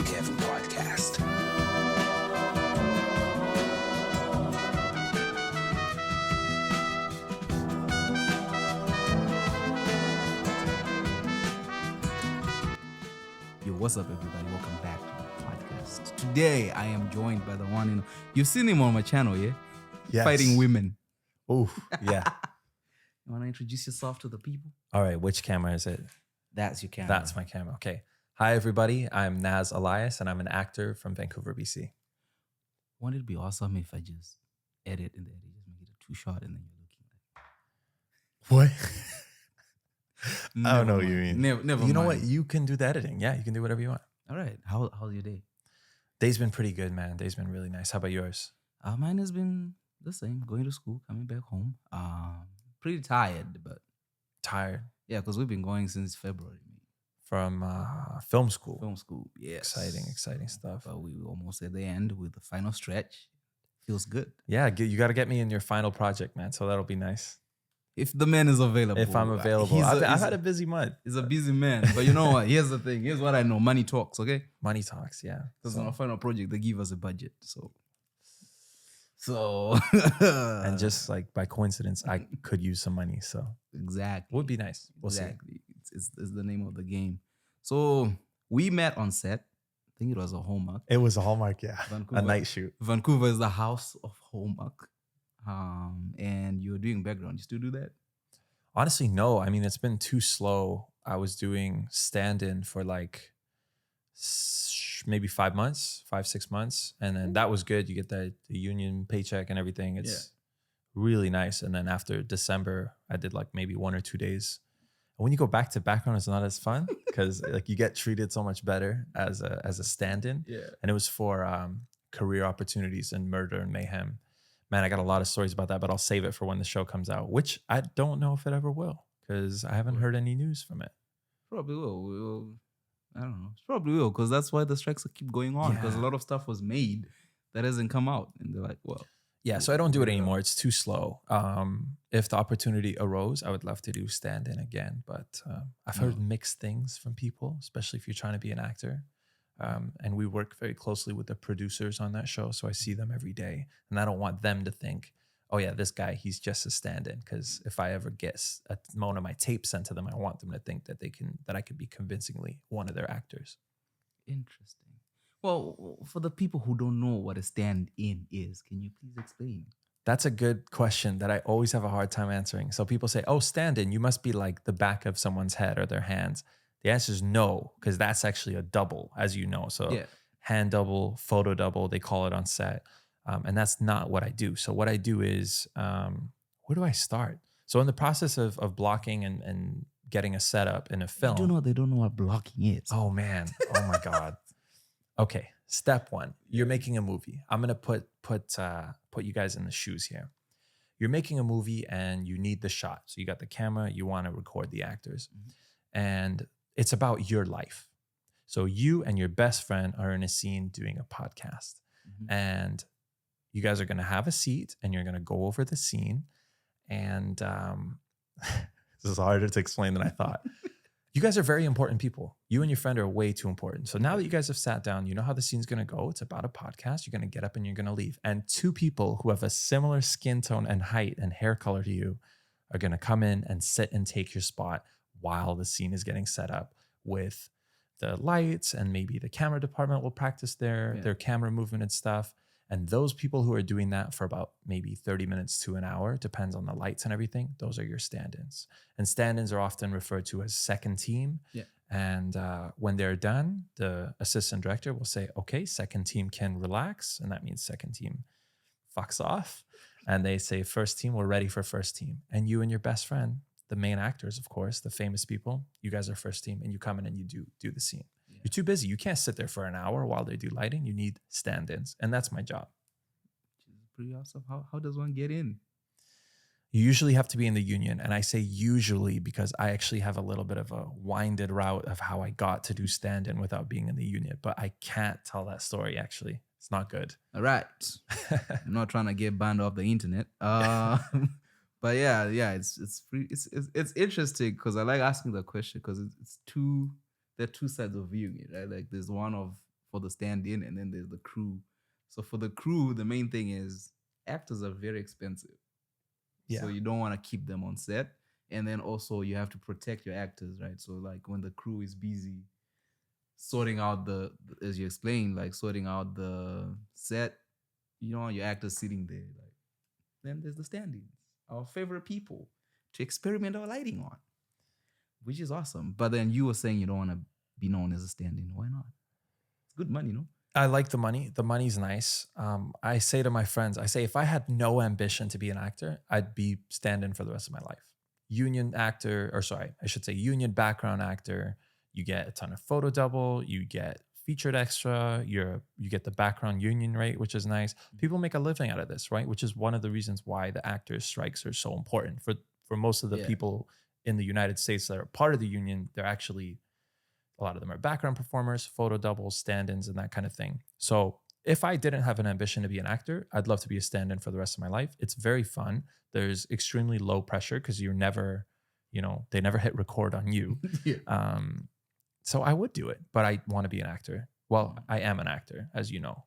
Kevin podcast. Yo, what's up, everybody? Welcome back to the podcast. Today, I am joined by the one, you've seen him on my channel, yeah? Yes. Fighting women. Oh, yeah. You want to introduce yourself to the people? All right. Which camera is it? That's your camera. That's my camera. Okay. Hi, everybody. I'm Naz Elias, and I'm an actor from Vancouver, BC. Wouldn't it be awesome if I just edit and then just make it a two-shot and then you're looking like... What? I don't know what you mean. Never You know mind. what? You can do the editing. Yeah, you can do whatever you want. All right. How's your day? Day's been pretty good, man. Day's been really nice. How about yours? Mine has been the same. Going to school, coming back home. Pretty tired, but... Tired. Yeah, because we've been going since February. From film school. Film school, yes. Exciting stuff. But we were almost at the end with the final stretch. Feels good. Yeah, you got to get me in your final project, man. So that'll be nice. If the man is available. If I'm available. I've had a busy month. He's a busy man. But you know what? Here's the thing. Here's what I know. Money talks, okay? Money talks, yeah. Because So- on our final project, they give us a budget. So and just like by coincidence, I could use some money. So exactly. would be nice. We'll see. Exactly. It's the name of the game. So we met on set. I think it was a Hallmark. It was a Hallmark, yeah. Vancouver. A night shoot. Vancouver is the house of Hallmark. And you're doing background. You still do that? Honestly, no. I mean, it's been too slow. I was doing stand-in for like maybe 5 months, 6 months. And then that was good. You get the union paycheck and everything. It's really nice. And then after December, I did like maybe 1 or 2 days. And when you go back to background, it's not as fun because like you get treated so much better as a stand-in. Yeah. And it was for career opportunities in murder and mayhem. Man, I got a lot of stories about that, but I'll save it for when the show comes out, which I don't know if it ever will because I haven't heard any news from it. Probably will. I don't know. It probably will because that's why the strikes keep going on because a lot of stuff was made that hasn't come out. And they're like, well. Yeah, so I don't do it anymore. It's too slow. If the opportunity arose, I would love to do stand-in again. But I've heard mixed things from people, especially if you're trying to be an actor. And we work very closely with the producers on that show. So I see them every day. And I don't want them to think, oh yeah, this guy, he's just a stand-in. Because if I ever get one of my tapes sent to them, I want them to think that I could be convincingly one of their actors. Interesting. Well, for the people who don't know what a stand-in is, can you please explain? That's a good question that I always have a hard time answering. So people say, oh, stand-in, you must be like the back of someone's head or their hands. The answer is no, because that's actually a double, as you know. So hand double, photo double, they call it on set. And that's not what I do. So what I do is, where do I start? So in the process of blocking and getting a setup in a film. They don't know what blocking is. Oh, man. Oh, my God. Okay, step one, you're making a movie. I'm going to put you guys in the shoes here. You're making a movie and you need the shot. So you got the camera, you want to record the actors. Mm-hmm. And it's about your life. So you and your best friend are in a scene doing a podcast. Mm-hmm. And you guys are going to have a seat and you're going to go over the scene. And this is harder to explain than I thought. You guys are very important people. You and your friend are way too important. So now that you guys have sat down, you know how the scene's going to go. It's about a podcast. You're going to get up and you're going to leave. And two people who have a similar skin tone and height and hair color to you are going to come in and sit and take your spot while the scene is getting set up with the lights, and maybe the camera department will practice their camera movement and stuff. And those people who are doing that for about maybe 30 minutes to an hour, depends on the lights and everything, those are your stand-ins. And stand-ins are often referred to as second team. Yeah. And when they're done, the assistant director will say, okay, second team can relax. And that means second team fucks off. And they say, first team, we're ready for first team. And you and your best friend, the main actors, of course, the famous people, you guys are first team and you come in and you do the scene. Yeah. You're too busy. You can't sit there for an hour while they do lighting. You need stand-ins. And that's my job. Which is pretty awesome. How does one get in? You usually have to be in the union. And I say usually because I actually have a little bit of a winded route of how I got to do stand-in without being in the union. But I can't tell that story, actually. It's not good. All right. I'm not trying to get banned off the internet. But yeah, it's interesting because I like asking the question because there are two sides of viewing it, right? Like there's one of for the stand-in, and then there's the crew. So for the crew, the main thing is actors are very expensive. Yeah. So you don't want to keep them on set. And then also you have to protect your actors, right? So like when the crew is busy sorting out as you explained, like sorting out the set, your actors sitting there. Like then there's the stand-ins, our favorite people to experiment our lighting on, which is awesome. But then you were saying you don't want to be known as a stand-in. Why not? It's good money, no? I like the money. The money's nice. I say to my friends, if I had no ambition to be an actor, I'd be stand-in for the rest of my life. Union background actor. You get a ton of photo double. You get featured extra. You get the background union rate, which is nice. People make a living out of this, right? Which is one of the reasons why the actors' strikes are so important for most of the people in the United States that are part of the union. They're actually, a lot of them are background performers, photo doubles, stand-ins, and that kind of thing. So if I didn't have an ambition to be an actor, I'd love to be a stand-in for the rest of my life. It's very fun. There's extremely low pressure because you're never, they never hit record on you. So I would do it, but I want to be an actor. Well, I am an actor, as you know.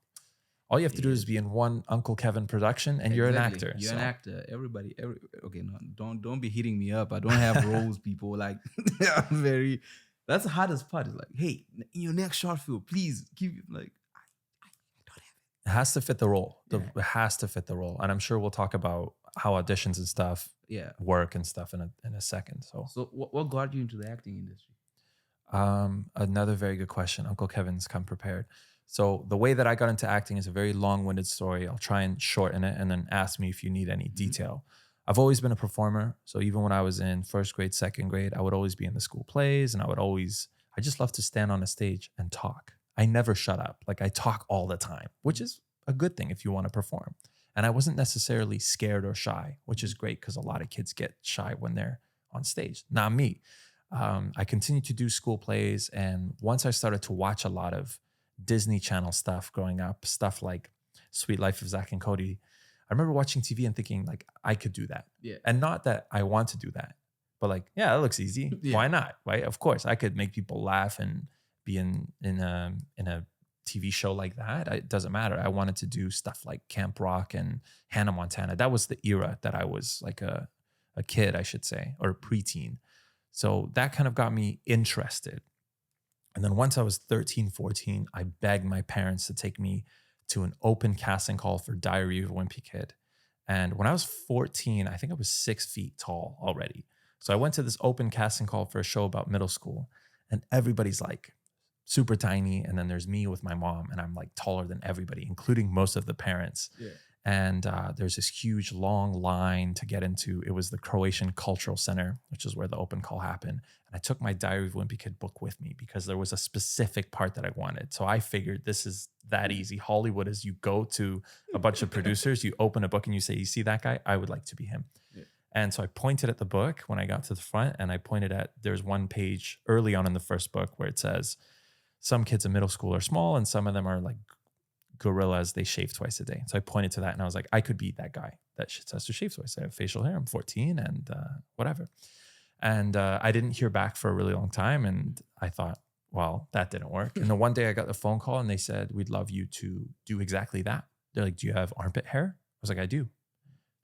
All you have to do is be in one Uncle Kevin production, and you're an actor. You're an actor. Everybody, okay, no, don't be hitting me up. I don't have roles, people. Like, I'm very. That's the hardest part. Is like, hey, in your next short film, please give like. I don't have it. It has to fit the role. It has to fit the role, and I'm sure we'll talk about how auditions and stuff work and stuff in a second. So what got you into the acting industry? Another very good question. Uncle Kevin's come prepared. So the way that I got into acting is a very long-winded story. I'll try and shorten it and then ask me if you need any detail. I've always been a performer. So even when I was in first grade, second grade, I would always be in the school plays, and I just love to stand on a stage and talk. I never shut up. Like I talk all the time, which is a good thing if you want to perform. And I wasn't necessarily scared or shy, which is great because a lot of kids get shy when they're on stage. Not me. I continued to do school plays. And once I started to watch a lot of Disney Channel stuff growing up, stuff like Sweet Life of Zack and Cody, I remember watching TV and thinking like, I could do that. Yeah. And not that I want to do that, but like, yeah, that looks easy. Yeah. Why not? Right? Of course, I could make people laugh and be in a TV show like that. It doesn't matter. I wanted to do stuff like Camp Rock and Hannah Montana. That was the era that I was like a kid, I should say, or a preteen. So that kind of got me interested. And then once I was 13, 14, I begged my parents to take me to an open casting call for Diary of a Wimpy Kid. And when I was 14, I think I was 6 feet tall already. So I went to this open casting call for a show about middle school, and everybody's like super tiny. And then there's me with my mom, and I'm like taller than everybody, including most of the parents. Yeah. And there's this huge long line to get into. It was the Croatian Cultural Center, which is where the open call happened. And I took my Diary of a Wimpy Kid book with me because there was a specific part that I wanted. So I figured this is that easy. Hollywood is you go to a bunch of producers, you open a book and you say, you see that guy? I would like to be him. Yeah. And so I pointed at the book when I got to the front, and I pointed at, there's one page early on in the first book where it says, some kids in middle school are small and some of them are like gorillas, they shave twice a day. So I pointed to that and I was like, I could be that guy that has to shave twice. I have facial hair. I'm 14 and whatever. And I didn't hear back for a really long time. And I thought, well, that didn't work. And then one day I got the phone call and they said, we'd love you to do exactly that. They're like, do you have armpit hair? I was like, I do.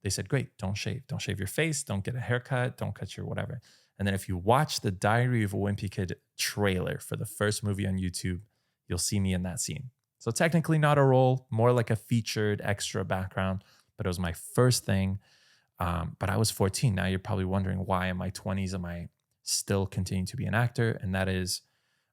They said, great, don't shave. Don't shave your face. Don't get a haircut. Don't cut your whatever. And then if you watch the Diary of a Wimpy Kid trailer for the first movie on YouTube, you'll see me in that scene. So technically not a role, more like a featured extra background, but it was my first thing. But I was 14. Now you're probably wondering why in my 20s am I still continuing to be an actor? And that is,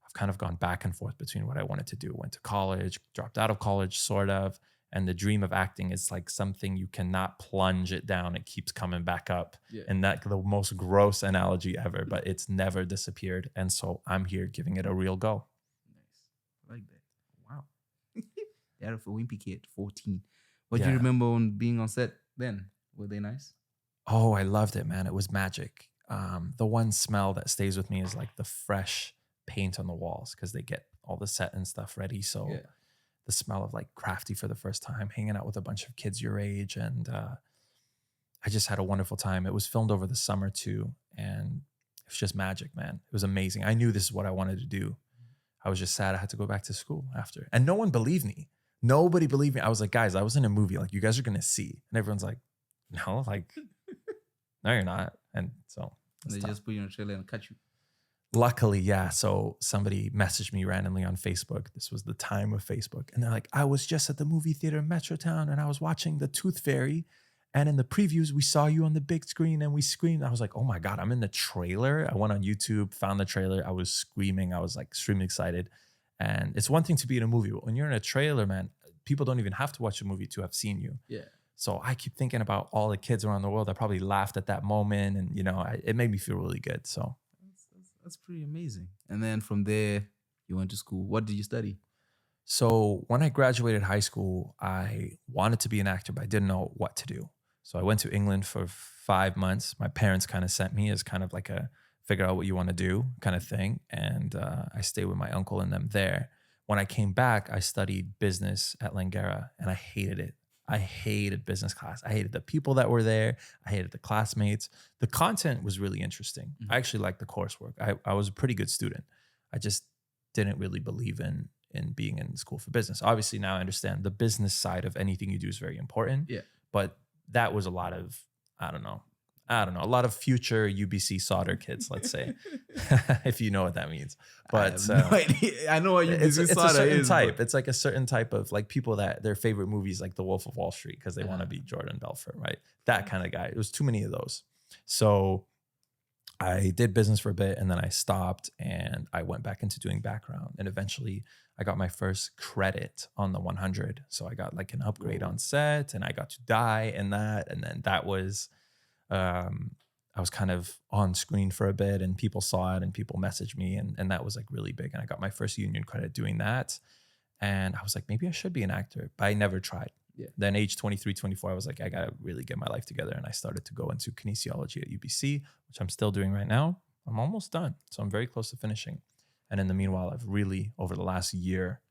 I've kind of gone back and forth between what I wanted to do. Went to college, dropped out of college, sort of. And the dream of acting is like something you cannot plunge it down. It keeps coming back up. Yeah. And that's the most gross analogy ever, but it's never disappeared. And so I'm here giving it a real go. Nice. I like that. Wow. Diary of a Wimpy Kid, 14. What do you remember on being on set then? Were they nice? Oh, I loved it, man. It was magic. The one smell that stays with me is like the fresh paint on the walls because they get all the set and stuff ready. So the smell of like crafty for the first time, hanging out with a bunch of kids your age. And I just had a wonderful time. It was filmed over the summer too. And it was just magic, man. It was amazing. I knew this is what I wanted to do. I was just sad I had to go back to school after. And no one believed me. Nobody believed me. I was like, guys, I was in a movie. Like, you guys are going to see. And everyone's like, no, like, no, you're not. And so They just put you in a trailer and cut you. luckily, yeah. So somebody messaged me randomly on Facebook. This was the time of Facebook. And they're like, I was just at the movie theater in Metrotown and I was watching The Tooth Fairy. And in the previews, we saw you on the big screen and we screamed. I was like, oh my God, I'm in the trailer. I went on YouTube, found the trailer. I was screaming. I was like extremely excited. And it's one thing to be in a movie, but when you're in a trailer, man, people don't even have to watch a movie to have seen you. Yeah. So I keep thinking about all the kids around the world that probably laughed at that moment. And, it made me feel really good. So that's pretty amazing. And then from there, you went to school. What did you study? So when I graduated high school, I wanted to be an actor, but I didn't know what to do. So I went to England for 5 months. My parents kind of sent me as kind of like a figure out what you want to do kind of thing. And I stayed with my uncle and them there. When I came back, I studied business at Langara and I hated it. I hated business class. I hated the people that were there. I hated the classmates. The content was really interesting. I actually liked the coursework. I was a pretty good student. I just didn't really believe in being in school for business. Obviously, now I understand the business side of anything you do is very important. Yeah. But that was a lot of, I don't know, a lot of future UBC solder kids, let's say, if you know what that means. But I have no idea. I know what UBC it's a solder certain is. type. It's like a certain type of like people that their favorite movies like The Wolf of Wall Street because they want to be Jordan Belfort, right? That kind of guy. It was too many of those. So I did business for a bit and then I stopped and I went back into doing background. And eventually I got my first credit on the 100. So I got like an upgrade on set and I got to die in that. And then that was, I was kind of on screen for a bit and people saw it and people messaged me and that was like really big. And I got my first union credit doing that. And I was like, maybe I should be an actor, but I never tried. Yeah. Then age 23, 24, I was like, I got to really get my life together. And I started to go into kinesiology at UBC, which I'm still doing right now. I'm almost done. So I'm very close to finishing. And in the meanwhile, I've really, over the last year,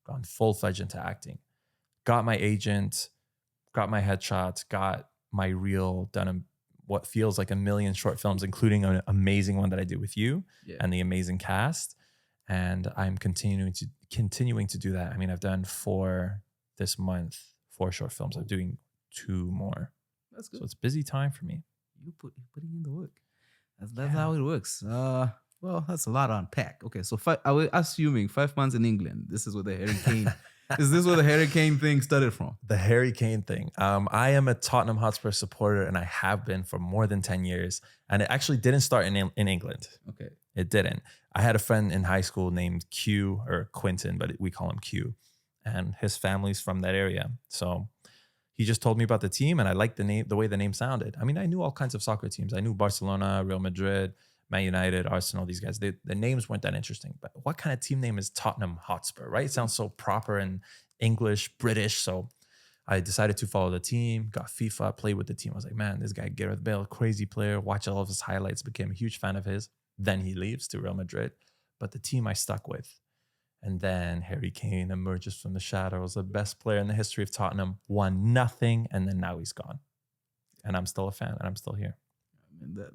gone full-fledged into acting. Got my agent, got my headshots, got my reel, done what feels like a million short films, including an amazing one that I did with you and the amazing cast. And I'm continuing to do that. I mean, I've done 4 this month, 4 short films. I'm doing 2 more. That's good. So it's busy time for me. You're putting in the work. That's how it works. Well, that's a lot to unpack. Okay, so I was assuming 5 months in England. This is where the Harry Kane. Is this where the Harry Kane thing started from? The Harry Kane thing. I am a Tottenham Hotspur supporter, and I have been for more than 10 years. And it actually didn't start in England. Okay, it didn't. I had a friend in high school named Q or Quentin, but we call him Q, and his family's from that area. So he just told me about the team, and I liked the name, the way the name sounded. I mean, I knew all kinds of soccer teams. I knew Barcelona, Real Madrid, Man United, Arsenal, these guys. The names weren't that interesting. But what kind of team name is Tottenham Hotspur, right? It sounds so proper and English, British. So I decided to follow the team, got FIFA, played with the team. I was like, man, this guy, Gareth Bale, crazy player. Watch all of his highlights, became a huge fan of his. Then he leaves to Real Madrid. But the team I stuck with. And then Harry Kane emerges from the shadows, the best player in the history of Tottenham, won nothing, and then now he's gone. And I'm still a fan, and I'm still here. I mean,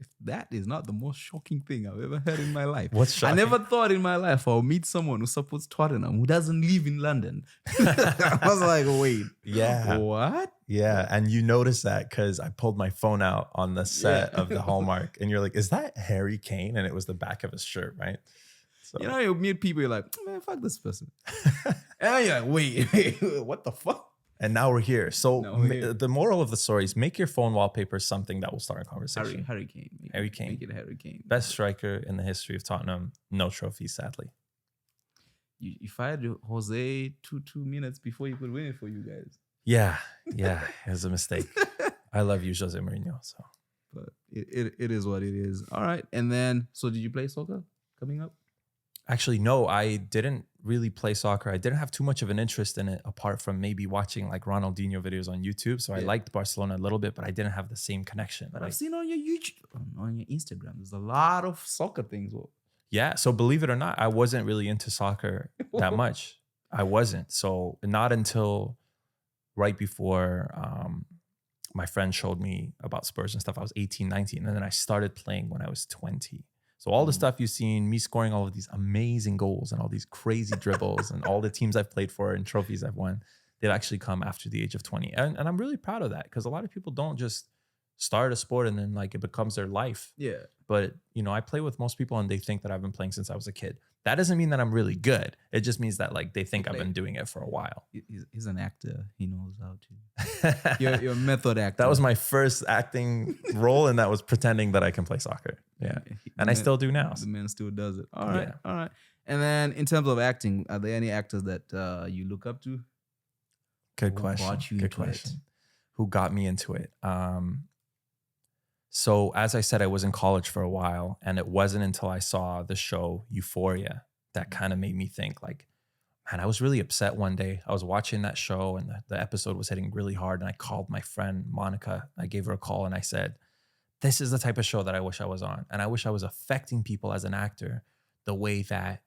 if that is not the most shocking thing I've ever heard in my life. What's shocking? I never thought in my life I'll meet someone who supports Tottenham who doesn't live in London. I was like, wait. Yeah. What? Yeah. And you noticed that because I pulled my phone out on the set of the Hallmark, and you're like, is that Harry Kane? And it was the back of his shirt, right? So. You know, you meet people, you're like, man, fuck this person. And you're like, wait, what the fuck? And now we're here. So the moral of the story is make your phone wallpaper something that will start a conversation. Harry Kane. Harry Kane. Make it Harry Kane. Best striker in the history of Tottenham. No trophy, sadly. You fired Jose 2 minutes before you could win it for you guys. Yeah. It was a mistake. I love you, Jose Mourinho. So, but it is what it is. All right. And then, so did you play soccer coming up? Actually, no, I didn't really play soccer. I didn't have too much of an interest in it apart from maybe watching like Ronaldinho videos on YouTube. So I liked Barcelona a little bit, but I didn't have the same connection. But I've seen on your YouTube, on your Instagram, there's a lot of soccer things. Yeah. So believe it or not, I wasn't really into soccer that much. I wasn't. So not until right before my friend showed me about Spurs and stuff, I was 18, 19. And then I started playing when I was 20. So all the stuff you've seen, me scoring all of these amazing goals and all these crazy dribbles and all the teams I've played for and trophies I've won, they've actually come after the age of 20. And I'm really proud of that because a lot of people don't just start a sport and then like it becomes their life. Yeah. But, I play with most people and they think that I've been playing since I was a kid. That doesn't mean that I'm really good. It just means that like they think I've been doing it for a while. He's an actor. He knows how to. You're a method actor. That was my first acting role, and that was pretending that I can play soccer. Yeah. And I still do now. The man still does it. All right. All right. And then in terms of acting, are there any actors that you look up to? Good question. Good question. Who got me into it? So as I said, I was in college for a while, and it wasn't until I saw the show Euphoria that kind of made me think like, man, I was really upset one day. I was watching that show and the episode was hitting really hard. And I called my friend Monica. I gave her a call and I said, this is the type of show that I wish I was on. And I wish I was affecting people as an actor the way that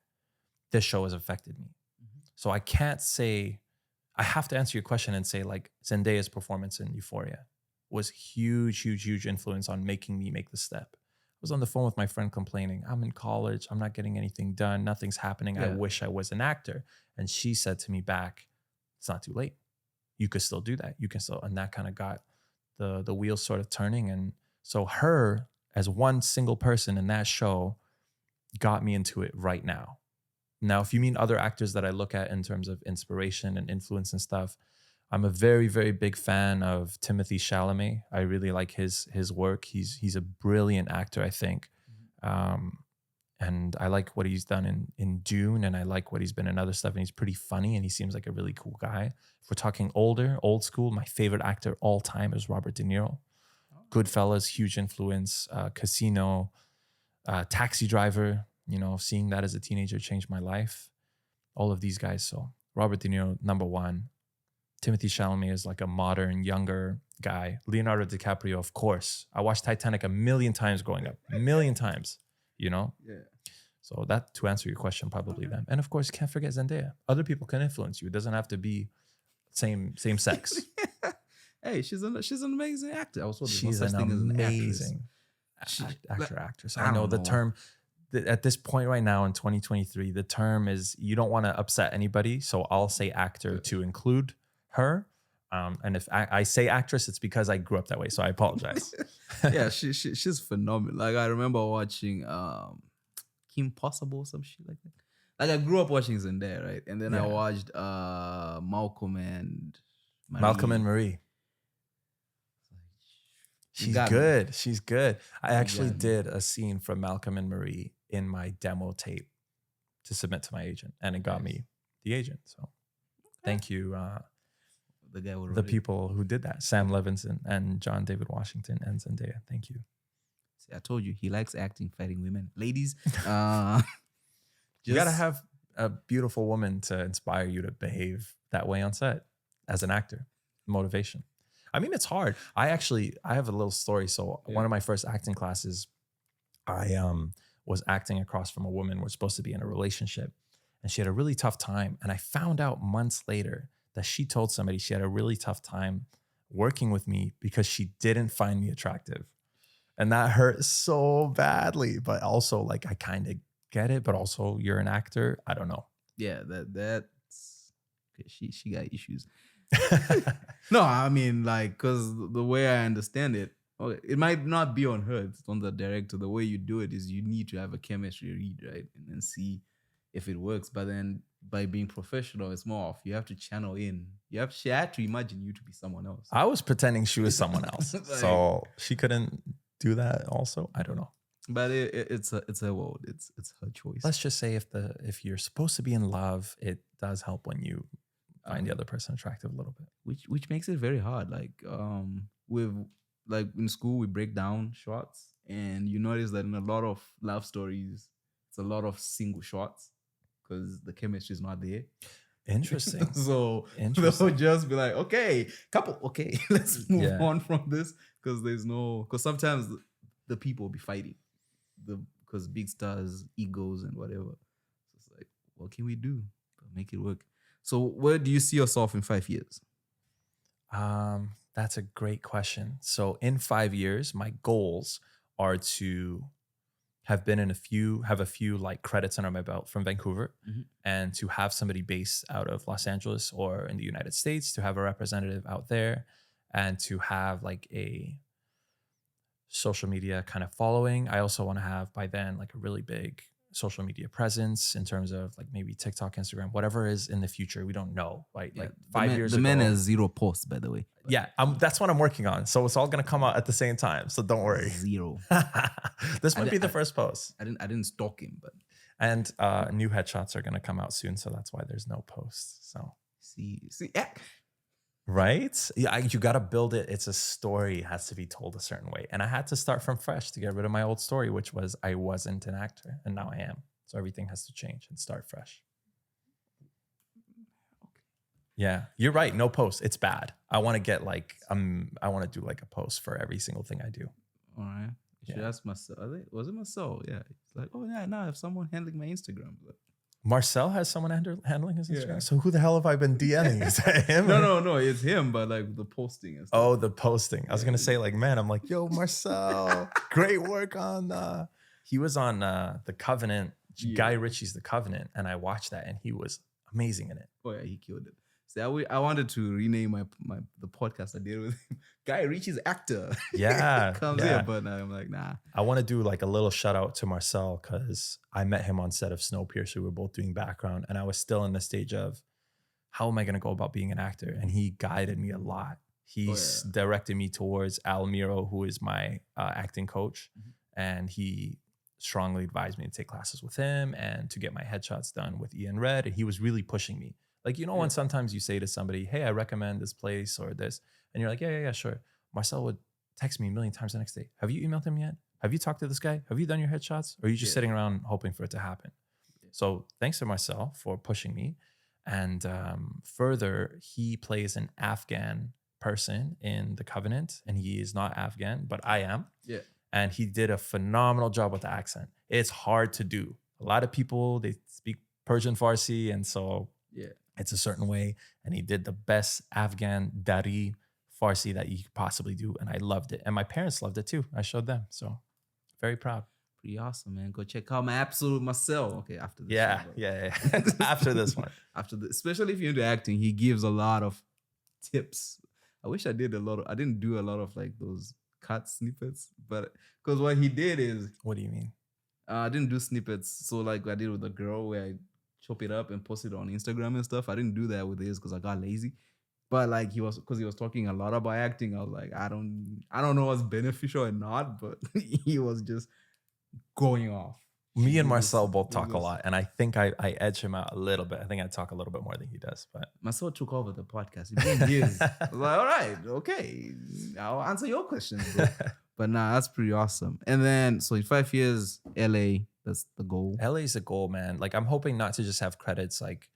this show has affected me. So I can't say, I have to answer your question and say like Zendaya's performance in Euphoria was huge influence on making me make the step. I was on the phone with my friend complaining, I'm in college, I'm not getting anything done, nothing's happening. I wish I was an actor. And she said to me back, it's not too late. You could still do that. You can still, and that kind of got the wheels sort of turning. And so her as one single person in that show got me into it right now. Now, if you mean other actors that I look at in terms of inspiration and influence and stuff, I'm a very, very big fan of Timothée Chalamet. I really like his work. He's a brilliant actor, I think. And I like what he's done in Dune, and I like what he's been in other stuff, and he's pretty funny, and he seems like a really cool guy. If we're talking old school, my favorite actor all time is Robert De Niro. Goodfellas, huge influence. Casino, Taxi Driver, seeing that as a teenager changed my life. All of these guys. So Robert De Niro, number one. Timothée Chalamet is like a modern, younger guy. Leonardo DiCaprio, of course. I watched Titanic a million times growing up. A million times, Yeah. So that, to answer your question, probably them. And of course, you can't forget Zendaya. Other people can influence you. It doesn't have to be same sex. Hey, she's an amazing actor. I was told she's an amazing actress. I know the term. At this point right now in 2023, the term is you don't want to upset anybody. So I'll say actor to include her. And if I say actress, it's because I grew up that way. So I apologize. Yeah, she's phenomenal. Like I remember watching Kim Possible or some shit like that. Like I grew up watching Zendaya, right? And then I watched Malcolm and Marie. She's good. She's good. I actually did a scene from Malcolm and Marie in my demo tape to submit to my agent, and it got me the agent. So thank you, the people who did that, Sam Levinson and John David Washington and Zendaya. Thank you. See, I told you, he likes acting, fighting women. Ladies, you got to have a beautiful woman to inspire you to behave that way on set as an actor. Motivation. I mean, it's hard. I have a little story. So one of my first acting classes, I was acting across from a woman. We're supposed to be in a relationship, and she had a really tough time. And I found out months later that she told somebody she had a really tough time working with me because she didn't find me attractive. And that hurt so badly. But also, like, I kind of get it. But also, you're an actor. I don't know. Yeah, that's okay. She got issues. No, I mean, like, because the way I understand it, it might not be on her, it's on the director. The way you do it is you need to have a chemistry read, right? And then see if it works. But then by being professional, it's more of you have to channel in. She had to imagine you to be someone else. I was pretending she was someone else. Like, so she couldn't do that also. I don't know. But it's her world. It's her choice. Let's just say if you're supposed to be in love, it does help when you find the other person attractive a little bit. Which makes it very hard. Like like in school we break down shots, and you notice that in a lot of love stories, it's a lot of single shots because the chemistry is not there. Interesting. So they'll just be like, okay, couple, okay, let's move on from this because sometimes the people will be fighting because big stars, egos, and whatever. So it's like, what can we do to make it work? So where do you see yourself in 5 years? That's a great question. So in 5 years, my goals are to have a few like credits under my belt from Vancouver, and to have somebody based out of Los Angeles or in the United States, to have a representative out there, and to have like a social media kind of following. I also want to have by then like a really big social media presence in terms of like maybe TikTok, Instagram, whatever is in the future. We don't know. Right? Yeah, like 5 years the ago. man has 0 posts, by the way. Yeah, that's what I'm working on. So it's all gonna come out at the same time. So don't worry. 0. This might be the first post. I didn't stalk him, but And new headshots are gonna come out soon, so that's why there's no posts. So see, yeah. right? Yeah, you gotta build it. It's a story, it has to be told a certain way. And I had to start from fresh to get rid of my old story, which was I wasn't an actor, and now I am. So everything has to change and start fresh. Yeah, you're right. No post. It's bad. I want to get like I want to do like a post for every single thing I do. All right. You should ask myself. Was it myself? Yeah. It's like, oh yeah, now I have someone handling my Instagram. But Marcel has someone handling his Instagram. Yeah. So who the hell have I been DMing? Is that him? No, it's him. But like the posting and stuff. Oh, the posting. I was gonna say like, man, I'm like, yo, Marcel, great work on. He was on The Covenant. Yeah. Guy Ritchie's The Covenant, and I watched that, and he was amazing in it. Oh yeah, he killed it. See, I wanted to rename the podcast I did with him. Guy Ritchie's actor. Yeah. Comes here, but I'm like, nah. I want to do like a little shout out to Marcel because I met him on set of Snowpiercer. We were both doing background, and I was still in the stage of how am I going to go about being an actor? And he guided me a lot. He's directed me towards Al Miro, who is my acting coach. And he strongly advised me to take classes with him and to get my headshots done with Ian Red. And he was really pushing me. Like, you know, when sometimes you say to somebody, hey, I recommend this place or this, and you're like, yeah, sure. Marcel would text me a million times the next day. Have you emailed him yet? Have you talked to this guy? Have you done your headshots? Or are you just sitting around hoping for it to happen? So thanks to Marcel for pushing me. And further, he plays an Afghan person in The Covenant, and he is not Afghan, but I am. Yeah. And he did a phenomenal job with the accent. It's hard to do. A lot of people, they speak Persian Farsi, and so it's a certain way. And he did the best Afghan Dari Farsi that you could possibly do. And I loved it. And my parents loved it too. I showed them. So very proud. Pretty awesome, man. Go check out my absolute Marcel. Okay, after this. Yeah. After this one. Especially if you're into acting, he gives a lot of tips. I wish I didn't do a lot of like those cut snippets, but because what he did is. What do you mean? I didn't do snippets. So like I did with the girl where I chop it up and post it on Instagram and stuff. I didn't do that with his because I got lazy. But like he was talking a lot about acting. I was like, I don't know what's beneficial or not, but he was just going off. Me and Marcel both talk a lot, and I think I edge him out a little bit. I think I talk a little bit more than he does. But Marcel took over the podcast. He did his. I was like, all right, okay, I'll answer your questions, bro. But nah, that's pretty awesome. And then, so in 5 years, LA, that's the goal. LA is the goal, man. Like, I'm hoping not to just have credits. Like,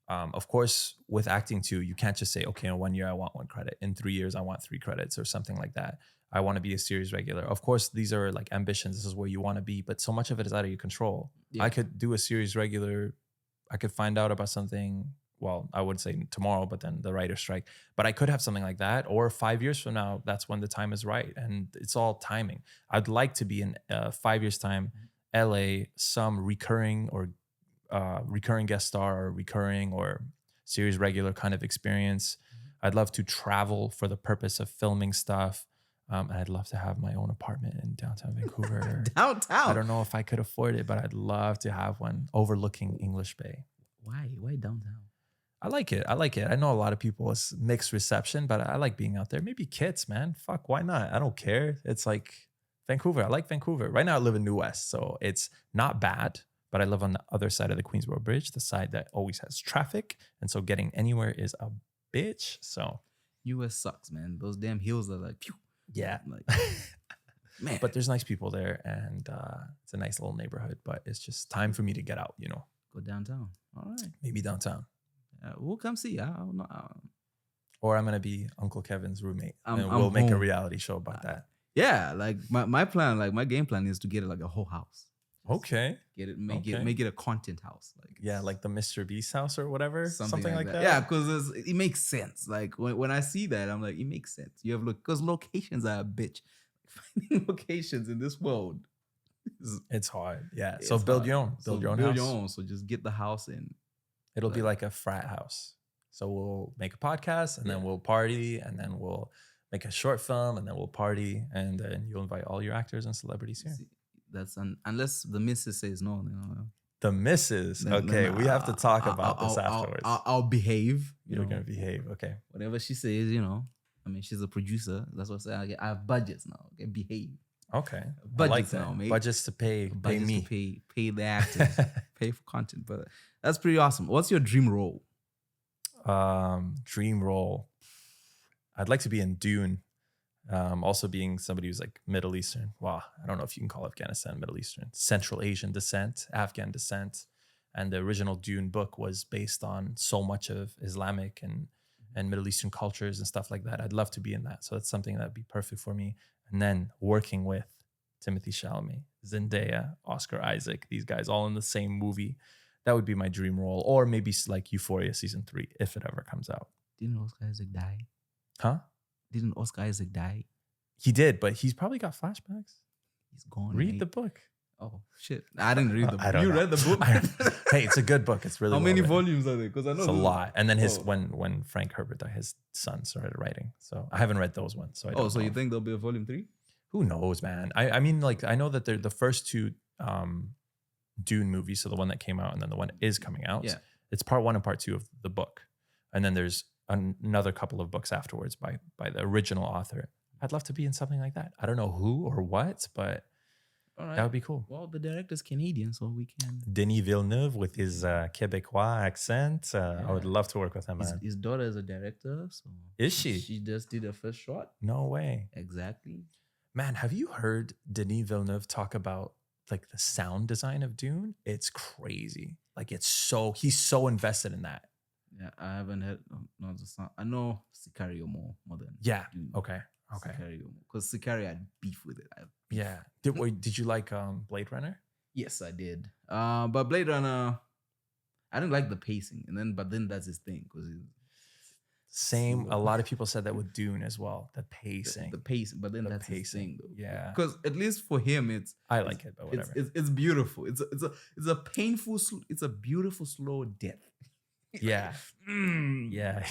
of course, with acting too, you can't just say, okay, in 1 year, I want 1 credit. In 3 years, I want 3 credits or something like that. I want to be a series regular. Of course, these are like ambitions. This is where you want to be, but so much of it is out of your control. Yeah. I could do a series regular. I could find out about something. Well, I would say tomorrow, but then the writer's strike. But I could have something like that. Or 5 years from now, that's when the time is right. And it's all timing. I'd like to be in 5 years' time, LA, some recurring or recurring guest star or recurring or series regular kind of experience. I'd love to travel for the purpose of filming stuff. And I'd love to have my own apartment in downtown Vancouver. Downtown? I don't know if I could afford it, but I'd love to have one overlooking English Bay. Why? Why downtown? I like it. I know a lot of people, it's mixed reception, but I like being out there. Maybe kids, man. Fuck, why not? I don't care. It's like Vancouver. I like Vancouver. Right now I live in New West, so it's not bad, but I live on the other side of the Queensboro Bridge, the side that always has traffic. And so getting anywhere is a bitch. So US sucks, man. Those damn hills are like, phew. Yeah. Like, man. But there's nice people there, and it's a nice little neighborhood, but it's just time for me to get out, you know. Go downtown. All right. Maybe downtown. We'll come see. Or I'm going to be Uncle Kevin's roommate, and we'll make a reality show about that. Yeah, like my plan, like my game plan is to get like a whole house. Okay. Make it a content house. Like the Mr. Beast house or whatever. Something like that. Yeah, because it makes sense. Like when I see that, I'm like, it makes sense. You have because locations are a bitch. Finding locations in this world It's hard. Yeah. It's So build hard. your own. So Build your own build house. your own. So just get the house and It'll be like a frat house. So we'll make a podcast and then we'll party and then we'll make a short film and then we'll party and then you'll invite all your actors and celebrities here. see, that's unless the missus says no. The missus. Okay, we have to talk about this afterwards. I'll behave. You're gonna behave. Okay. Whatever she says, I mean, she's a producer. That's what I say. I have budgets now. Okay, behave. Okay. Budgets I like now, mate. Budgets to pay Budgets me. to pay the actors, pay for content. But that's pretty awesome. What's your dream role? Dream role. I'd like to be in Dune. Also being somebody who's like Middle Eastern. Wow, I don't know if you can call Afghanistan Middle Eastern. Central Asian descent, Afghan descent. And the original Dune book was based on so much of Islamic and Middle Eastern cultures and stuff like that. I'd love to be in that. So that's something that'd be perfect for me. And then working with Timothée Chalamet, Zendaya, Oscar Isaac, these guys all in the same movie. That would be my dream role. Or maybe like Euphoria season 3, if it ever comes out. Didn't Oscar Isaac die? Huh? Didn't Oscar Isaac die? He did, but he's probably got flashbacks. He's gone. Read the book. Oh, shit. I didn't read the book. I don't know. Read the book? Hey, it's a good book. It's really How many well written. volumes are there? Because I know It's a lot. And then Oh. when Frank Herbert died, his son started writing. So I haven't read those ones. So I don't so know. you think there'll be a volume 3? Who knows, man? I mean, like, I know that they're the first 2 Dune movies, so the one that came out and then the one is coming out. Yeah. It's part 1 and part 2 of the book. And then there's another couple of books afterwards by the original author. I'd love to be in something like that. I don't know who or what, but All right. that would be cool. Well, the director's Canadian, so we can. Denis Villeneuve with his Quebecois accent. I would love to work with him, man. His daughter is a director. So Is she? She just did her first shot. No way. Exactly. Man, have you heard Denis Villeneuve talk about like the sound design of Dune? It's crazy. Like he's so invested in that. Yeah, I haven't heard. No, the sound. I know Sicario more than. Yeah. Dune. Okay. Sicario, because Sicario had beef with it. Yeah. Did you like Blade Runner? Yes, I did. But Blade Runner, I didn't like the pacing, but then that's his thing because Same. A lot of people said that with Dune as well. The pacing. the pacing, but then that's his thing though. Yeah. Because at least for him, I like it, but whatever. It's beautiful. It's a painful. It's a beautiful slow death. Yeah. Yeah.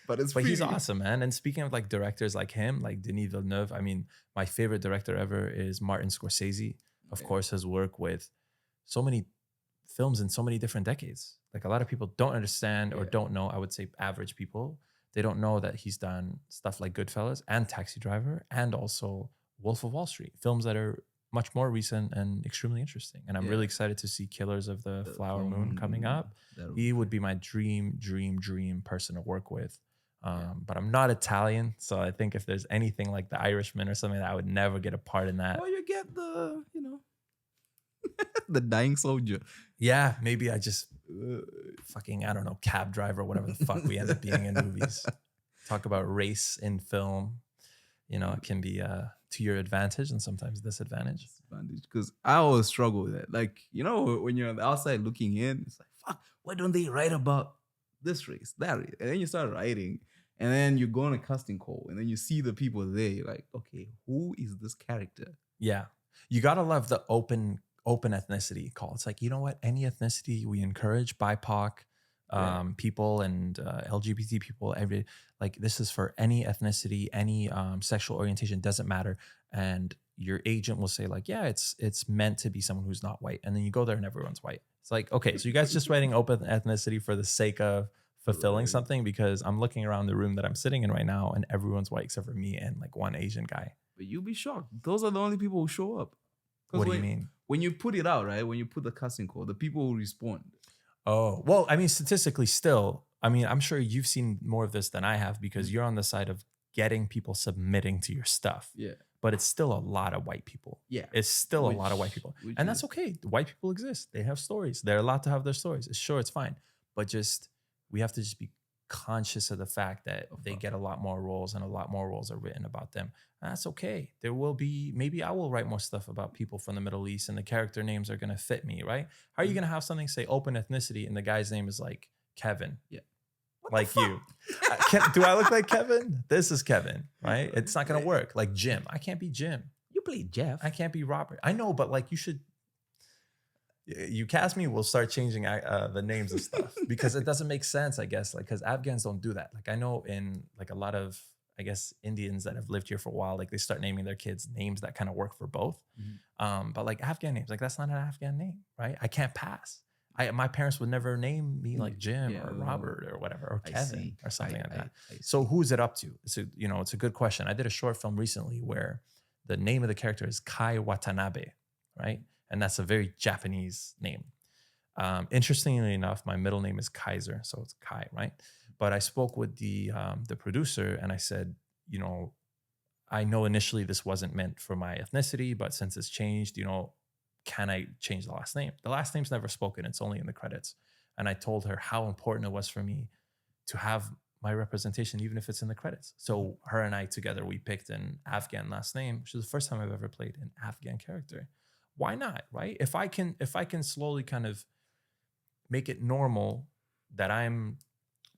But But he's awesome, man. And speaking of like directors like him, like Denis Villeneuve, I mean, my favorite director ever is Martin Scorsese. Of course, his work with so many films in so many different decades. Like a lot of people don't understand or don't know, I would say average people, they don't know that he's done stuff like Goodfellas and Taxi Driver and also Wolf of Wall Street, films that are much more recent and extremely interesting. And I'm really excited to see Killers of the Flower Moon coming up. He would be my dream person to work with. But I'm not Italian, so I think if there's anything like The Irishman or something, I would never get a part in that. Or you get the, the dying soldier. Yeah, maybe I just fucking, I don't know, cab driver, whatever the fuck we end up being in movies. Talk about race in film. It can be to your advantage and sometimes disadvantage. Because I always struggle with that. Like, when you're on the outside looking in, it's like, fuck, why don't they write about this race, that race? And then you start writing, and then you go on a casting call, and then you see the people there. You're like, okay, who is this character? Yeah. You got to love the open ethnicity call. It's like, you know what? Any ethnicity we encourage, BIPOC people and LGBT people, this is for any ethnicity, any sexual orientation, doesn't matter. And your agent will say like, yeah, it's meant to be someone who's not white. And then you go there and everyone's white. It's like, okay, so you guys just writing open ethnicity for the sake of fulfilling something? Because I'm looking around the room that I'm sitting in right now and everyone's white except for me and like one Asian guy. But you'll be shocked. Those are the only people who show up. What do you mean? When you put it out, right? When you put the casting call, the people who respond. Oh, well, I mean, statistically still, I mean, I'm sure you've seen more of this than I have because you're on the side of getting people submitting to your stuff. Yeah. But it's still a lot of white people. Yeah. It's still a lot of white people. And that's okay. White people exist. They have stories. They're allowed to have their stories. Sure, it's fine. But we have to just be conscious of the fact that they get a lot more roles and a lot more roles are written about them. And that's okay. There will be, maybe I will write more stuff about people from the Middle East and the character names are going to fit me, right? How are you going to have something say open ethnicity and the guy's name is like Kevin? Yeah. Like you. Do I look like Kevin? This is Kevin, right? It's not going to work. Like Jim. I can't be Jim. You play Jeff. I can't be Robert. I know, but like you should. You cast me, we'll start changing the names of stuff because it doesn't make sense, I guess. Like, because Afghans don't do that. Like, I know in like a lot of, I guess, Indians that have lived here for a while, like they start naming their kids names that kind of work for both. But like Afghan names, like that's not an Afghan name, right? I can't pass. My parents would never name me like Jim or Robert or whatever, or Kevin or something like that. So who is it up to? It's a good question. I did a short film recently where the name of the character is Kai Watanabe, right? And that's a very Japanese name. Interestingly enough, my middle name is Kaiser, so it's Kai, right? But I spoke with the producer and I said, I know initially this wasn't meant for my ethnicity, but since it's changed, can I change the last name? The last name's never spoken. It's only in the credits. And I told her how important it was for me to have my representation, even if it's in the credits. So her and I together, we picked an Afghan last name, which is the first time I've ever played an Afghan character. Why not, right? If I can slowly kind of make it normal that I'm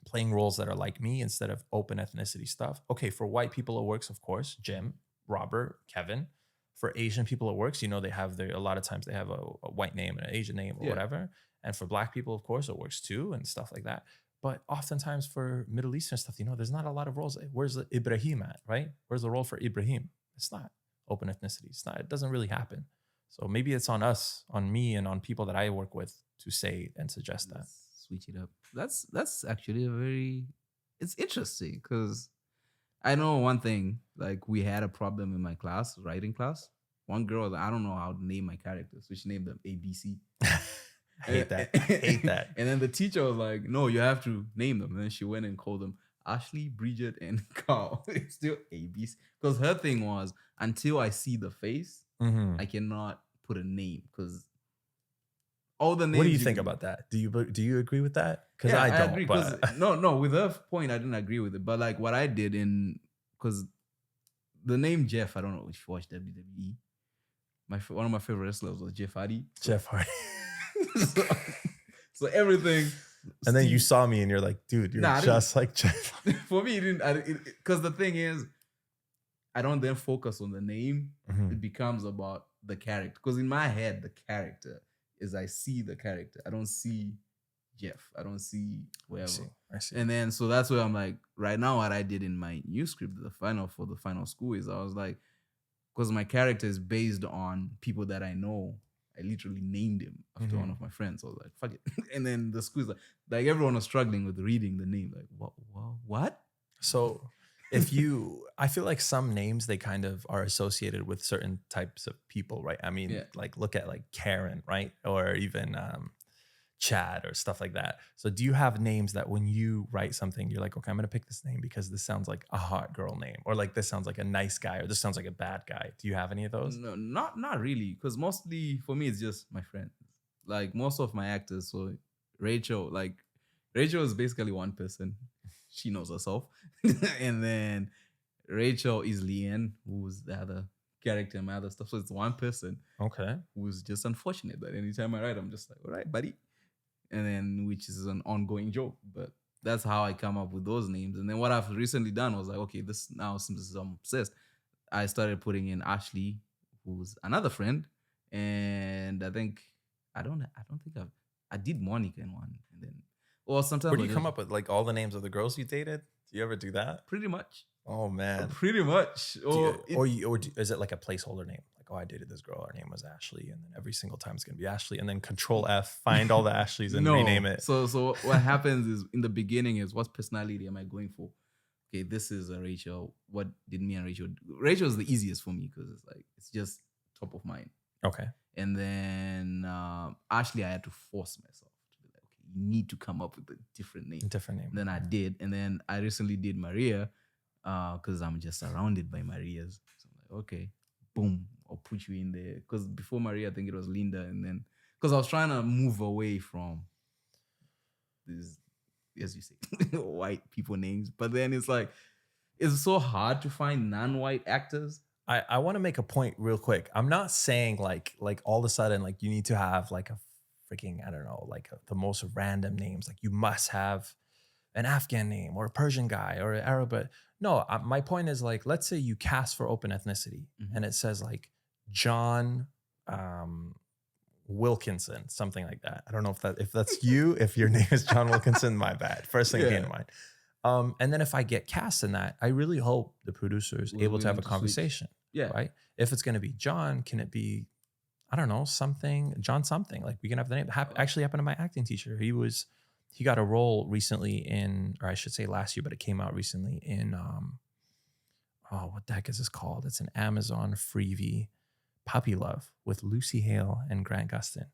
playing roles that are like me instead of open ethnicity stuff. Okay, for white people it works, of course. Jim, Robert, Kevin. For Asian people it works. They have a lot of times they have a white name and an Asian name or whatever. And for black people, of course, it works too and stuff like that. But oftentimes for Middle Eastern stuff, there's not a lot of roles. Where's the Ibrahim at, right? Where's the role for Ibrahim? It's not open ethnicity. It doesn't really happen. So maybe it's on us, on me, and on people that I work with to say and suggest that. Switch it up. That's actually it's interesting because I know one thing. Like we had a problem in my class, writing class. One girl, I don't know how to name my characters, so she named them ABC. I hate that. And then the teacher was like, "No, you have to name them." And then she went and called them Ashley, Bridget, and Carl. It's still ABC because her thing was until I see the face, I cannot put a name because all the names. What do you think about that? Do you agree with that? Because I don't. Agree, but no, with her point, I didn't agree with it. But like what I did because the name Jeff, I don't know if you watch WWE. One of my favorite wrestlers was Jeff Hardy. Jeff Hardy. so everything. And then you saw me and you're like, dude, you're just like Jeff. For me, it didn't. Because the thing is, I don't then focus on the name. It becomes about the character. Because in my head, the character is I see the character. I don't see Jeff. I don't see whoever. I see. And then so that's where I'm like, right now, what I did in my new script, for the final school is I was like, because my character is based on people that I know. I literally named him after one of my friends. So I was like, fuck it. And then the school is like everyone was struggling with reading the name. Like, what? So I feel like some names, they kind of are associated with certain types of people, right? I mean, like look at like Karen, right? Or even Chad or stuff like that. So do you have names that when you write something, you're like, okay, I'm going to pick this name because this sounds like a hot girl name, or like this sounds like a nice guy, or this sounds like a bad guy? Do you have any of those? No, not really. Because mostly for me, it's just my friends. Like most of my actors. So Rachel is basically one person. She knows herself. And then Rachel is Leanne, who's the other character and my other stuff. So it's one person. Okay. Who's just unfortunate that anytime I write, I'm just like, all right, buddy. And then which is an ongoing joke. But that's how I come up with those names. And then what I've recently done was like, okay, this now since I'm obsessed, I started putting in Ashley, who's another friend. And I don't think I did Monica in one. And then or sometimes where do you come up with like all the names of the girls you dated? Do you ever do that? Pretty much. Oh man. Pretty much. Or is it like a placeholder name? Like, oh, I dated this girl, her name was Ashley, and then every single time it's gonna be Ashley, and then Control F, find all the Ashleys and rename it. So what happens is in the beginning is what personality am I going for? Okay, this is a Rachel. What did me and Rachel do? Rachel is the easiest for me because it's just top of mind. Okay. And then Ashley, I had to force myself to be like, okay, you need to come up with a different name. And then I did. And then I recently did Maria because I'm just surrounded by Marias. So I'm like, okay, boom, I'll put you in there. Because before Maria, I think it was Linda. And then, because I was trying to move away from these, as you say, white people names. But then it's like, it's so hard to find non-white actors. I want to make a point real quick. I'm not saying like all of a sudden like you need to have like a freaking, I don't know, like the most random names. Like you must have an Afghan name or a Persian guy or an Arab. But no, my point is like, let's say you cast for open ethnicity and it says like John Wilkinson, something like that. I don't know if that's you. If your name is John Wilkinson, my bad. First thing came to mind. And then if I get cast in that, I really hope the producer is Was able to have willing a to switch. conversation. Yeah. Right. If it's going to be John, can it be, I don't know, John something? Like we can have the name. Actually happened to my acting teacher. He got a role recently or I should say last year, but it came out recently in, what the heck is this called? It's an Amazon freebie, Puppy Love, with Lucy Hale and Grant Gustin.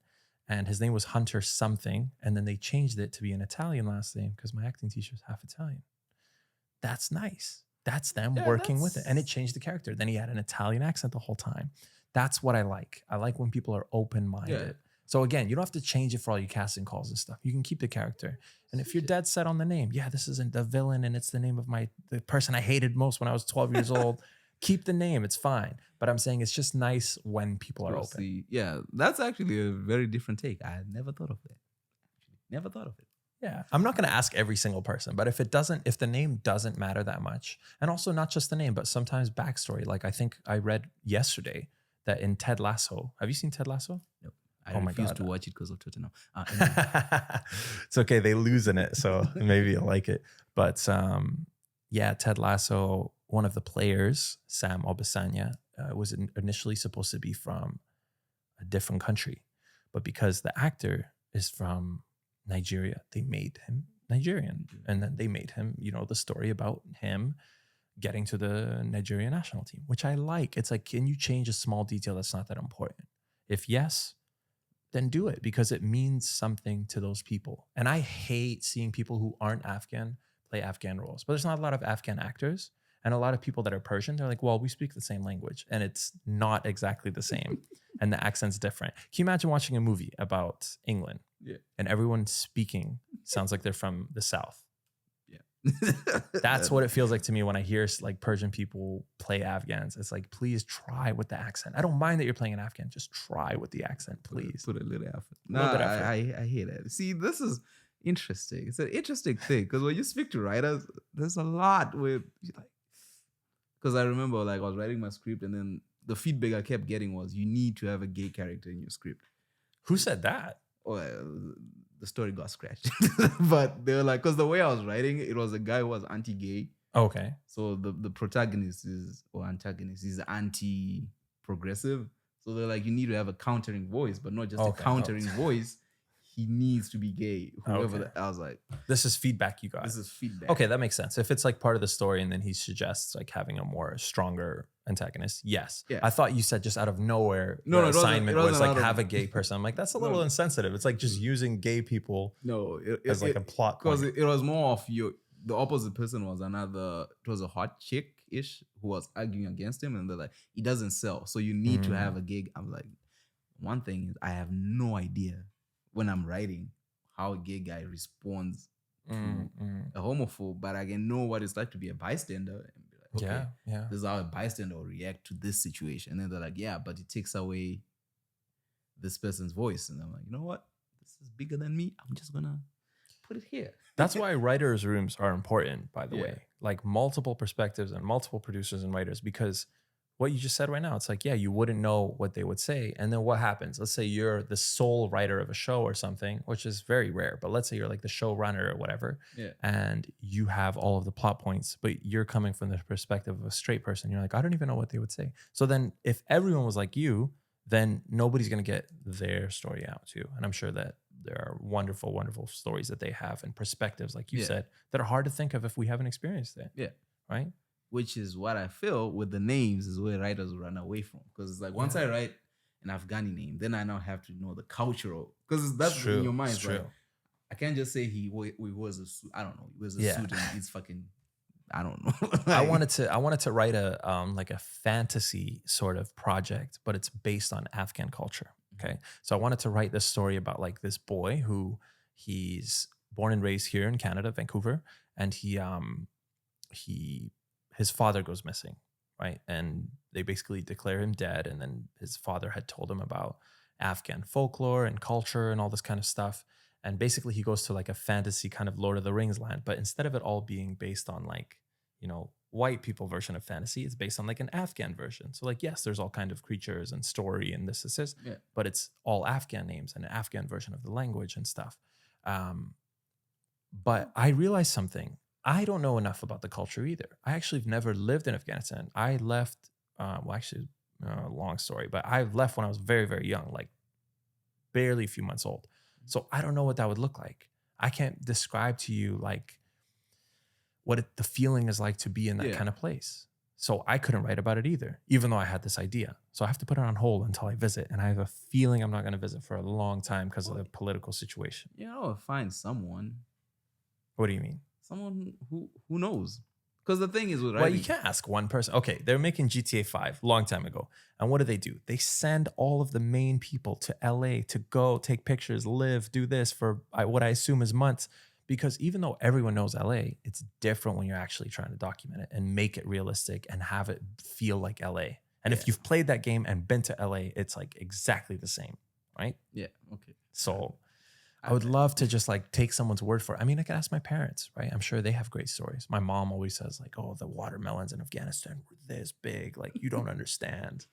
And his name was Hunter something. And then they changed it to be an Italian last name because my acting teacher is half Italian. That's nice. That's them working with it. And it changed the character. Then he had an Italian accent the whole time. That's what I like. I like when people are open-minded. Yeah. So again, you don't have to change it for all your casting calls and stuff. You can keep the character. And if you're dead set on the name, this isn't the villain and it's the name of the person I hated most when I was 12 years old, keep the name. It's fine. But I'm saying it's just nice when people are open. See, yeah, that's actually a very different take. I had never thought of that. Never thought of it. Yeah. I'm not going to ask every single person, but if the name doesn't matter that much, and also not just the name, but sometimes backstory. Like I think I read yesterday that in Ted Lasso, have you seen Ted Lasso? Nope. I refuse to watch it because of Twitter now. It's okay. They lose in it. So maybe you'll like it. But Ted Lasso, one of the players, Sam Obisanya, was initially supposed to be from a different country. But because the actor is from Nigeria, they made him Nigerian. And then they made him, the story about him getting to the Nigerian national team, which I like. It's like, can you change a small detail that's not that important? If yes, then do it because it means something to those people. And I hate seeing people who aren't Afghan play Afghan roles. But there's not a lot of Afghan actors and a lot of people that are Persian. They're like, well, we speak the same language and it's not exactly the same. And the accent's different. Can you imagine watching a movie about England and everyone speaking sounds like they're from the South? That's what it feels like to me when I hear like Persian people play Afghans. It's like, please try with the accent. I don't mind that you're playing an Afghan. Just try with the accent, please. Put a little effort. No, I hear that. See, this is interesting. It's an interesting thing because when you speak to writers, there's a lot with like. Because I remember like I was writing my script and then the feedback I kept getting was you need to have a gay character in your script. Who said that? Well, the story got scratched. But they were like, because the way I was writing, it was a guy who was anti-gay. Okay. So the protagonist antagonist is anti-progressive. So they're like, you need to have a countering voice, but not just a countering voice. He needs to be gay. Whoever I was like, this is feedback you got. This is feedback. Okay, that makes sense. If it's like part of the story and then he suggests like having a more stronger antagonist, yes. Yeah. I thought you said just out of nowhere the assignment was like have a gay person. I'm like, that's a little insensitive. It's like just using gay people as like a plot point. Because it was more of the opposite person was it was a hot chick-ish who was arguing against him and they're like, he doesn't sell. So you need to have a gay. I'm like, one thing is I have no idea when I'm writing how a gay guy responds to a homophobe, but I can know what it's like to be a bystander and be like, okay, this is how a bystander will react to this situation. And then they're like, yeah, but it takes away this person's voice. And I'm like, you know what? This is bigger than me. I'm just gonna put it here. That's why writers' rooms are important, by the way. Like multiple perspectives and multiple producers and writers, because what you just said right now, it's like, you wouldn't know what they would say. And then what happens? Let's say you're the sole writer of a show or something, which is very rare, but let's say you're like the showrunner or whatever, and you have all of the plot points, but you're coming from the perspective of a straight person. You're like, I don't even know what they would say. So then if everyone was like you, then nobody's going to get their story out too. And I'm sure that there are wonderful, wonderful stories that they have and perspectives, like you said, that are hard to think of if we haven't experienced it. Yeah. Right? Which is what I feel with the names is where writers run away from. Because it's like once I write an Afghani name, then I now have to know the cultural. Because that's true. In your mind. It's like, I can't just say he was a suit. I don't know. He was a suit and he's fucking, I don't know. Like, I wanted to write a like a fantasy sort of project, but it's based on Afghan culture. Okay. So I wanted to write this story about like this boy who he's born and raised here in Canada, Vancouver, and his father goes missing, right? And they basically declare him dead. And then his father had told him about Afghan folklore and culture and all this kind of stuff. And basically he goes to like a fantasy kind of Lord of the Rings land. But instead of it all being based on like, white people version of fantasy. It's based on like an Afghan version. So like, yes, there's all kind of creatures and story and this, Yeah. but it's all Afghan names and an Afghan version of the language and stuff. But I realized something. I don't know enough about the culture either. I actually have never lived in Afghanistan. I left, long story, but I left when I was very, very young, like barely a few months old. So I don't know what that would look like. I can't describe to you like what the feeling is like to be in that kind of place. So I couldn't write about it either, even though I had this idea. So I have to put it on hold until I visit. And I have a feeling I'm not going to visit for a long time because of the political situation. You know, find someone. What do you mean? Someone who knows. Because the thing is with writing, well, you can't ask one person. Okay, they're making GTA 5 a long time ago. And what do? They send all of the main people to LA to go take pictures, live, do this for what I assume is months. Because even though everyone knows LA, it's different when you're actually trying to document it and make it realistic and have it feel like LA. And if you've played that game and been to LA, it's like exactly the same, right? Yeah, okay. So I would love to just like take someone's word for it. I mean, I could ask my parents, right? I'm sure they have great stories. My mom always says like, oh, the watermelons in Afghanistan were this big. Like, you don't understand.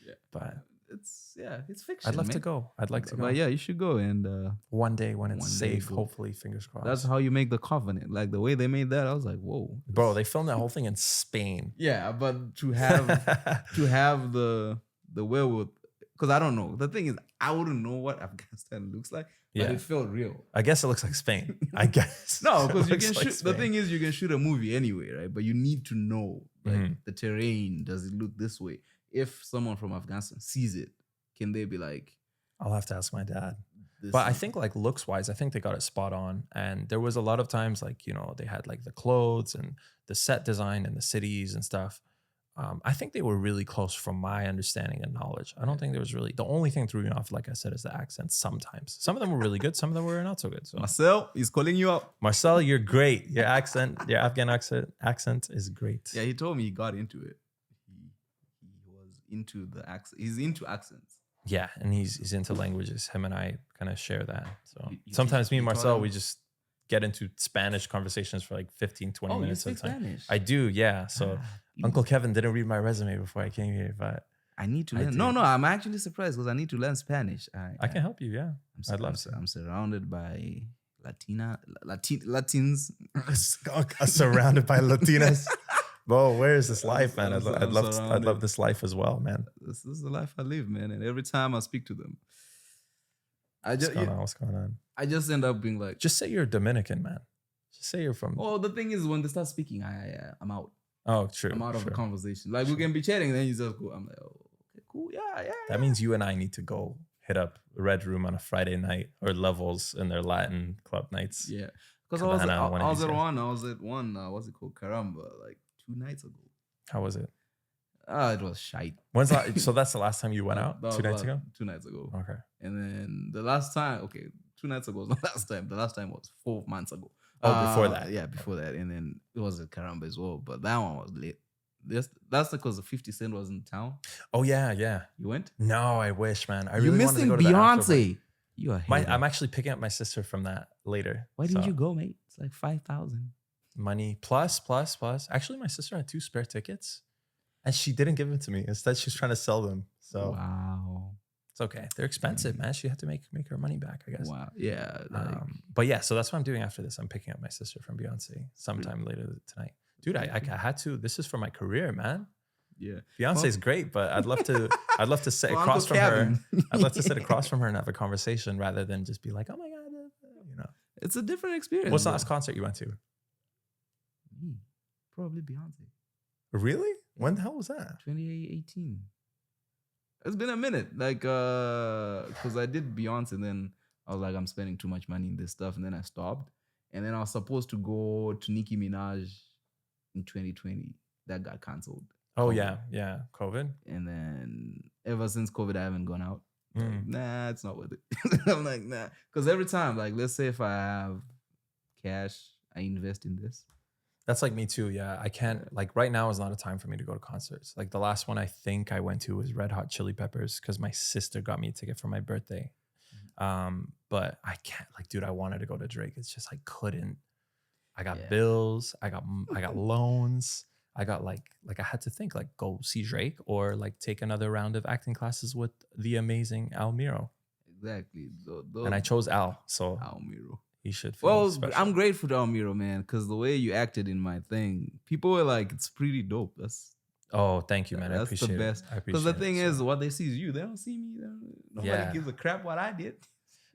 Yeah. But it's fiction. I'd love to go. I'd like to go. But yeah, you should go. And one day when it's safe, hopefully, fingers crossed. That's how you make the Covenant. Like the way they made that, I was like, whoa. Bro, they filmed that whole thing in Spain. Yeah, but to have the wherewithal, because I don't know. The thing is, I wouldn't know what Afghanistan looks like. But it felt real. I guess it looks like Spain. I guess. No, because you can shoot. The thing is, you can shoot a movie anyway, right? But you need to know like the terrain. Does it look this way? If someone from Afghanistan sees it, can they be like? I'll have to ask my dad. But I think like looks wise, I think they got it spot on. And there was a lot of times like, you know, they had like the clothes and the set design and the cities and stuff. I think they were really close from my understanding and knowledge. I don't think there was really, the only thing threw me off, like I said, is the accent sometimes. Some of them were really good. Some of them were not so good. So Marcel, he's calling you up. Marcel, you're great. Your Afghan accent is great. Yeah, he told me he got into it. He was into the accent. He's into accents. Yeah, and he's into languages. Him and I kind of share that. So sometimes me and Marcel, we just get into Spanish conversations for like 15, 20 minutes at a time. Spanish? I do, yeah. So Uncle Kevin didn't read my resume before I came here, but I need to learn. No, I'm actually surprised because I need to learn Spanish. I can help you, yeah. I'd love to. I'm surrounded by Latins. Surrounded by Latinas. Bro, where is this life, man? I'd love this life as well, man. This is the life I live, man. And every time I speak to them, what's going on? I just end up being like, just say you're Dominican, man. Just say you're from. Well, the thing is, when they start speaking, I'm out. Oh, true. I'm out of the conversation. Like we can be chatting, and then you just go. I'm like, oh, okay, cool, yeah. That means you and I need to go hit up Red Room on a Friday night or Levels in their Latin club nights. Yeah, because I was at one. What's it called? Caramba, like 2 nights ago. How was it? It was shite. So that's the last time you went out? 2 nights ago? 2 nights ago. Okay. And then the last time, 2 nights ago was the last time. The last time was 4 months ago. Oh, before that. Yeah, before that. And then it was at Caramba as well. But that one was lit. That's because the 50 Cent was in town. Oh, yeah. You went? No, I wish, man. You're missing Beyonce. You are I'm actually picking up my sister from that later. Why didn't you go, mate? It's like 5,000. Money plus. Actually, my sister had 2 spare tickets. And she didn't give them to me. Instead, she's trying to sell them. So wow, it's okay. They're expensive, man. She had to make her money back, I guess. Wow, yeah. But yeah, so that's what I'm doing after this. I'm picking up my sister from Beyonce sometime later tonight. Dude, I had to. This is for my career, man. Yeah, Beyonce's great, but I'd love to sit across from her. I'd love to sit across from her and have a conversation rather than just be like, oh my god, you know. It's a different experience. What's the last concert you went to? Me, probably Beyonce. Really? When the hell was that? 2018. It's been a minute. Like, because I did Beyonce and then I was like, I'm spending too much money in this stuff. And then I stopped. And then I was supposed to go to Nicki Minaj in 2020. That got canceled. Oh, COVID. Yeah. COVID. And then ever since COVID, I haven't gone out. Like, nah, it's not worth it. I'm like, nah. Because every time, like, let's say if I have cash, I invest in this. That's like me too. Yeah. I can't, like right now is not a time for me to go to concerts. Like the last one I think I went to was Red Hot Chili Peppers because my sister got me a ticket for my birthday. But I can't, like, dude, I wanted to go to Drake. It's just I couldn't. I got bills. I got loans. I got like I had to think like go see Drake or like take another round of acting classes with the amazing Al Miro. Exactly. And I chose Al, so Almiro. he should feel Well, special. I'm grateful to Almiro, man, because the way you acted in my thing, people were like, it's pretty dope. Oh, thank you, man. I That's the appreciate best. it. I Because appreciate the thing it. is, So, what they see is you. They don't see me. Nobody Yeah. gives a crap what I did.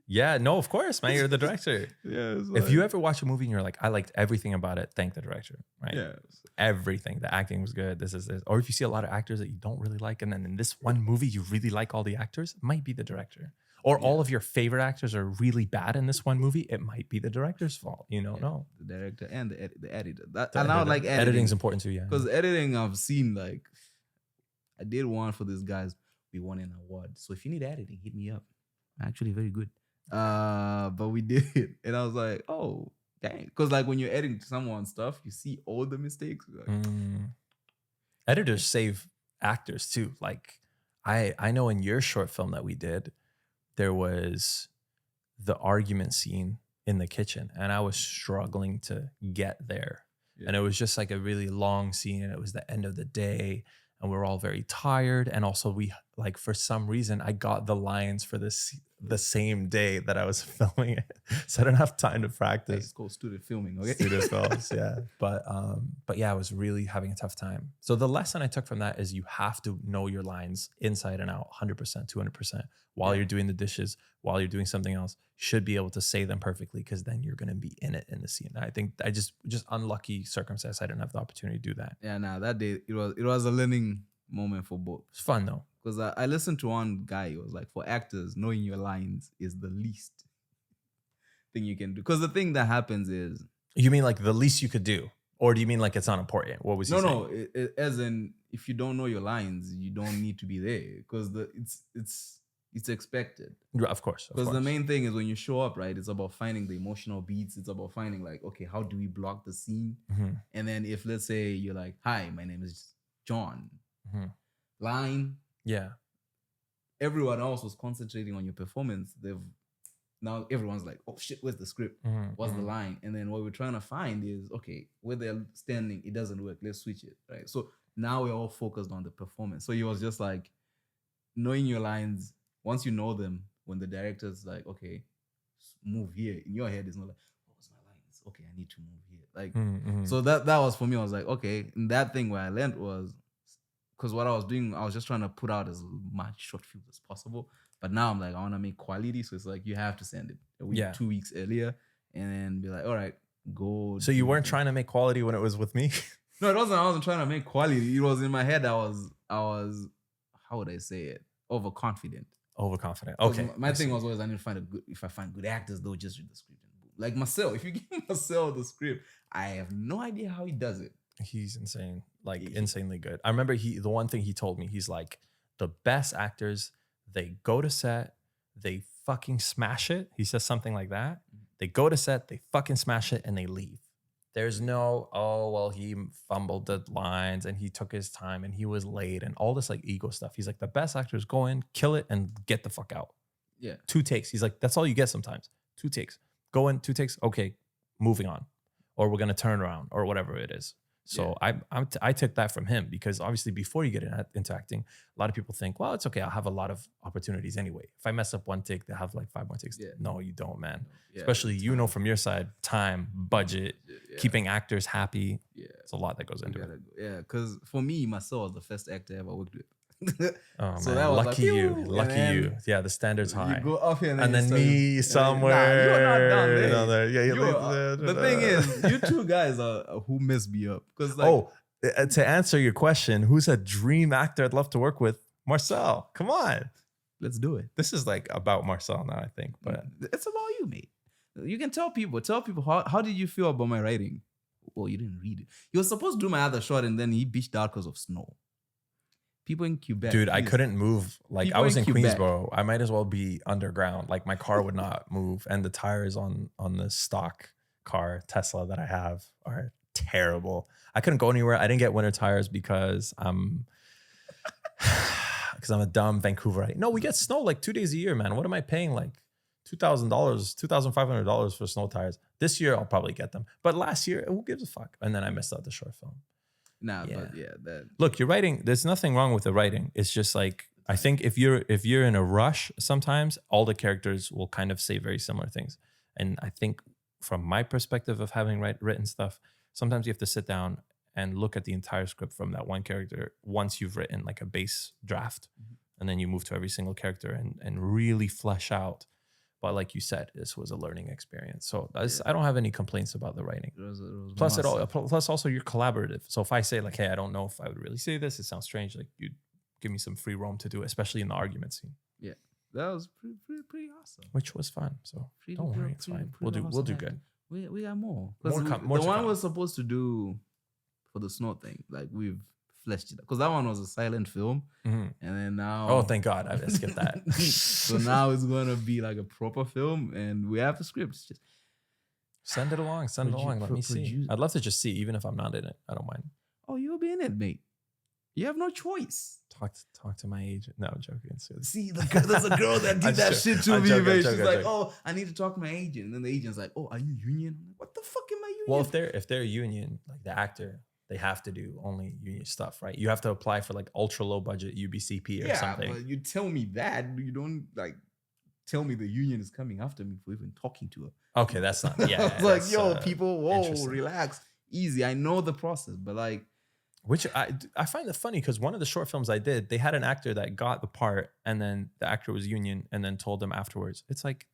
yeah, no, of course, man. You're the director. Yeah. If you ever watch a movie and you're like, I liked everything about it, thank the director, right? Yeah. Everything. The acting was good. This is this. Or if you see a lot of actors that you don't really like, and then in this one movie you really like all the actors, it might be the director. Or all of your favorite actors are really bad in this one movie, it might be the director's fault. You don't know. The director and the editor. The And I editor. like editing. Editing's important too, yeah. Because editing, I've seen like, I did one for this guys. We won an award. So if you need editing, hit me up. I'm actually very good. But we did it. And I was like, oh, dang. Because like when you're editing someone's stuff, you see all the mistakes. Like, Editors save actors too. Like I know in your short film that we did, there was the argument scene in the kitchen and I was struggling to get there. Yeah. And it was just like a really long scene and it was the end of the day and we were all very tired. And also we like, for some reason, I got the lines for this the same day that I was filming it. So I didn't have time to practice. It's called student filming, okay? Student films, yeah. But yeah, I was really having a tough time. So the lesson I took from that is you have to know your lines inside and out, 100%, 200%. While you're doing the dishes, while you're doing something else, you should be able to say them perfectly because then you're going to be in it in the scene. I think I just unlucky circumstance. I didn't have the opportunity to do that. Yeah, that day it was a learning moment for both. It's fun though. Because I listened to one guy, he was like, for actors, knowing your lines is the least thing you can do. Because the thing that happens is... You mean like the least you could do? Or do you mean like it's not important? What was he saying? No, as in, if you don't know your lines, you don't need to be there. Because it's expected. Of course. Because the main thing is when you show up, right, it's about finding the emotional beats. It's about finding like, okay, how do we block the scene? Mm-hmm. And then if, let's say, you're like, hi, my name is John. Mm-hmm. Line... Yeah. Everyone else was concentrating on your performance. Now everyone's like, oh shit, where's the script? Mm-hmm. What's the line? And then what we're trying to find is, okay, where they're standing, it doesn't work. Let's switch it, right? So now we're all focused on the performance. So he was just like, knowing your lines, once you know them, when the director's like, okay, move here, in your head, it's not like, what was my lines? Okay, I need to move here. Like, so that was for me. I was like, okay. And that thing where I learned was, because what I was doing, I was just trying to put out as much short film as possible. But now I'm like, I want to make quality. So it's like, you have to send it a week, 2 weeks earlier and then be like, all right, go. So you weren't trying to make quality when it was with me? No, it wasn't. I wasn't trying to make quality. It was in my head. I was, how would I say it? Overconfident. Okay. My thing was always, I need to find if I find good actors, they'll just read the script. And boom. Like Marcel, if you give Marcel the script, I have no idea how he does it. He's insane, like insanely good. I remember the one thing he told me, he's like, the best actors, they go to set, they fucking smash it. He says something like that. They go to set, they fucking smash it, and they leave. There's no, oh, well, he fumbled the lines and he took his time and he was late and all this like ego stuff. He's like, the best actors go in, kill it, and get the fuck out. Yeah. 2 takes. He's like, that's all you get sometimes. 2 takes. Go in, 2 takes. Okay, moving on. Or we're going to turn around or whatever it is. So I took that from him because obviously before you get into acting, a lot of people think, well, it's okay. I'll have a lot of opportunities anyway. If I mess up 1 take, they'll have like 5 more takes. Yeah. No, you don't, man. Yeah, especially, from your side, time, budget, keeping actors happy. Yeah. It's a lot that goes into it. Yeah, because for me, Marcel was the first actor I ever worked with. Oh, so man. That was lucky like, lucky you. Yeah, the standard's high. You go up here and then me somewhere. Nah, you're not down there. Down there. Yeah, the thing is, you two guys are who messed me up. Like, to answer your question, who's a dream actor I'd love to work with? Marcel. Come on, let's do it. This is like about Marcel now, I think, but it's about you, mate. You can tell people how did you feel about my writing? Well, you didn't read it. He was supposed to do my other shot, and then he bitched out because of snow. People in Quebec. Dude, I couldn't move. Like, I was in Queensboro. I might as well be underground. Like, my car would not move. And the tires on the stock car, Tesla, that I have are terrible. I couldn't go anywhere. I didn't get winter tires because I'm a dumb Vancouverite. No, we get snow like 2 days a year, man. What am I paying? Like $2,000, $2,500 for snow tires. This year, I'll probably get them. But last year, who gives a fuck? And then I missed out the short film. Nah, Yeah. but yeah, that Look, you're writing. There's nothing wrong with the writing. It's just like I think if you're in a rush, sometimes all the characters will kind of say very similar things. And I think from my perspective of having written stuff, sometimes you have to sit down and look at the entire script from that one character once you've written like a base draft, and then you move to every single character and really flesh out. But like you said, this was a learning experience. So I don't have any complaints about the writing. it was Plus, massive. plus also you're collaborative. So if I say like, hey, I don't know if I would really say this, it sounds strange. Like you give me some free roam to do it, especially in the argument scene, Yeah, that was pretty awesome. which was fun. So don't worry, it's fine. We'll do awesome. good. We got more. More The to one come. was supposed to do for the snort thing. Like we've fleshed it because that one was a silent film, Mhm. and then now Oh, thank God, I skipped that. so now it's gonna be like a proper film, and we have the scripts. Just Send it along. Send it along. Let me see. produce- I'd love to just see, even if I'm not in it. I don't mind. oh, you'll be in it, mate. You have no choice. Talk to my agent. No, I'm joking. See, there's a girl that did I'm that joking. shit to I'm me, joking, man. I'm She's joking, I'm like, joking. "Oh, I need to talk to my agent," and then the agent's like, "Oh, are you union?" I'm like, what the fuck am I union? Well, if they're union, like the actor, they have to do only union stuff, right? You have to apply for like ultra low budget UBCP or yeah, something. but you tell me that you don't like tell me the union is coming after me for even talking to her. Okay, that's not. Yeah, It's like, that's, yo, people, whoa, interesting. relax, easy. I know the process, but like, Which I find it funny because one of the short films I did, they had an actor that got the part, and then the actor was union, and then told them afterwards. It's like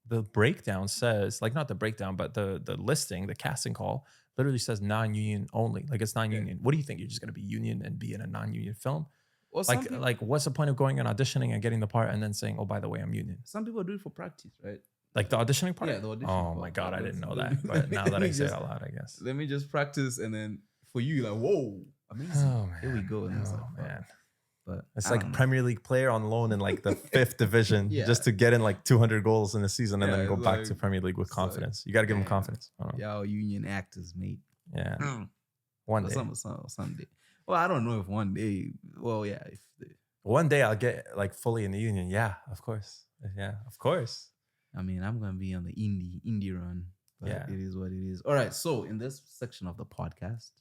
the breakdown says, like not the breakdown, but the listing, the casting call literally says non-union only. Like it's non-union. What do you think? You're just gonna be union and be in a non-union film? well, some Like people, like what's the point of going and auditioning and getting the part and then saying, oh, by the way, I'm union? some people do it for practice, right? Like the auditioning part? Yeah, the audition Oh part, my God, I but didn't know let that. me- But now that let I me say it just- out loud, I guess. Let me just practice, and then for you, you're like, whoa, amazing. Oh man. Here we go. And it's like, Oh fuck. man. But It's I like don't a know. Premier League player on loan in like the 5th division Yeah. just to get in like 200 goals in a season and Yeah, then go it's back like- to Premier League with it's like, confidence. You got to give them damn. confidence. I don't know. Y'all union actors, mate. Yeah. One day. Someday. Well, I don't know if one day. Well, yeah. If One day I'll get like fully in the union. Yeah, of course. Yeah, of course. I mean, I'm gonna be on the indie run. But Yeah. it is what it is. All right. So in this section of the podcast,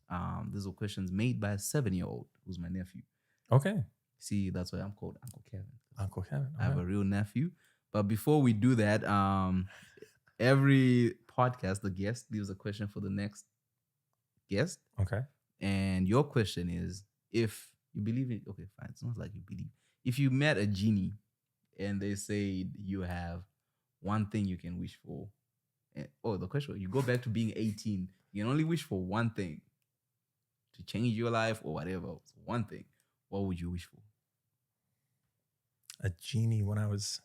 these are questions made by a 7-year-old who's my nephew. Okay. See, that's why I'm called Uncle Kevin. Uncle Kevin. I have alright. a real nephew. But before we do that, every podcast, the guest leaves a question for the next guest. Okay. And your question is, if you believe in, okay, fine. It's not like you believe. If you met a genie and they say you have one thing you can wish for, the question, you go back to being 18, you can only wish for one thing to change your life or whatever. So one thing. What would you wish for? A genie when I was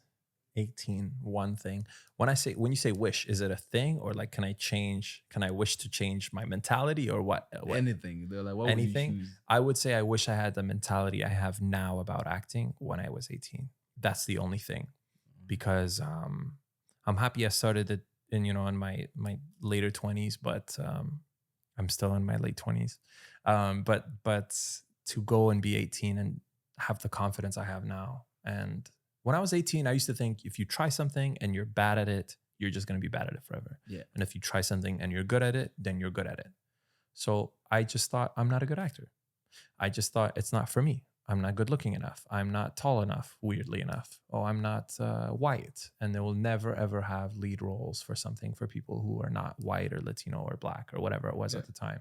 18, one thing. When you say wish, is it a thing or like can I wish to change my mentality or what? Anything. They're like, what Anything? would you choose? I would say I wish I had the mentality I have now about acting when I was 18. That's the only thing. Because I'm happy I started it in my later 20s, but I'm still in my late 20s. But to go and be 18 and have the confidence I have now. And when I was 18, I used to think if you try something and you're bad at it, you're just going to be bad at it forever. Yeah. And if you try something and you're good at it, then you're good at it. So I just thought I'm not a good actor. I just thought it's not for me. I'm not good looking enough. I'm not tall enough, weirdly enough. Oh, I'm not white. And they will never, ever have lead roles for something for people who are not white or Latino or black or whatever it was at the time.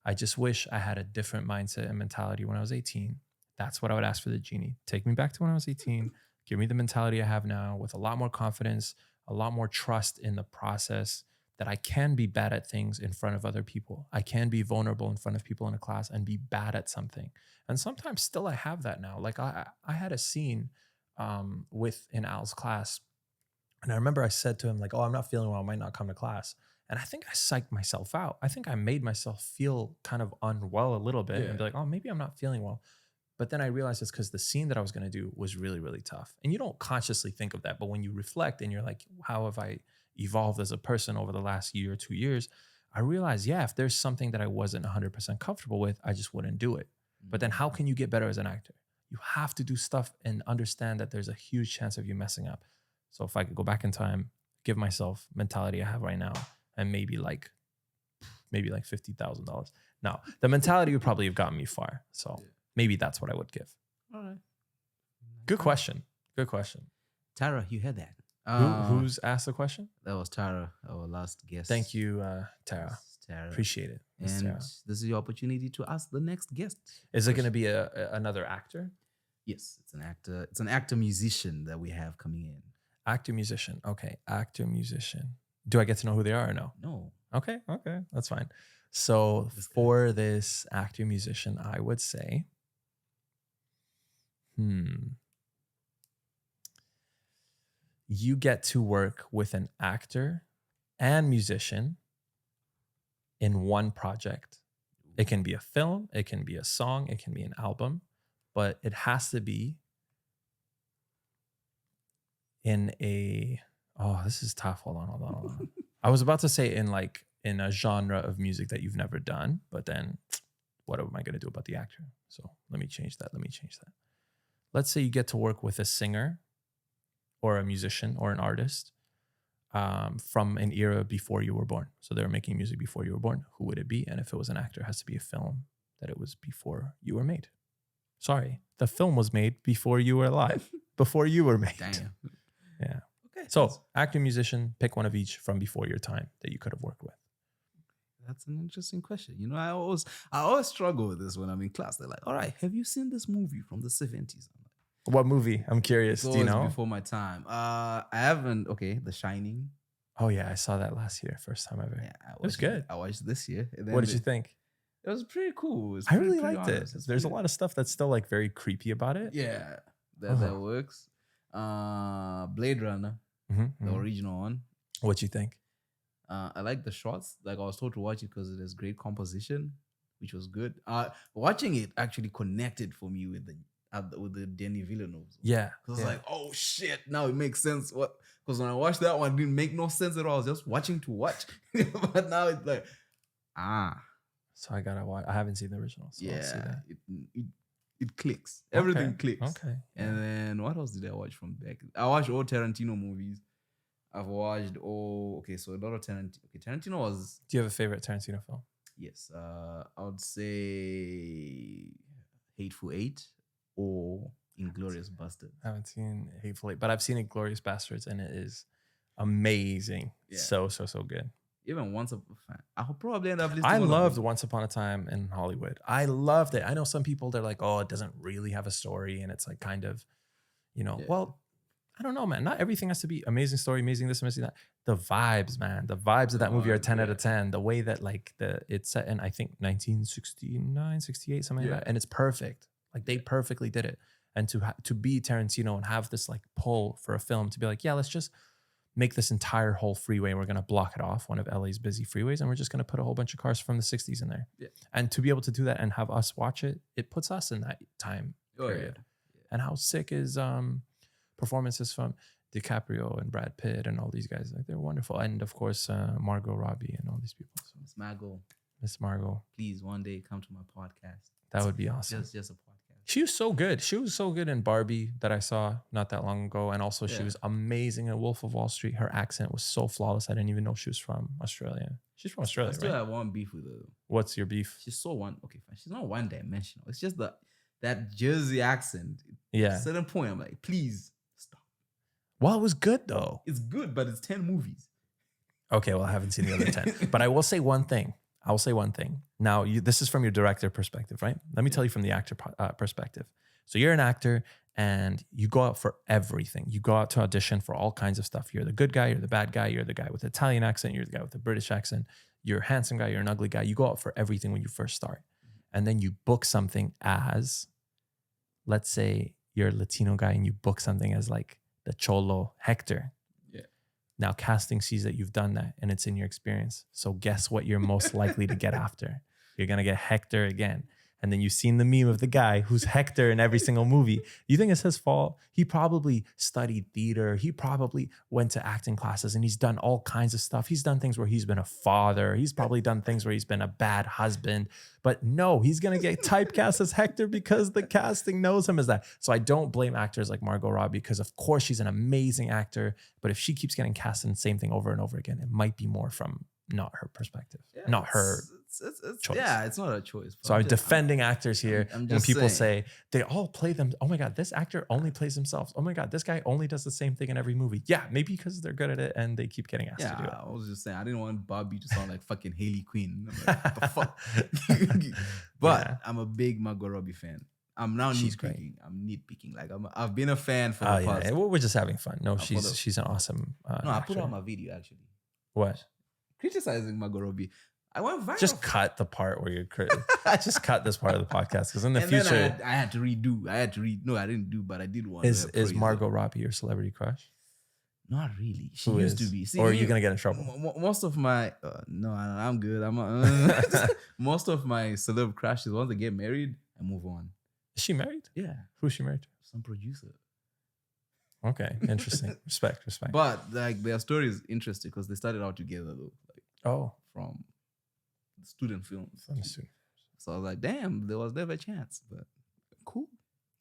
I just wish I had a different mindset and mentality when I was 18. That's what I would ask for the genie. Take me back to when I was 18. Give me the mentality I have now with a lot more confidence, a lot more trust in the process that I can be bad at things in front of other people. I can be vulnerable in front of people in a class and be bad at something. And sometimes still I have that now. Like I had a scene in Al's class. And I remember I said to him like, oh, I'm not feeling well. I might not come to class. And I think I psyched myself out. I think I made myself feel kind of unwell a little bit and be like, oh, maybe I'm not feeling well. But then I realized it's because the scene that I was going to do was really, really tough. And you don't consciously think of that. But when you reflect and you're like, how have I evolved as a person over the last year or 2 years? I realized, yeah, if there's something that I wasn't 100% comfortable with, I just wouldn't do it. But then how can you get better as an actor? You have to do stuff and understand that there's a huge chance of you messing up. So if I could go back in time, give myself mentality I have right now and maybe like $50,000. No, the mentality would probably have gotten me far. So Yeah. maybe that's what I would give. All right. Good question. Good question. Tara, you heard that. Who's asked the question? That was Tara, our last guest. Thank you, Tara. Yes, Tara. Appreciate it. Miss And Tara. this is your opportunity to ask the next guest. Is it going to be another actor? Yes, it's an actor. It's an actor musician that we have coming in. Actor musician. Okay, actor musician. Do I get to know who they are or no? No. Okay, that's fine. So for this actor musician, I would say, you get to work with an actor and musician in one project. It can be a film, it can be a song, it can be an album, but it has to be in a, oh, this is tough. Hold on. I was about to say in a genre of music that you've never done, but then what am I going to do about the actor? So let me change that. Let's say you get to work with a singer or a musician or an artist from an era before you were born. So they're making music before you were born. Who would it be? And if it was an actor, it has to be a film that it was before you were made. Sorry, the film was made before you were alive, before you were made. Damn. Yeah. Okay. So actor, musician, pick one of each from before your time that you could have worked with. That's an interesting question. You know, I always struggle with this when I'm in class. They're like, all right, have you seen this movie from the 70s? I'm like, What movie? I'm curious. it's Do you always know? before my time. I haven't. Okay, The Shining. Oh yeah, I saw that last year. First time ever. Yeah, It was good. I watched this year. And then What did you think? It was pretty cool. It was I really pretty liked it. honest. It's There's a pretty- lot of stuff that's still like very creepy about it. Yeah, that Uh-huh. works. Blade Runner, the original one. What you think? I like the shots. Like I was told to watch it because it has great composition, which was good. Watching it actually connected for me with the Denis Villeneuve. Yeah. Because like, oh shit, now it makes sense. What? Because when I watched that one, it didn't make no sense at all. I was just watching to watch. But now it's like, So I gotta watch. I haven't seen the original. So I'll see yeah, that. it clicks. Everything Okay, clicks. Okay. And then what else did I watch from back? I watched all Tarantino movies. I've watched so a lot of Tarantino. Okay, Tarantino was, Do you have a favorite Tarantino film? yes, I would say Hateful Eight or Inglorious Bastard. I haven't seen Hateful Eight, but I've seen Inglourious Bastards, and it is amazing. Yeah. So good. Even Once Upon a Time. I'll probably end up listening. I loved Once Upon a Time in Hollywood. I loved it. I know some people, they're like, oh, it doesn't really have a story. And it's like kind of, Yeah. well, I don't know, man. Not everything has to be amazing story, amazing this, amazing that. The vibes, man. The vibes of that movie are 10 out of 10. The way that like it's set in, I think 1969, 68, something like that. And it's perfect. Like they perfectly did it. And to be Tarantino and have this like pull for a film to be like, yeah, let's just make this entire whole freeway. We're going to block it off, one of LA's busy freeways, and we're just going to put a whole bunch of cars from the 60s in there. Yeah. And to be able to do that and have us watch it, it puts us in that time Oh, period. yeah. And how sick is performances from DiCaprio and Brad Pitt and all these guys. Like they're wonderful. And of course, Margot Robbie and all these people. So, Miss Margot, Miss Margot, please one day come to my podcast. that would be awesome. Just a podcast. She was so good. She was so good in Barbie that I saw not that long ago. And also she Yeah. was amazing in Wolf of Wall Street. Her accent was so flawless. I didn't even know she was from Australia. She's from I Australia, still right? have one beef with her though. What's your beef? She's so okay, fine. She's not one dimensional. It's just that Jersey accent. At Yeah. a certain point, I'm like, please stop. Well, it was good though. It's good, but it's 10 movies. Okay, well, I haven't seen the other 10. But I will say one thing. Now, this is from your director perspective, right? Let me tell you from the actor perspective. So you're an actor and you go out for everything. You go out to audition for all kinds of stuff. You're the good guy, you're the bad guy, you're the guy with the Italian accent, you're the guy with the British accent, you're a handsome guy, you're an ugly guy. You go out for everything when you first start. And then you book something as, let's say you're a Latino guy and you book something as like the Cholo Hector. Yeah. Now casting sees that you've done that and it's in your experience. So guess what you're most likely to get after? You're going to get Hector again. And then you've seen the meme of the guy who's Hector in every single movie. You think it's his fault? He probably studied theater. He probably went to acting classes and he's done all kinds of stuff. He's done things where he's been a father. He's probably done things where he's been a bad husband. But no, he's going to get typecast as Hector because the casting knows him as that. So I don't blame actors like Margot Robbie because of course she's an amazing actor. But if she keeps getting cast in the same thing over and over again, it might be more from not her perspective, Yeah, not her choice. yeah, it's not a choice. So I'm defending actors here. I'm when just people saying. say they all play them, oh my God, this actor only plays themselves. Oh my God, this guy only does the same thing in every movie. Yeah, maybe because they're good at it and they keep getting asked to do it. Yeah, I was just saying I didn't want Bobby to sound like fucking Haley Quinn. I'm like, what the fuck? But Yeah. I'm a big Margot Robbie fan. I'm now She's great. nitpicking. I'm nitpicking. Like I've been a fan for the Oh past. yeah, we're just having fun. No, for the- she's an awesome No, I put actor. out my video actually What? criticizing Margot Robbie. I went viral. Just cut the part where you're just cut this part of the podcast because in the And then future I had to redo. I had to read. No, I didn't do, but I did one. is where I praised her. Margot Robbie your celebrity crush? Not really. She Who used is? to be. See, or are you gonna get in trouble? Most of my no, I'm good. Most of my celeb crushes once they get married, I move on. Is she married? Yeah, Who's she married to? some producer. Okay, interesting. respect. But like their story is interesting because they started out together though, like Oh, from student films. I'm assuming. So I was like, damn, there was never a chance, but cool.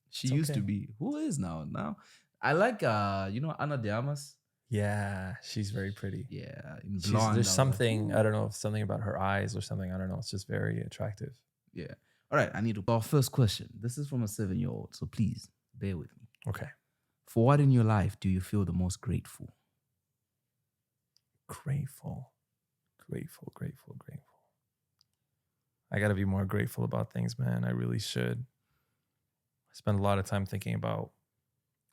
She It's used to okay. be. Who is now? Now I like Ana de Armas. Yeah, she's very pretty. Yeah, in She's, blonde. there's I was like, something, ooh. I don't know, something about her eyes or something. I don't know. It's just very attractive. Yeah. All right, I need to. Our first question. This is from a 7-year-old, so please bear with me. Okay. For what in your life do you feel the most grateful? Grateful. I got to be more grateful about things, man. I really should. I spend a lot of time thinking about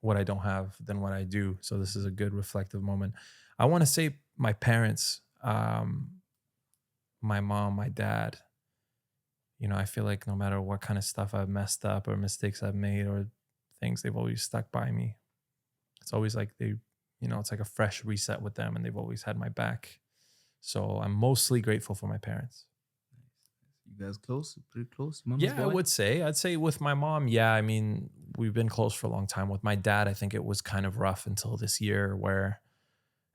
what I don't have than what I do. So this is a good reflective moment. I want to say my parents, my mom, my dad, you know, I feel like no matter what kind of stuff I've messed up or mistakes I've made or things, they've always stuck by me. It's always like they, you know, it's like a fresh reset with them and they've always had my back. So I'm mostly grateful for my parents. You guys close? Pretty close? Mama's Yeah, I boy? would say. I'd say with my mom, yeah. I mean, we've been close for a long time. With my dad, I think it was kind of rough until this year where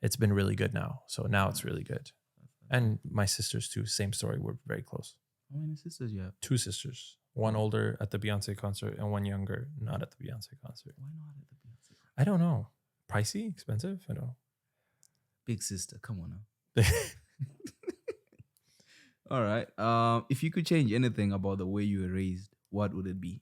it's been really good now. So now it's really good. And my sisters too, same story. We're very close. How many sisters you have? 2 sisters. One older at the Beyonce concert and one younger not at the Beyonce concert. Why not at the Beyonce? I don't know. Pricey? Expensive? I don't know. Big sister, come on now. All right. If you could change anything about the way you were raised, what would it be?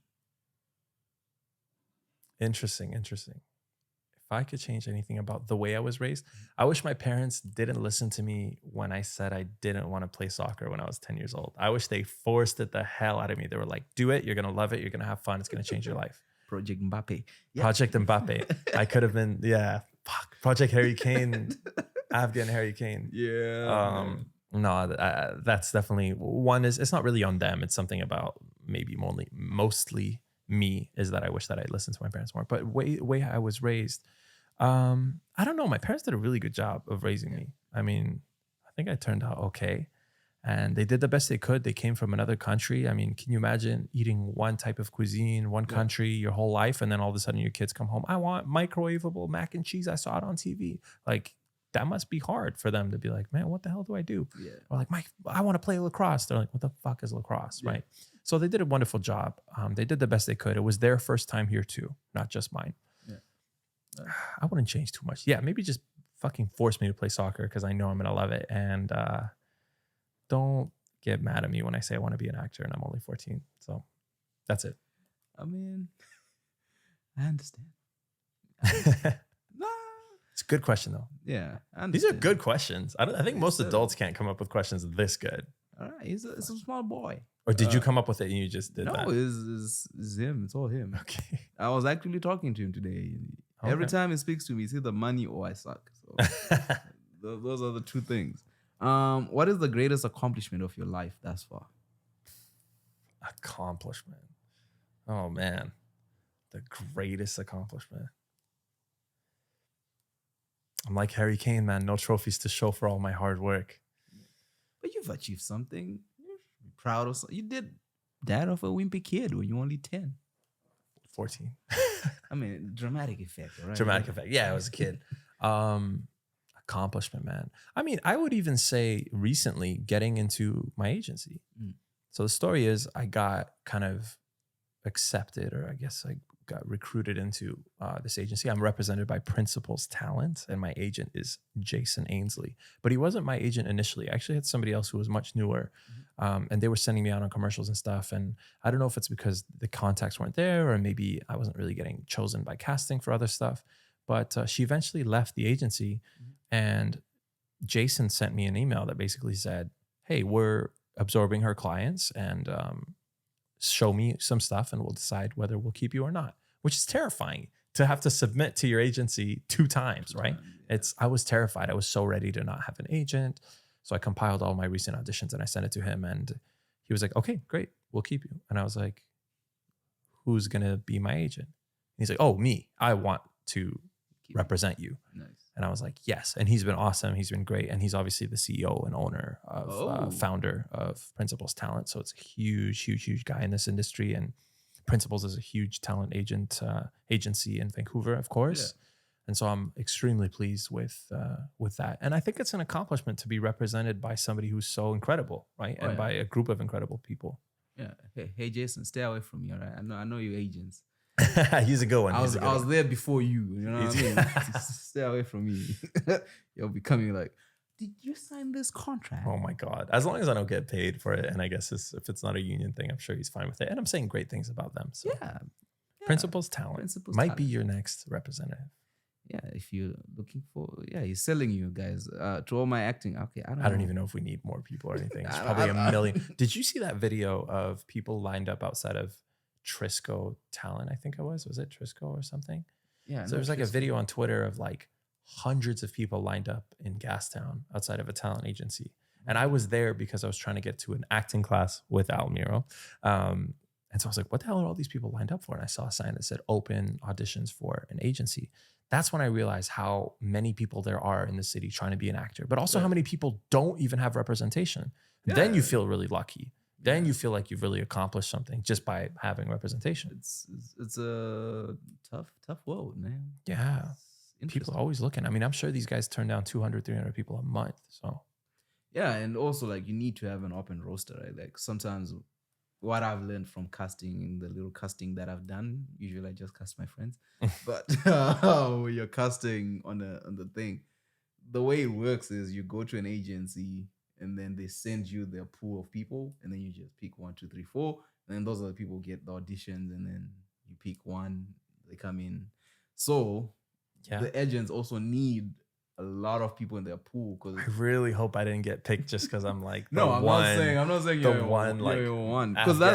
Interesting. If I could change anything about the way I was raised, I wish my parents didn't listen to me when I said I didn't want to play soccer when I was 10 years old. I wish they forced it the hell out of me. They were like, do it. You're going to love it. You're going to have fun. It's going to change your life. Project Mbappe. Yeah. Project Mbappe. I could have been, fuck. Project Harry Kane. Afghan Harry Kane. Yeah. No, that's definitely one. Is it's not really on them. It's something about maybe mostly me, is that I wish that I listened to my parents more. But way I was raised, I don't know. My parents did a really good job of raising me. I mean, I think I turned out okay, and they did the best they could. They came from another country. I mean, can you imagine eating one type of cuisine, one country your whole life, and then all of a sudden your kids come home, I want microwavable mac and cheese. I saw it on TV. Like, that must be hard for them to be like, man, what the hell do I do? Yeah. Or like, Mike, I want to play lacrosse. They're like, what the fuck is lacrosse? Yeah. Right. So they did a wonderful job. They did the best they could. It was their first time here too, not just mine. Yeah. I wouldn't change too much. Yeah, maybe just fucking force me to play soccer because I know I'm going to love it. And don't get mad at me when I say I want to be an actor and I'm only 14. So that's it. I mean, I understand. Nah. It's a good question though. Yeah. I These are understand. good questions. I think most It's, adults can't come up with questions this good. All right. He's a small boy. Or did you come up with it and you just did No, that? it's him. It's all him. Okay. I was actually talking to him today. Every Okay. time he speaks to me, it's either money or I suck. So those are the two things. What is the greatest accomplishment of your life thus far? Accomplishment. Oh man. The greatest accomplishment. I'm like Harry Kane, man. No trophies to show for all my hard work. But you've achieved something. You're proud of something. You did Dad of a Wimpy Kid when you were only 10. 14. I mean, dramatic effect, right? Dramatic effect. Yeah, I was a kid. Accomplishment, man. I mean, I would even say recently getting into my agency. Mm. So the story is I got kind of accepted, or I guess like got recruited into this agency. I'm represented by Principals Talent, and my agent is Jason Ainsley. But he wasn't my agent initially. I actually had somebody else who was much newer, and they were sending me out on commercials and stuff. And I don't know if it's because the contacts weren't there, or maybe I wasn't really getting chosen by casting for other stuff. But she eventually left the agency, and Jason sent me an email that basically said, "Hey, we're absorbing her clients, and show me some stuff and we'll decide whether we'll keep you or not," which is terrifying to have to submit to your agency 2 times, right? I was terrified. I was so ready to not have an agent. So I compiled all my recent auditions and I sent it to him, and he was like, "Okay, great. We'll keep you." And I was like, "Who's going to be my agent?" And he's like, "Oh, me. I want to represent you." Nice. And I was like, "Yes." And he's been awesome. He's been great. And he's obviously the CEO and owner of founder of Principals Talent. So it's a huge, huge, huge guy in this industry. And Principals is a huge talent agency in Vancouver, of course. Yeah. And so I'm extremely pleased with that. And I think it's an accomplishment to be represented by somebody who's so incredible, right? And by a group of incredible people. Yeah. Hey, Jason, stay away from me, all right? I know you agents. He's a good one. I was there before you. You know what I mean? Stay away from me. You'll be coming like, "Did you sign this contract?" Oh my God. As long as I don't get paid for it. And I guess if it's not a union thing, I'm sure he's fine with it. And I'm saying great things about them. So yeah. Principals Talent might be your next representative. Yeah, if you're looking for, he's selling you guys to all my acting. Okay, I don't even know if we need more people or anything. It's probably a million. Did you see that video of people lined up outside of Trisco Talent? I think it was it Trisco or something? Yeah. So there's like a video on Twitter of like hundreds of people lined up in Gastown outside of a talent agency. And I was there because I was trying to get to an acting class with Almiro. And so I was like, what the hell are all these people lined up for? And I saw a sign that said open auditions for an agency. That's when I realized how many people there are in the city trying to be an actor, but also how many people don't even have representation. Yeah. Then you feel really lucky. Then you feel like you've really accomplished something just by having representation. It's a tough world, man. Yeah. People are always looking. I mean, I'm sure these guys turn down 200, 300 people a month. So yeah. And also like you need to have an open roster, right? Like sometimes what I've learned from casting, in the little casting that I've done, usually I just cast my friends, but when you're casting on the thing, the way it works is you go to an agency and then they send you their pool of people, and then you just pick 1, 2, 3, 4, and then those are the people get the auditions, and then you pick one, they come in. So the agents also need a lot of people in their pool. Because I really hope I didn't get picked just because I'm like I'm not saying you're one. Because the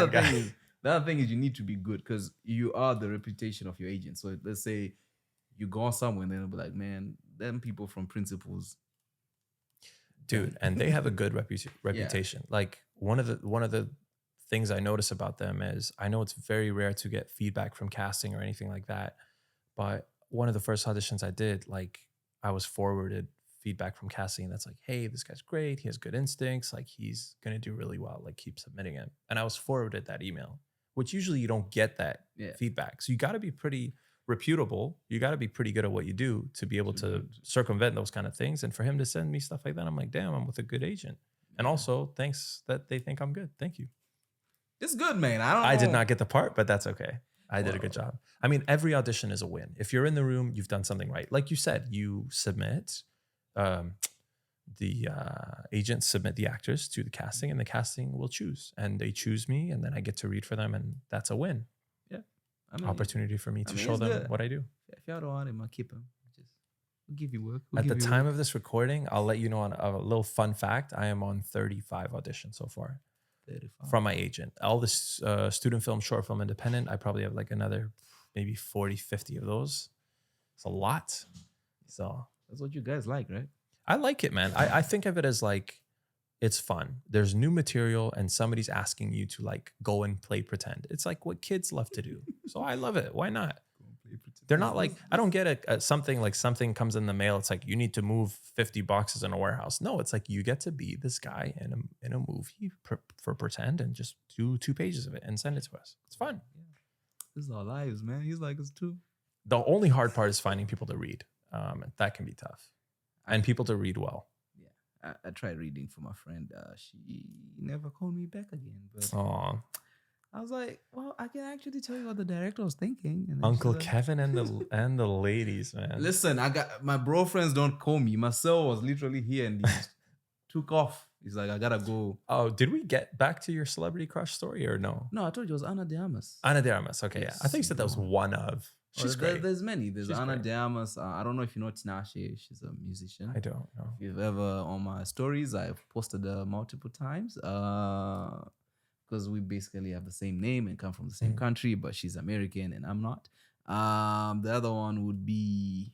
other thing is you need to be good, because you are the reputation of your agent. So let's say you go somewhere and then they'll be like, "Man, them people from Principals." Dude, and they have a good reputation. Like one of the things I notice about them is, I know it's very rare to get feedback from casting or anything like that, but one of the first auditions I did, like I was forwarded feedback from casting that's like, "Hey, this guy's great. He has good instincts. Like he's going to do really well. Like keep submitting him." And I was forwarded that email, which usually you don't get that feedback. So you got to be pretty reputable. You got to be pretty good at what you do to be able to circumvent those kind of things. And for him to send me stuff like that, I'm like, damn, I'm with a good agent. And also thanks that they think I'm good. Thank you. It's good, man. I did not get the part, but that's okay. I did a good job. I mean, every audition is a win. If you're in the room, you've done something right. Like you said, you submit, the agents submit the actors to the casting, and the casting will choose. And they choose me, and then I get to read for them, and that's a win. Yeah. Opportunity for me to show them what I do. If y'all don't want him, I'll keep him. We'll give you work. At the time of this recording, I'll let you know on a little fun fact. I am on 35 auditions so far. 35. From my agent. All this student film, short film, independent, I probably have like another maybe 40, 50 of those. It's a lot. So that's what you guys like, right? I like it, man. I think of it as like, it's fun. There's new material and somebody's asking you to like go and play pretend. It's like what kids love to do. So I love it. Why not? They're not like, I don't get something like something comes in the mail. It's like you need to move 50 boxes in a warehouse. No, it's like you get to be this guy in a movie for pretend and just do 2 pages of it and send it to us. It's fun. Yeah. This is our lives, man. He's like us too. The only hard part is finding people to read. That can be tough. And people to read well. Yeah. I tried reading for my friend. She never called me back again. But Aww. I was like, well, I can actually tell you what the director was thinking. And then Uncle she's like, Kevin and the ladies, man. listen, I got my bro friends don't call me. Marcel was literally here and he just took off. He's like, I gotta go. Oh, did we get back to your celebrity crush story or no? No, I told you it was Ana de Armas. Ana de Armas. Okay, Yes, yeah. I think you said that was bro. one of. She's great. There's many. There's She's Ana great. de Armas. I don't know if you know Tinashe. She's a musician. I don't know. If you've ever on my stories, I've posted multiple times. Because we basically have the same name and come from the same country, but she's American and I'm not. The other one would be.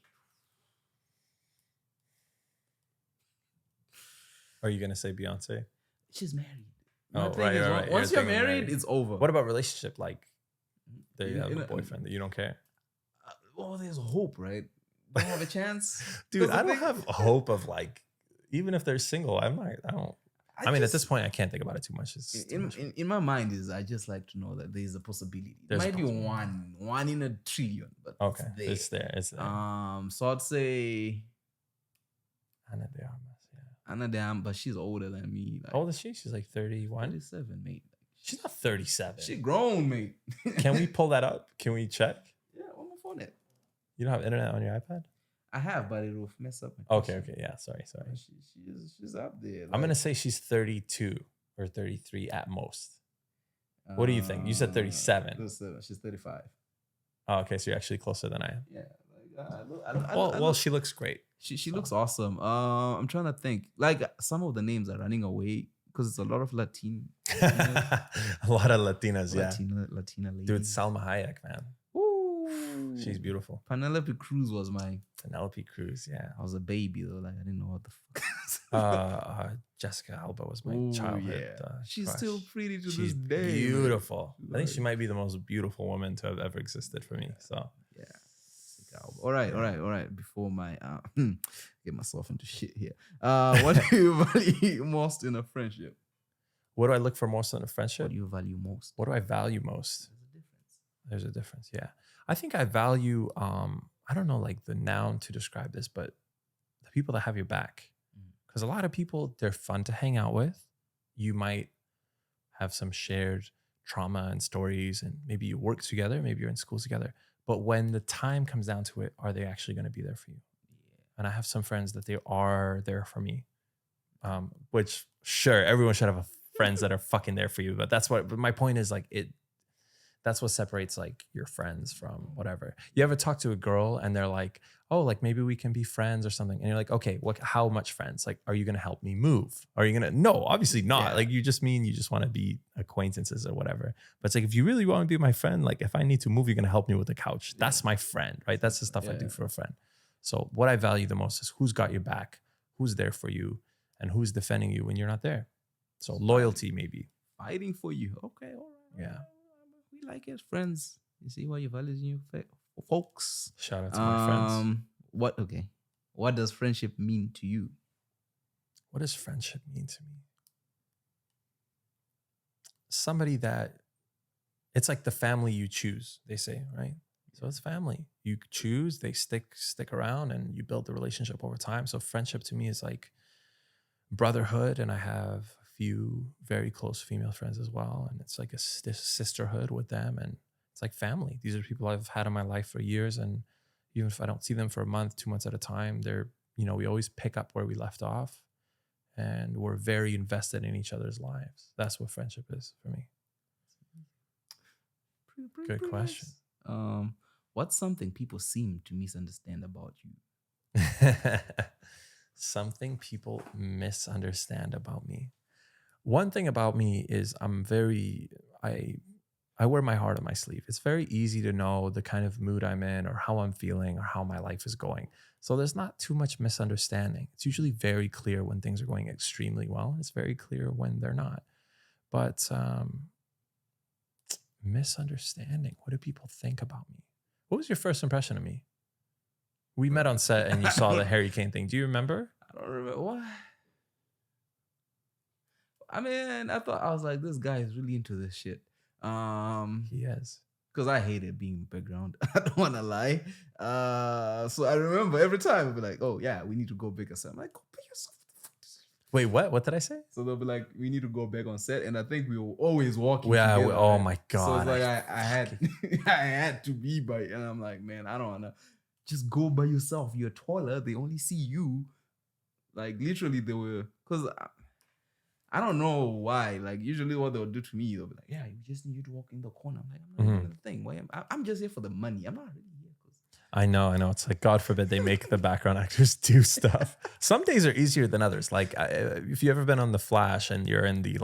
Are you gonna say Beyonce? She's married. Oh, right. Once you're married, it's over. What about relationship? Like, they You have a know, boyfriend that you don't care. Well, there's hope, right? Do I have a chance? Dude, I don't have hope of like, even if they're single, I don't. I mean, at this point, I can't think about it too much. It's too much. In my mind is I just like to know that there's a possibility. There's It might a be possibility. one in a trillion, but Okay, it's there. It's there. So I'd say Ana de Armas, yeah. Ana de Armas, but she's older than me. Like, How old is she? She's like 31. 37, mate. She's not 37. She grown, mate. Can we pull that up? Can we check? Yeah, on my phone. You don't have internet on your iPad? I have, but it will mess up. My Okay. Yeah. Sorry. She's up there. I'm gonna say she's 32 or 33 at most. What do you think? You said 37. 37. She's 35. Oh, okay. So you're actually closer than I am. Yeah. Well, she looks great. She looks awesome. I'm trying to think. Like some of the names are running away because it's a lot of Latin. A lot of Latinas, yeah. Latina ladies. Dude, Salma Hayek, man. Ooh. She's beautiful. Penelope Cruz was my. Penelope Cruz, yeah. I was a baby though. Like I didn't know what the fuck. Jessica Alba was my childhood. She's crush. still pretty to She's this day. beautiful. Man. I think she might be the most beautiful woman to have ever existed for me. So yeah. All right. Before my get myself into shit here. What do you value most in a friendship? What do I look for most in a friendship? What do you value most? What do I value most? There's There's a difference. Yeah. I think I value, I don't know, like the noun to describe this, but the people that have your back. Because a lot of people, they're fun to hang out with. You might have some shared trauma and stories, and maybe you work together, maybe you're in school together. But when the time comes down to it, are they actually going to be there for you? And I have some friends that they are there for me, which sure, everyone should have friends that are fucking there for you. But but my point is like that's what separates like your friends from whatever. You ever talk to a girl and they're like, oh, like maybe we can be friends or something. And you're like, okay, how much friends? Like, are you going to help me move? Are you going to, no, obviously not. Yeah. Like you just want to be acquaintances or whatever. But it's like, if you really want to be my friend, like if I need to move, you're going to help me with the couch. That's my friend, right? That's the stuff I do for a friend. So what I value the most is who's got your back, who's there for you, and who's defending you when you're not there. So loyalty, maybe. Fighting for you. Okay. All right. Yeah. We like it, friends. You see what your values in your folks. Shout out to my friends. What does friendship mean to you? What does friendship mean to me? Somebody that it's like the family you choose, they say, right? So it's family. You choose, they stick around, and you build the relationship over time. So friendship to me is like brotherhood, and I have a few very close female friends as well, and it's like a sisterhood with them, and it's like family. These are people I've had in my life for years, and even if I don't see them for a month, 2 months at a time, they're, we always pick up where we left off, and we're very invested in each other's lives. That's what friendship is for me. Good question. Nice. What's something people seem to misunderstand about you? Something people misunderstand about me. One thing about me is I wear my heart on my sleeve. It's very easy to know the kind of mood I'm in or how I'm feeling or how my life is going. So there's not too much misunderstanding. It's usually very clear when things are going extremely well. It's very clear when they're not. But misunderstanding, what do people think about me? What was your first impression of me? We met on set and you saw the Harry Kane thing. Do you remember? I don't remember. What? I mean, I was like, this guy is really into this shit. He is. Because I hated being background. I don't want to lie. So I remember every time I'd be like, oh, yeah, we need to go big or something. I'm like, go big yourself. Wait, what? What did I say? So they'll be like, we need to go back on set, and I think we were always walking Yeah. together. Oh Right? my So it's god. like I had I had to be by, and I'm like, man, I don't wanna just go by yourself. You're taller. They only see you. Like literally, they were because I don't know why. Like usually, what they'll do to me, they'll be like, yeah, we just need you to walk in the corner. I'm like, I'm not Mhm. even the thing. Why I'm just here for the money. I'm not really here because I know. It's like, God forbid they make the background actors do stuff. Some days are easier than others. Like, if you ever been on The Flash and you're in the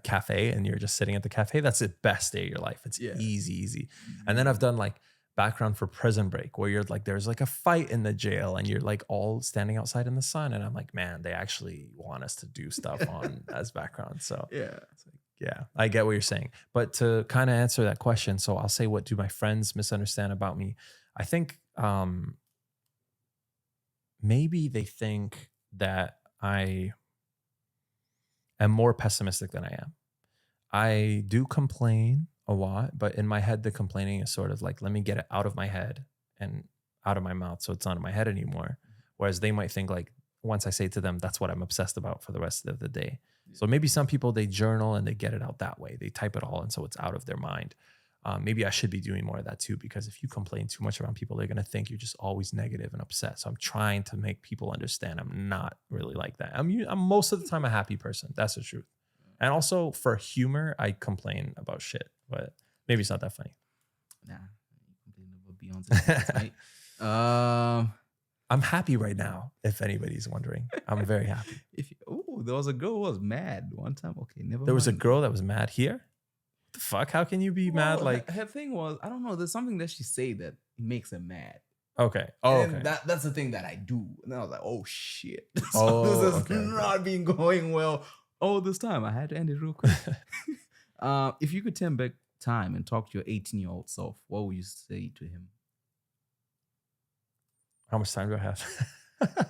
cafe and you're just sitting at the cafe, that's the best day of your life. It's yeah. easy. And then I've done like background for Prison Break, where you're like, there's like a fight in the jail and you're like all standing outside in the sun. And I'm like, man, they actually want us to do stuff on as background. So Yeah. it's like, yeah, I get what you're saying. But to kind of answer that question, so I'll say, what do my friends misunderstand about me? I think maybe they think that I am more pessimistic than I am. I do complain a lot, but in my head, the complaining is sort of like, let me get it out of my head and out of my mouth so it's not in my head anymore. Whereas they might think like, once I say to them, that's what I'm obsessed about for the rest of the day. So maybe some people, they journal and they get it out that way. They type it all and so it's out of their mind. Maybe I should be doing more of that too, because if you complain too much around people, they're going to think you're just always negative and upset. So I'm trying to make people understand I'm not really like that. I'm most of the time a happy person. That's the truth. And also for humor, I complain about shit, but maybe it's not that funny. Nah, you complain about Beyonce, right? I'm happy right now. If anybody's wondering, I'm very happy. There was a girl who was mad one time. Okay, never. There was a girl that was mad here. What the fuck? How can you be mad? Like her thing was, I don't know. There's something that she said that makes her mad. Okay. Oh, and okay. That's the thing that I do. And I was like, oh shit. Oh, this has okay, not been going well all this time. I had to end it real quick. If you could turn back time and talk to your 18-year-old self, what would you say to him? How much time do I have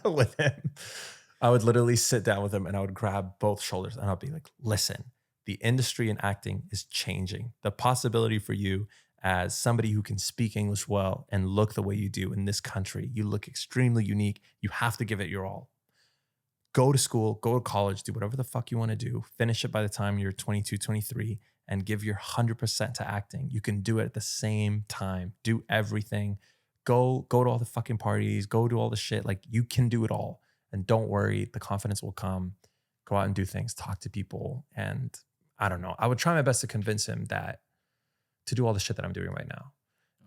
with him? I would literally sit down with him and I would grab both shoulders and I'll be like, listen, the industry in acting is changing. The possibility for you as somebody who can speak English well and look the way you do in this country, you look extremely unique. You have to give it your all. Go to school, go to college, do whatever the fuck you want to do. Finish it by the time you're 22, 23 and give your 100% to acting. You can do it at the same time. Do everything. Go to all the fucking parties, go do all the shit. Like you can do it all. And don't worry, the confidence will come. Go out and do things, talk to people. And I don't know. I would try my best to convince him that to do all the shit that I'm doing right now.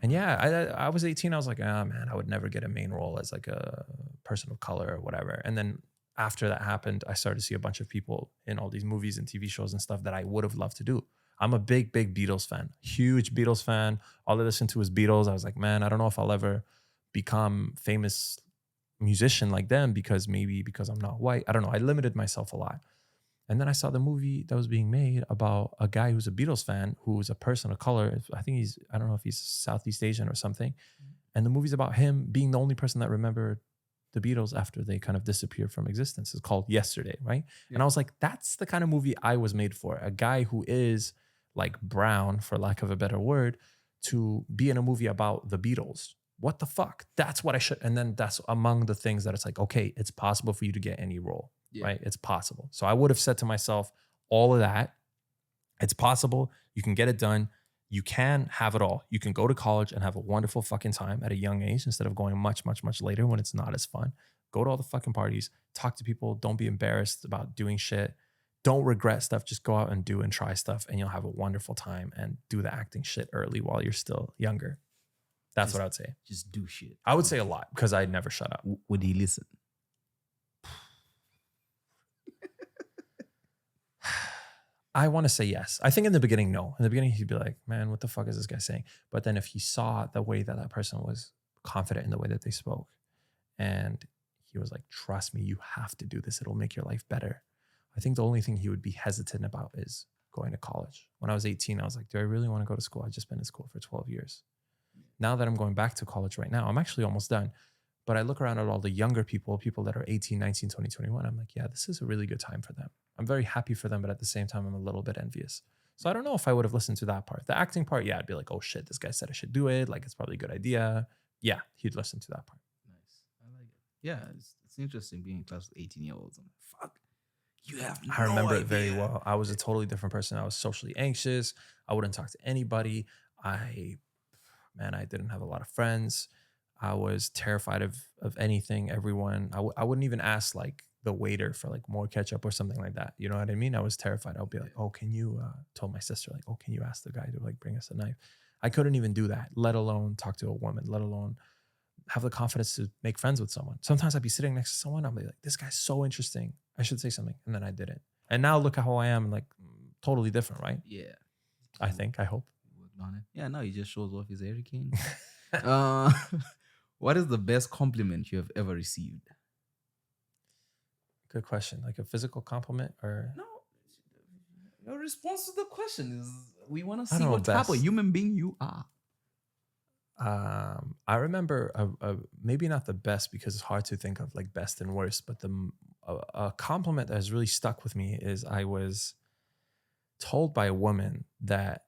And yeah, I was 18. I was like, oh man, I would never get a main role as like a person of color or whatever. And then after that happened, I started to see a bunch of people in all these movies and TV shows and stuff that I would have loved to do. I'm a big Beatles fan, huge Beatles fan. All I listened to was Beatles. I was like, man, I don't know if I'll ever become famous musician like them because I'm not white. I don't know. I limited myself a lot. And then I saw the movie that was being made about a guy who's a Beatles fan, who's a person of color. I think I don't know if he's Southeast Asian or something. And the movie's about him being the only person that remembered the Beatles after they kind of disappeared from existence. It's called Yesterday, right? Yeah. And I was like, that's the kind of movie I was made for. A guy who is like brown, for lack of a better word, to be in a movie about the Beatles. What the fuck? That's what I should. And then that's among the things that it's like, okay, it's possible for you to get any role, right? It's possible. So I would have said to myself, all of that, it's possible. You can get it done. You can have it all. You can go to college and have a wonderful fucking time at a young age instead of going much, much, much later when it's not as fun. Go to all the fucking parties, talk to people. Don't be embarrassed about doing shit. Don't regret stuff. Just go out and do and try stuff and you'll have a wonderful time and do the acting shit early while you're still younger. That's what I would say. Just do shit. I would say a lot because I never shut up. Would he listen? I want to say yes. I think in the beginning, no. In the beginning, he'd be like, man, what the fuck is this guy saying? But then if he saw the way that that person was confident in the way that they spoke and he was like, trust me, you have to do this. It'll make your life better. I think the only thing he would be hesitant about is going to college. When I was 18, I was like, do I really want to go to school? I've just been in school for 12 years. Now that I'm going back to college right now, I'm actually almost done. But I look around at all the younger people that are 18, 19, 20, 21. I'm like, yeah, this is a really good time for them. I'm very happy for them, but at the same time, I'm a little bit envious. So I don't know if I would have listened to that part. The acting part, yeah, I'd be like, oh shit, this guy said I should do it. Like, it's probably a good idea. Yeah, he'd listen to that part. Nice. I like it. Yeah, it's interesting being in class with 18-year-olds. I'm like, fuck. You have I remember no it very idea. well. I was a totally different person. I was socially anxious. I wouldn't talk to anybody. I didn't have a lot of friends. I was terrified of anything, everyone. I wouldn't even ask like the waiter for like more ketchup or something like that. You know what I mean? I was terrified. I would be like, oh, can you told my sister, like, oh, can you ask the guy to like bring us a knife? I couldn't even do that, let alone talk to a woman, let alone have the confidence to make friends with someone. Sometimes I'd be sitting next to someone, I'd be like, this guy's so interesting. I should say something. And then I didn't. And now look at how I am, like totally different, right? Yeah. I think, I hope. Worked on it. Yeah, now he just shows off his hurricane. uh, what is the best compliment you have ever received? Good question. Like a physical compliment or No, your response to the question is we want to I see don't know, what type of best. human being you are. I remember maybe not the best because it's hard to think of like best and worst, but a compliment that has really stuck with me is I was told by a woman that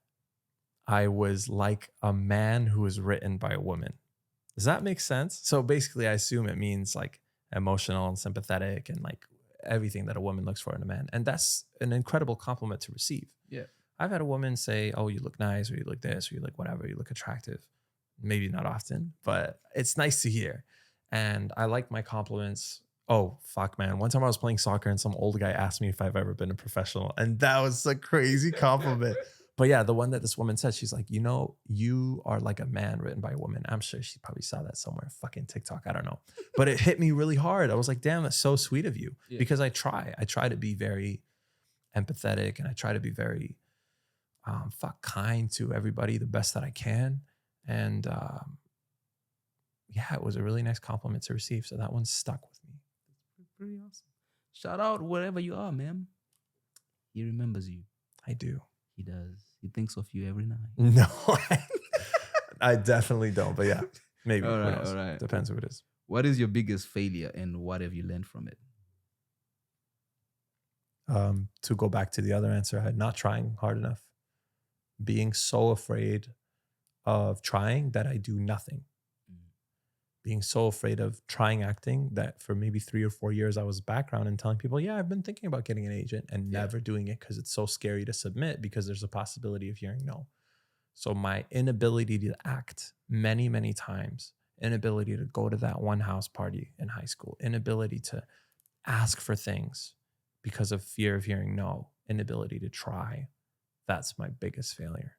I was like a man who was written by a woman. Does that make sense? So basically, I assume it means like emotional and sympathetic and like everything that a woman looks for in a man. And that's an incredible compliment to receive. Yeah. I've had a woman say, oh, you look nice, or you look this, or you look whatever, you look attractive. Maybe not often, but it's nice to hear. And I like my compliments. Oh, fuck, man. One time I was playing soccer and some old guy asked me if I've ever been a professional. And that was a crazy compliment. But yeah, the one that this woman said, she's like, you know, you are like a man written by a woman. I'm sure she probably saw that somewhere, fucking TikTok. I don't know. But it hit me really hard. I was like, damn, that's so sweet of you. Yeah. Because I try to be very empathetic and I try to be very kind to everybody the best that I can. And yeah, it was a really nice compliment to receive. So that one stuck with me. Pretty awesome. Shout out wherever you are, man. He remembers you. I do. He does. He thinks of you every night. No, I definitely don't. But yeah, maybe. All Who right, knows? all right. Depends who it is. What is your biggest failure and what have you learned from it? To go back to the other answer, not trying hard enough, being so afraid of trying that I do nothing. Being so afraid of trying acting that for maybe 3 or 4 years I was background and telling people, yeah, I've been thinking about getting an agent and never doing it because it's so scary to submit because there's a possibility of hearing no. So my inability to act many, many times, inability to go to that one house party in high school, inability to ask for things because of fear of hearing no, inability to try. That's my biggest failure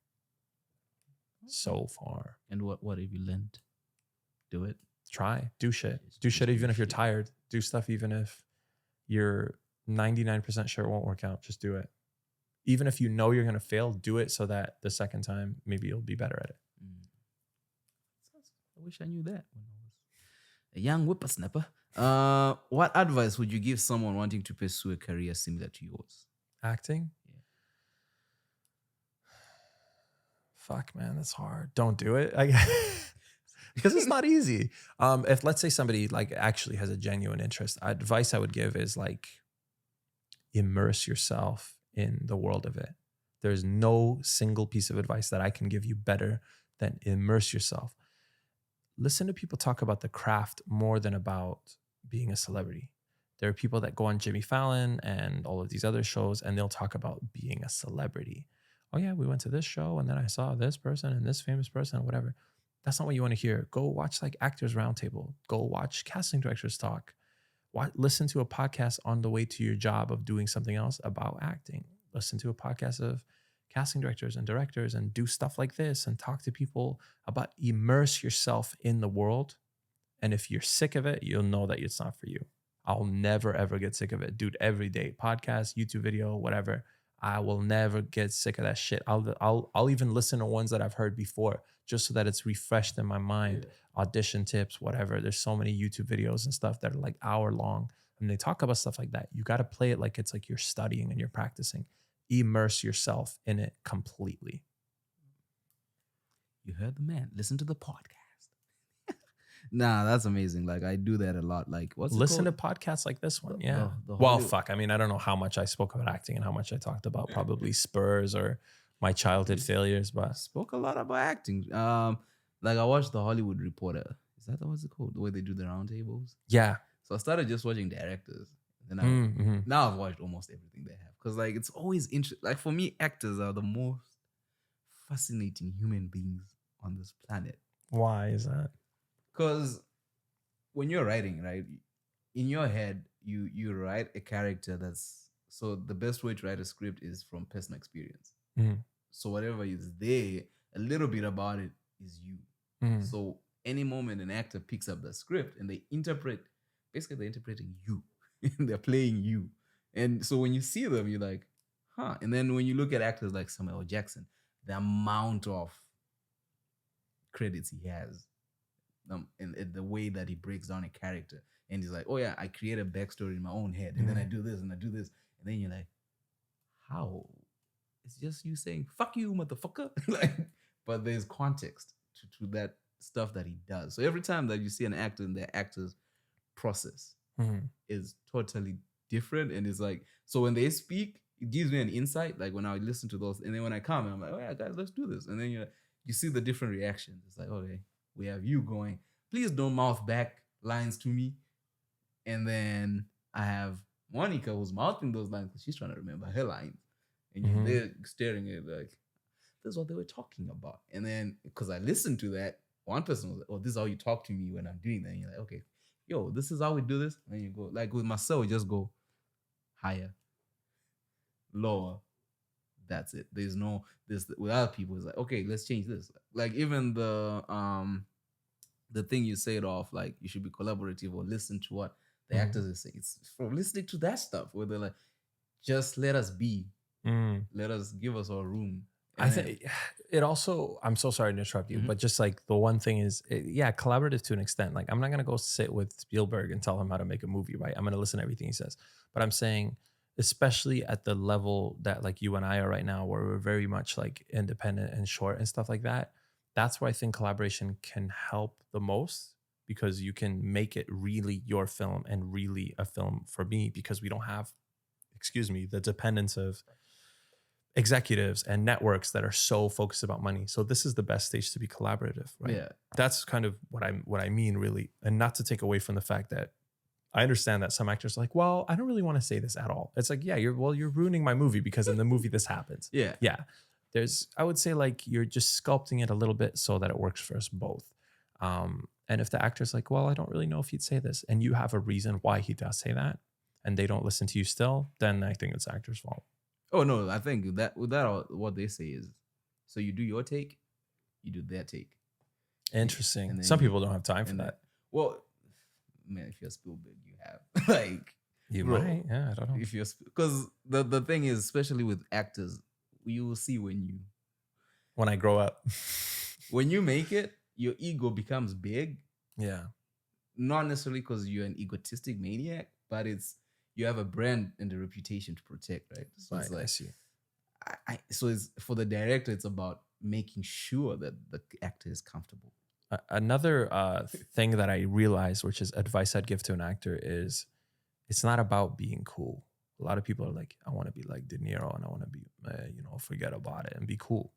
so far. And what have you learned? Do it. Try, do shit. Do shit even if you're tired. Do stuff even if you're 99% sure it won't work out. Just do it. Even if you know you're going to fail, do it so that the second time, maybe you'll be better at it. I wish I knew that when I was a young whippersnapper. What advice would you give someone wanting to pursue a career similar to yours? Acting? Yeah. Fuck, man, that's hard. Don't do it. Because it's not easy. If let's say somebody like actually has a genuine interest, advice I would give is like immerse yourself in the world of it. There's no single piece of advice that I can give you better than immerse yourself. Listen to people talk about the craft more than about being a celebrity. There are people that go on Jimmy Fallon and all of these other shows and they'll talk about being a celebrity. Oh yeah, we went to this show and then I saw this person and this famous person or whatever. That's not what you want to hear. Go watch like Actors Roundtable. Go watch casting directors talk. Listen to a podcast on the way to your job of doing something else about acting. Listen to a podcast of casting directors and directors and do stuff like this and talk to people about immerse yourself in the world. And if you're sick of it, you'll know that it's not for you. I'll never, ever get sick of it. Dude, every day, podcast, YouTube video, whatever. I will never get sick of that shit. I'll even listen to ones that I've heard before just so that it's refreshed in my mind. Audition tips, whatever. There's so many YouTube videos and stuff that are like hour long. And they talk about stuff like that. You got to play it like it's like you're studying and you're practicing. Immerse yourself in it completely. You heard the man. Listen to the podcast. Nah, that's amazing. Like I do that a lot. Like listen to podcasts like this one. Yeah. Well, fuck. I mean, I don't know how much I spoke about acting and how much I talked about probably Spurs or my childhood failures, but spoke a lot about acting. Like I watched the Hollywood Reporter. Is that what's it called? The way they do the roundtables. Yeah. So I started just watching directors. And Mm-hmm. now I've watched almost everything they have because like it's always interesting. Like for me, actors are the most fascinating human beings on this planet Why is that? because when you're writing, right, in your head, you write a character that's so the best way to write a script is from personal experience. Mm-hmm. So whatever is there, a little bit about it is you. Mm-hmm. So any moment an actor picks up the script and they interpret, basically they're interpreting you, and they're playing you. And so when you see them, you're like, huh. And then when you look at actors like Samuel L. Jackson, the amount of credits he has, and the way that he breaks down a character, and he's like, oh yeah, I create a backstory in my own head, and then I do this and I do this, and then you're like, how? It's just you saying "fuck you, motherfucker." Like, but there's context to that stuff that he does. So every time that you see an actor and their actor's process Mm-hmm. is totally different, and it's like so when they speak, it gives me an insight. Like when I listen to those, and then when I come, I'm like, oh yeah, guys, let's do this, and then you see the different reactions. It's like, okay, we have you going, please don't mouth back lines to me, and then I have Monica who's mouthing those lines because she's trying to remember her lines, and you're there staring at it like, this is what they were talking about. And then because I listened to that, one person was like, oh, this is how you talk to me when I'm doing that. And you're like, okay, yo, this is how we do this. And then you go, like with myself, just go higher, lower. That's it. There's no this with other people. It's like, okay, let's change this. Like even the thing you said off, like you should be collaborative or listen to what the actors are saying. It's from listening to that stuff where they're like, just let us be. Let us give us our room. I think it also, I'm so sorry to interrupt you, but just like the one thing is, yeah, collaborative to an extent. Like I'm not going to go sit with Spielberg and tell him how to make a movie, right? I'm going to listen to everything he says. But I'm saying, especially at the level that like you and I are right now, where we're very much like independent and short and stuff like that, that's where I think collaboration can help the most because you can make it really your film and really a film for me because we don't have, excuse me, the dependence of executives and networks that are so focused about money. So this is the best stage to be collaborative, right? Yeah. That's kind of what I mean really. And not to take away from the fact that I understand that some actors are like, well, I don't really want to say this at all. It's like, yeah, you're ruining my movie because in the movie this happens. Yeah. Yeah. I would say like you're just sculpting it a little bit so that it works for us both. And if the actor's like, well, I don't really know if he'd say this, and you have a reason why he does say that, and they don't listen to you still, then I think it's the actor's fault. Oh no, I think that with that what they say is, so you do your take, you do their take. Interesting. Some people don't have time for that. Well, man, if you're Spielberg, you have like you might. Yeah, I don't know. If you're because the thing is, especially with actors, you will see when I grow up, when you make it, your ego becomes big. Yeah. Not necessarily because you're an egotistic maniac, but it's you have a brand and a reputation to protect, right? So right, it's like, I see. So it's for the director, it's about making sure that the actor is comfortable. Another thing that I realized, which is advice I'd give to an actor, is it's not about being cool. A lot of people are like, I want to be like De Niro and I want to be, forget about it and be cool.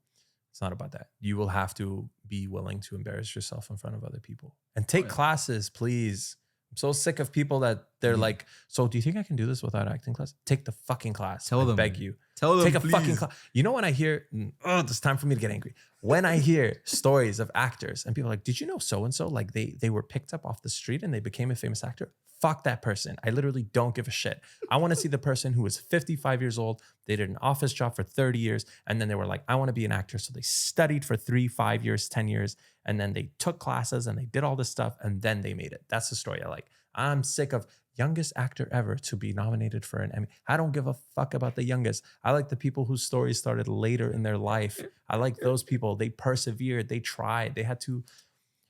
It's not about that. You will have to be willing to embarrass yourself in front of other people and take classes, please. I'm so sick of people that they're like, so do you think I can do this without acting class? Take the fucking class. Tell them. I beg you. Tell them, take a please. fucking class. You know when I hear, it's time for me to get angry. When I hear stories of actors and people are like, did you know so-and-so? Like they were picked up off the street and they became a famous actor. Fuck that person. I literally don't give a shit. I want to see the person who was 55 years old. They did an office job for 30 years. And then they were like, I want to be an actor. So they studied for 3, 5 years, 10 years. And then they took classes and they did all this stuff. And then they made it. That's the story I like. I'm sick of youngest actor ever to be nominated for an Emmy. I don't give a fuck about the youngest. I like the people whose stories started later in their life. I like those people. They persevered. They tried. They had to.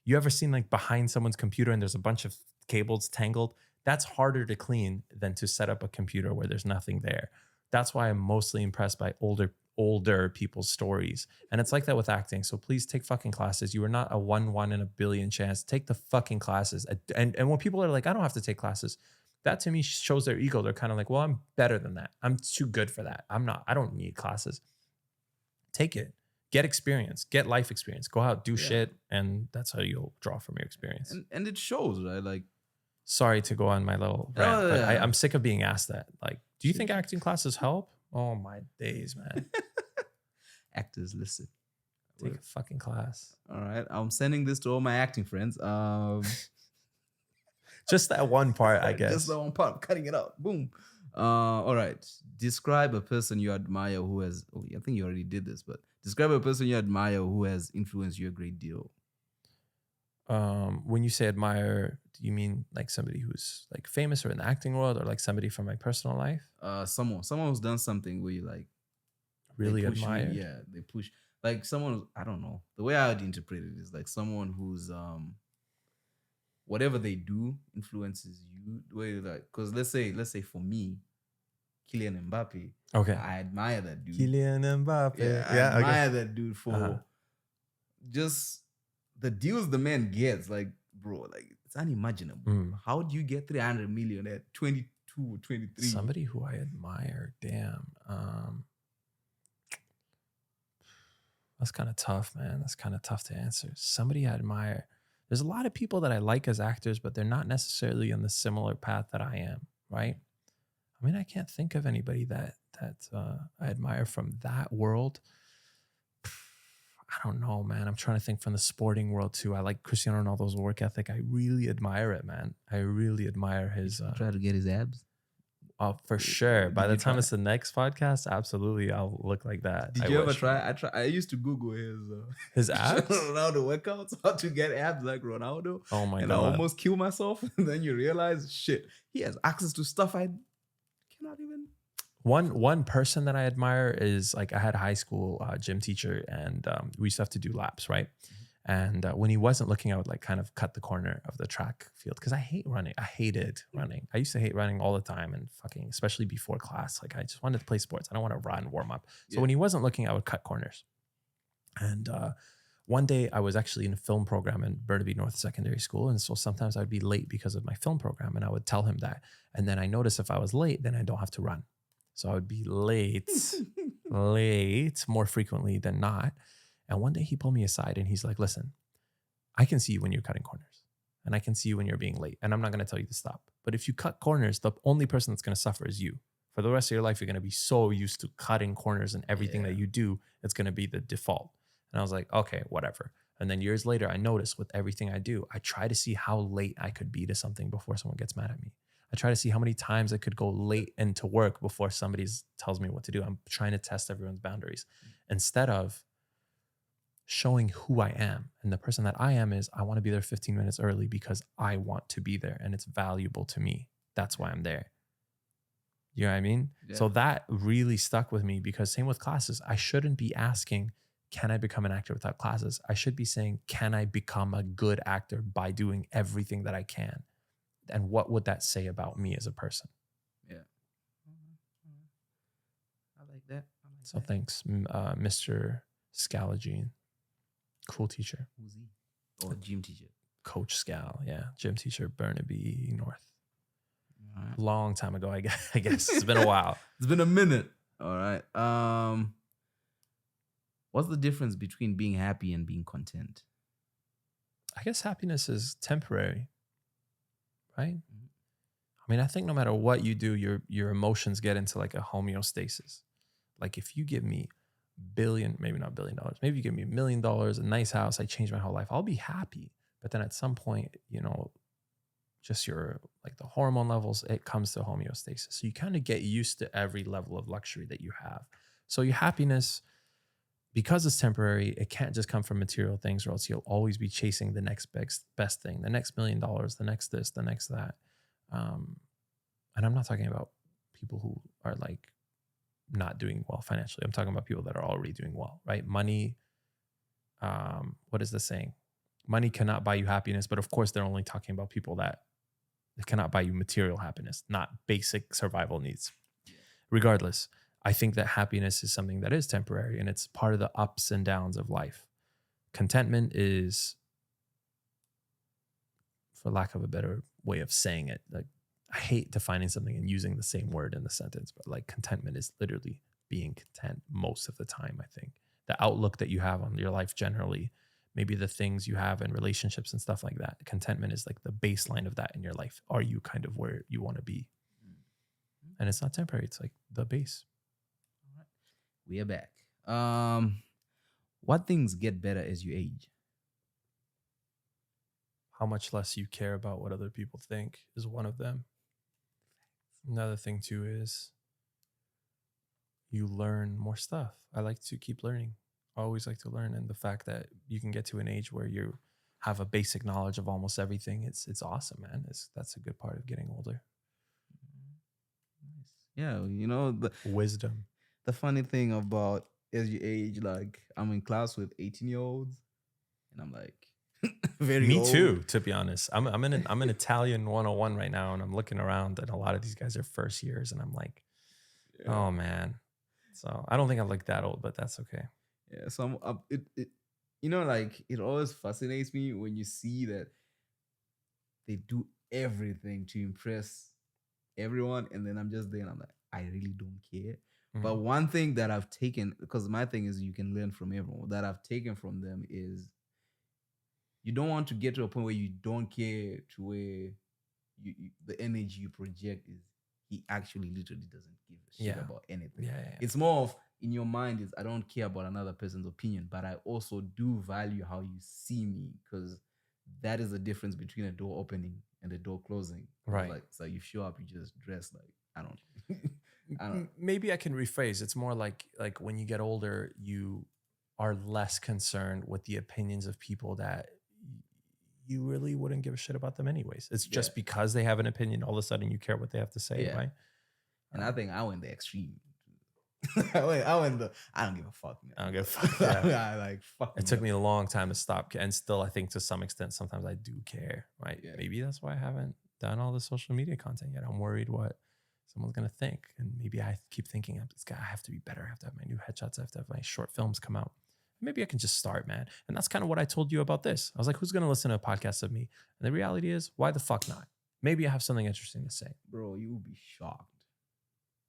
You ever seen like behind someone's computer and there's a bunch of cables tangled? That's harder to clean than to set up a computer where there's nothing there. That's why I'm mostly impressed by older people's stories. And it's like that with acting. So please take fucking classes. You are not a 1 in a billion chance. Take the fucking classes. And when people are like, I don't have to take classes, that to me shows their ego. They're kind of like, well, I'm better than that. I'm too good for that. I don't need classes. Take it. Get experience. Get life experience. Go out, do shit. And that's how you'll draw from your experience. And it shows, right? Like, Sorry to go on my little rant, Oh but yeah. I'm sick of being asked that. Like, do you Shoot, think shoot. acting classes help? Oh my days, man. Actors, listen. Take a fucking class. All right, I'm sending this to all my acting friends. Just that one part, I guess. Just the one part. I'm cutting it out. Boom. All right. Describe a person you admire who has. Oh, I think you already did this, but describe a person you admire who has influenced you a great deal. When you say admire, do you mean like somebody who's like famous or in the acting world, or like somebody from my personal life? Someone who's done something where you like Really they push you, admire? yeah, they push like someone. I don't know, the way I would interpret it is like someone who's whatever they do influences you. The way like, because let's say for me, Kylian Mbappe, Okay. I admire that dude. Kylian Mbappe. Yeah, I admire that dude for just the deals the man gets. Like, bro, like it's unimaginable. How do you get 300 million at 22 or 23? Somebody who I admire. Damn. That's kind of tough, man. That's kind of tough to answer. Somebody I admire. There's a lot of people that I like as actors, but they're not necessarily on the similar path that I am, right? I mean, I can't think of anybody that I admire from that world. I don't know, man. I'm trying to think from the sporting world too. I like Cristiano Ronaldo's work ethic. I really admire it, man. I really admire his. Try to get his abs. Oh, for sure. By Did the you time try? it's the next podcast, absolutely, I'll look like that. Did you ever try? I used to Google his abs, Ronaldo workouts, how to get abs like Ronaldo. Oh my and god! I almost kill myself. And then you realize, shit, he has access to stuff I cannot even. One person that I admire is like I had a high school gym teacher, and we used to have to do laps, right? And when he wasn't looking, I would like kind of cut the corner of the track field because I hate running. I hated running. I used to hate running all the time and fucking, especially before class. Like I just wanted to play sports. I don't want to run, warm up. So when he wasn't looking, I would cut corners. And one day I was actually in a film program in Burnaby North Secondary School. And so sometimes I would be late because of my film program. And I would tell him that. And then I noticed if I was late, then I don't have to run. So I would be late more frequently than not. And one day he pulled me aside and he's like, listen, I can see you when you're cutting corners and I can see you when you're being late. And I'm not going to tell you to stop. But if you cut corners, the only person that's going to suffer is you. For the rest of your life, you're going to be so used to cutting corners and everything that you do, it's going to be the default. And I was like, okay, whatever. And then years later, I noticed with everything I do, I try to see how late I could be to something before someone gets mad at me. I try to see how many times I could go late into work before somebody tells me what to do. I'm trying to test everyone's boundaries instead of showing who I am. And the person that I am is I want to be there 15 minutes early because I want to be there and it's valuable to me. That's why I'm there. You know what I mean? Yeah. So that really stuck with me because same with classes. I shouldn't be asking, can I become an actor without classes? I should be saying, can I become a good actor by doing everything that I can? And what would that say about me as a person? Yeah. I like that. So thanks, Mr. Scalagine. Cool teacher. Who's he? Oh, gym teacher. Coach Scal, yeah. Gym teacher, Burnaby North. Right. Long time ago, I guess. It's been a while. It's been a minute. All right. What's the difference between being happy and being content? I guess happiness is temporary, right? Mm-hmm. I mean, I think no matter what you do, your emotions get into like a homeostasis. Like if you give me maybe not $1 billion, maybe you give me $1 million, a nice house, I change my whole life, I'll be happy. But then at some point, just your like the hormone levels, it comes to homeostasis. So you kind of get used to every level of luxury that you have. So your happiness, because it's temporary, it can't just come from material things, or else you'll always be chasing the next best thing, the next $1 million, the next this, the next that. And I'm not talking about people who are like not doing well financially. I'm talking about people that are already doing well, right? Money, what is the saying? Money cannot buy you happiness, but of course they're only talking about people that cannot buy you material happiness, not basic survival needs. Regardless, I think that happiness is something that is temporary and it's part of the ups and downs of life. Contentment is, for lack of a better way of saying it, like I hate defining something and using the same word in the sentence, but like contentment is literally being content most of the time. I think the outlook that you have on your life generally maybe the things you have in relationships and stuff like that. Contentment is like the baseline of that in your life. Are you kind of where you want to be? And it's not temporary. It's like the base. All right. We are back. What things get better as you age? How much less you care about what other people think is one of them. Another thing too is you learn more stuff. I like to keep learning. I always like to learn, and the fact that you can get to an age where you have a basic knowledge of almost everything, it's awesome, man. That's a good part of getting older. Yeah, you know Wisdom. the funny thing about as you age, like I'm in class with 18-year-olds, and I'm like very Me old. too, to be honest. I'm an Italian 101 right now, and I'm looking around, and a lot of these guys are first years, and I'm like, oh man. So I don't think I'm like that old, but that's okay. Yeah, so it you know, like it always fascinates me when you see that they do everything to impress everyone, and then I'm just there and I'm like, I really don't care. But one thing that I've taken, because my thing is you can learn from everyone, that I've taken from them is you don't want to get to a point where you don't care, to where the energy you project is he actually literally doesn't give a shit about anything. Yeah. It's more of in your mind is I don't care about another person's opinion, but I also do value how you see me, because that is the difference between a door opening and a door closing. Right. Like, so you show up, you just dress like I don't. Maybe I can rephrase. It's more like when you get older, you are less concerned with the opinions of people that you really wouldn't give a shit about them anyways. It's just because they have an opinion, all of a sudden you care what they have to say, right? And I think I went the extreme. I went the I don't give a fuck, man. I don't give a fuck. Yeah. I like fuck. It took me a long time to stop, and still I think to some extent sometimes I do care, right? Yeah. Maybe that's why I haven't done all the social media content yet. I'm worried what someone's gonna think, and maybe I keep thinking, I have to be better. I have to have my new headshots. I have to have my short films come out. Maybe I can just start, man. And that's kind of what I told you about this. I was like, who's gonna listen to a podcast of me? And the reality is, why the fuck not? Maybe I have something interesting to say. Bro, you will be shocked.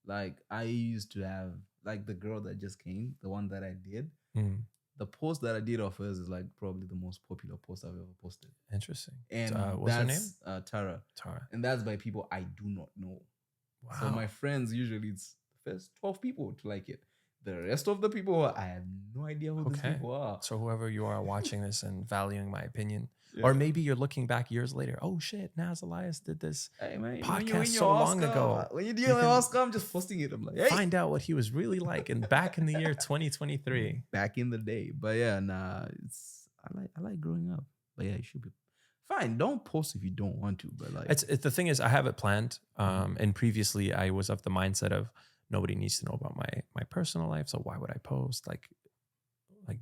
Like I used to have, like the girl that just came, the one that I did. The post that I did of hers is like probably the most popular post I've ever posted. Interesting. And what's her name? Tara. And that's by people I do not know. Wow. So my friends, usually it's the first 12 people to like it. The rest of the people, I have no idea who these people are. So whoever you are watching this and valuing my opinion, or maybe you're looking back years later. Oh shit, Naz Elias did this podcast so long ago. When you're dealing with Oscar, I'm just posting it. I'm like, hey. Find out what he was really like back in the year 2023. Back in the day. But yeah, nah, I like growing up. But yeah, you should be fine. Don't post if you don't want to. But like, it's the thing is, I have it planned. And previously, I was of the mindset of nobody needs to know about my personal life. So why would I post? Like,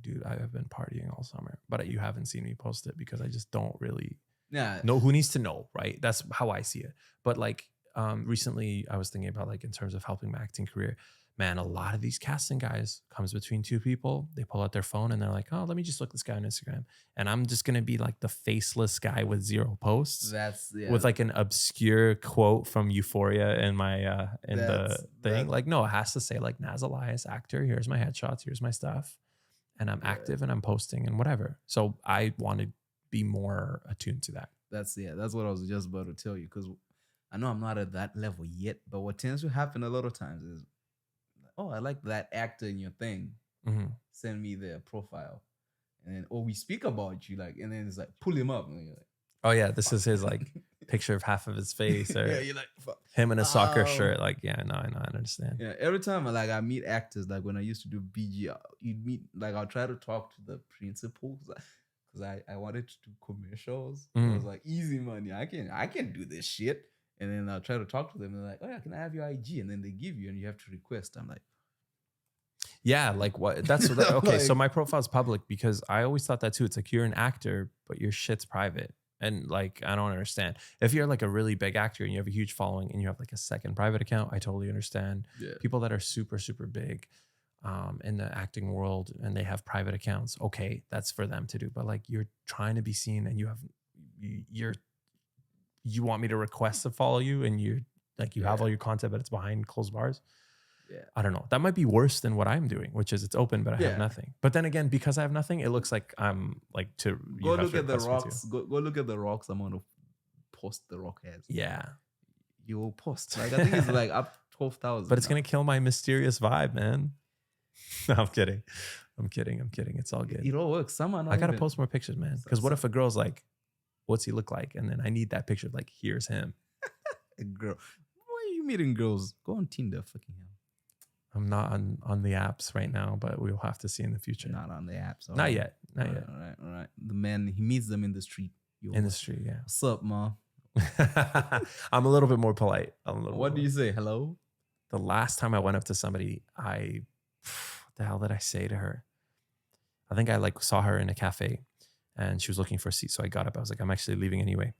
dude, I have been partying all summer, but you haven't seen me post it because I just don't really know who needs to know, right? That's how I see it. But like recently, I was thinking about like in terms of helping my acting career, man, a lot of these casting guys comes between two people. They pull out their phone and they're like, oh, let me just look this guy on Instagram. And I'm just going to be like the faceless guy with 0 posts. With like an obscure quote from Euphoria in my, the thing. Like, no, it has to say like Naz Elias, actor. Here's my headshots. Here's my stuff. And I'm active and I'm posting and whatever. So I want to be more attuned to that. That's what I was just about to tell you. Because I know I'm not at that level yet. But what tends to happen a lot of times is, oh, I like that actor in your thing. Send me their profile. And then, we speak about you. Like, and then it's like, pull him up. And you're like, oh, yeah, this is his like picture of half of his face. Or yeah, you're like, fuck. Him in a soccer shirt. Like, yeah, no, I understand. Yeah, every time I meet actors, like when I used to do BG, you'd meet, like I'll try to talk to the principals because I wanted to do commercials. I was like, easy money. I can do this shit. And then I'll try to talk to them. And they're like, oh yeah, can I have your IG? And then they give you and you have to request. I'm like, yeah, like what? That's what, okay. Like, so my profile's public because I always thought that too. It's like you're an actor, but your shit's private. And like, I don't understand. If you're like a really big actor and you have a huge following and you have like a second private account, I totally understand. Yeah. People that are super, super big in the acting world and they have private accounts, okay, that's for them to do. But like you're trying to be seen and you want me to request to follow you and you're like, you have all your content, but it's behind closed bars. Yeah. I don't know. That might be worse than what I'm doing, which is it's open, but I have Yeah. nothing. But then again, because I have nothing, it looks like I'm like Go you have look to at the request me to. rocks. Go look at the rocks amount of post the rock has. Yeah. You will post. Like I think it's like up 12,000. But it's now. gonna kill my mysterious vibe, man. No, I'm kidding. I'm kidding. I'm kidding. It's all good. It all works. Some are not I gotta even- post more pictures, man. Because what if a girl's like, what's he look like? And then I need that picture, like, here's him. a girl. Why are you meeting girls? Go on Tinder, fucking hell. I'm not on the apps right now, but we'll have to see in the future. Not on the apps. Not yet. Not yet. All right. The man, he meets them in the street. Yo, In the street, yeah. what's up, ma? I'm a little bit more polite. What do you say? Hello? The last time I went up to somebody, what the hell did I say to her? I think I like saw her in a cafe and she was looking for a seat. So I got up. I was like, I'm actually leaving anyway.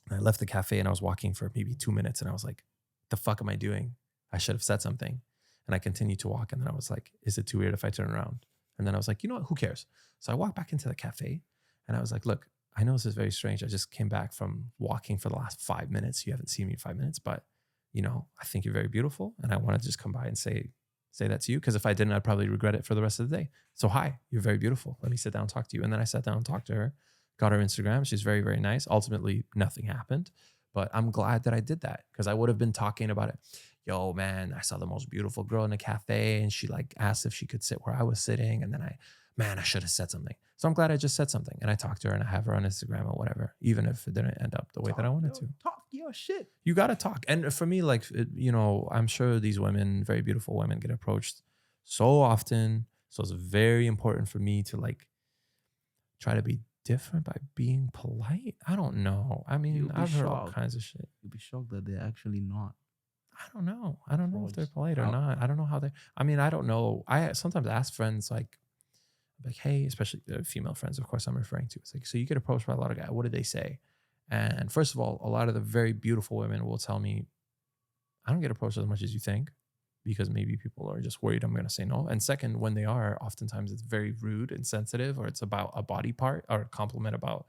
And I left the cafe and I was walking for maybe 2 minutes and I was like, the fuck am I doing? I should have said something. And I continued to walk. And then I was like, is it too weird if I turn around? And then I was like, you know what? Who cares? So I walked back into the cafe and I was like, look, I know this is very strange. I just came back from walking for the last 5 minutes. You haven't seen me in 5 minutes, but you know, I think you're very beautiful. And I want to just come by and say that to you. Because if I didn't, I'd probably regret it for the rest of the day. So hi, you're very beautiful. Let me sit down and talk to you. And then I sat down and talked to her, got her Instagram. She's very, very nice. Ultimately, nothing happened. But I'm glad that I did that because I would have been talking about it. Yo, man, I saw the most beautiful girl in a cafe and she like asked if she could sit where I was sitting. And then I should have said something. So I'm glad I just said something and I talked to her and I have her on Instagram or whatever, even if it didn't end up the way that I wanted to. Talk your shit. You got to talk. And for me, like, you know, I'm sure these women, very beautiful women, get approached so often. So it's very important for me to like try to be different by being polite. I don't know. I mean, I've heard all kinds of shit. You'll be shocked that they're actually not. I don't know. I don't know if they're polite or How- not. I don't know how they. I mean, I don't know. I sometimes ask friends like, hey, especially female friends, of course, I'm referring to. It's like, so you get approached by a lot of guys. What do they say? And first of all, a lot of the very beautiful women will tell me, I don't get approached as much as you think, because maybe people are just worried I'm going to say no. And second, when they are, oftentimes it's very rude and sensitive, or it's about a body part or a compliment about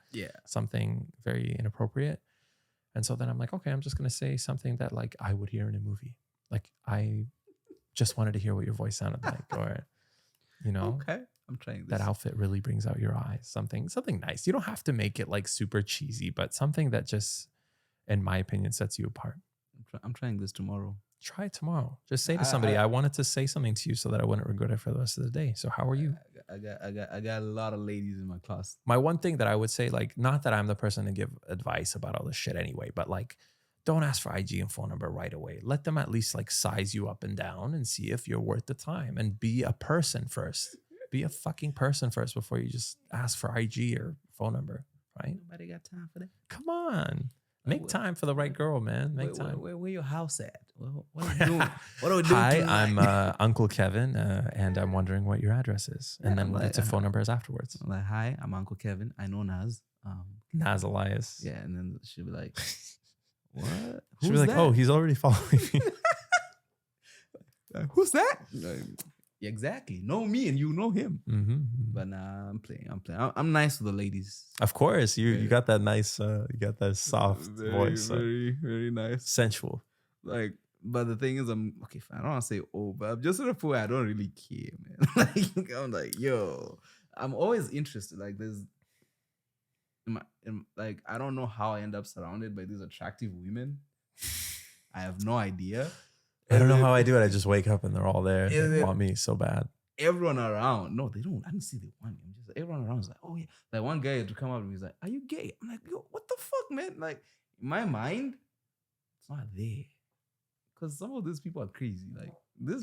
something very inappropriate. And so then I'm like, okay, I'm just going to say something that like I would hear in a movie. Like, I just wanted to hear what your voice sounded like, or, you know, Okay, I'm trying this. that outfit really brings out your eyes. Something nice. You don't have to make it like super cheesy, but something that just, in my opinion, sets you apart. I'm trying this tomorrow. Try it tomorrow. Just say to somebody, I wanted to say something to you so that I wouldn't regret it for the rest of the day. So how are you? I got a lot of ladies in my class. My one thing that I would say, like, not that I'm the person to give advice about all this shit anyway, but like, don't ask for IG and phone number right away. Let them at least like size you up and down and see if you're worth the time, and be a person first. Be a fucking person first before you just ask for IG or phone number, right? Nobody got time for that. Come on. Make time for the right girl, man. Make time. Where your house at? What are we doing? What are we doing? Hi, tonight? I'm Uncle Kevin, and I'm wondering what your address is. And then we'll get to phone numbers afterwards. I'm like, hi, I'm Uncle Kevin. I know Naz. Naz Elias. Yeah, and then she'll be like, what? She'll be like, oh, he's already following me. Who's that? Exactly. Know me and you know him. Mm-hmm. But nah, I'm playing. I'm nice to the ladies. Of course, you got that nice, you got that soft voice, very nice, sensual. Like, but the thing is, I'm okay. Fine, I don't want to say but I'm just at a point where I don't really care, man. Like, I'm like, yo, I'm always interested. Like, there's, like, I don't know how I end up surrounded by these attractive women. I have no idea. I don't know how I do it. I just wake up and they're all there. They want me so bad. Everyone around, no, they don't. I don't see they want me. I'm just, everyone around is like, oh yeah. Like, one guy had to come up to me. He's like, are you gay? I'm like, yo, what the fuck, man? Like, in my mind, it's not there. Because some of these people are crazy. Like, they're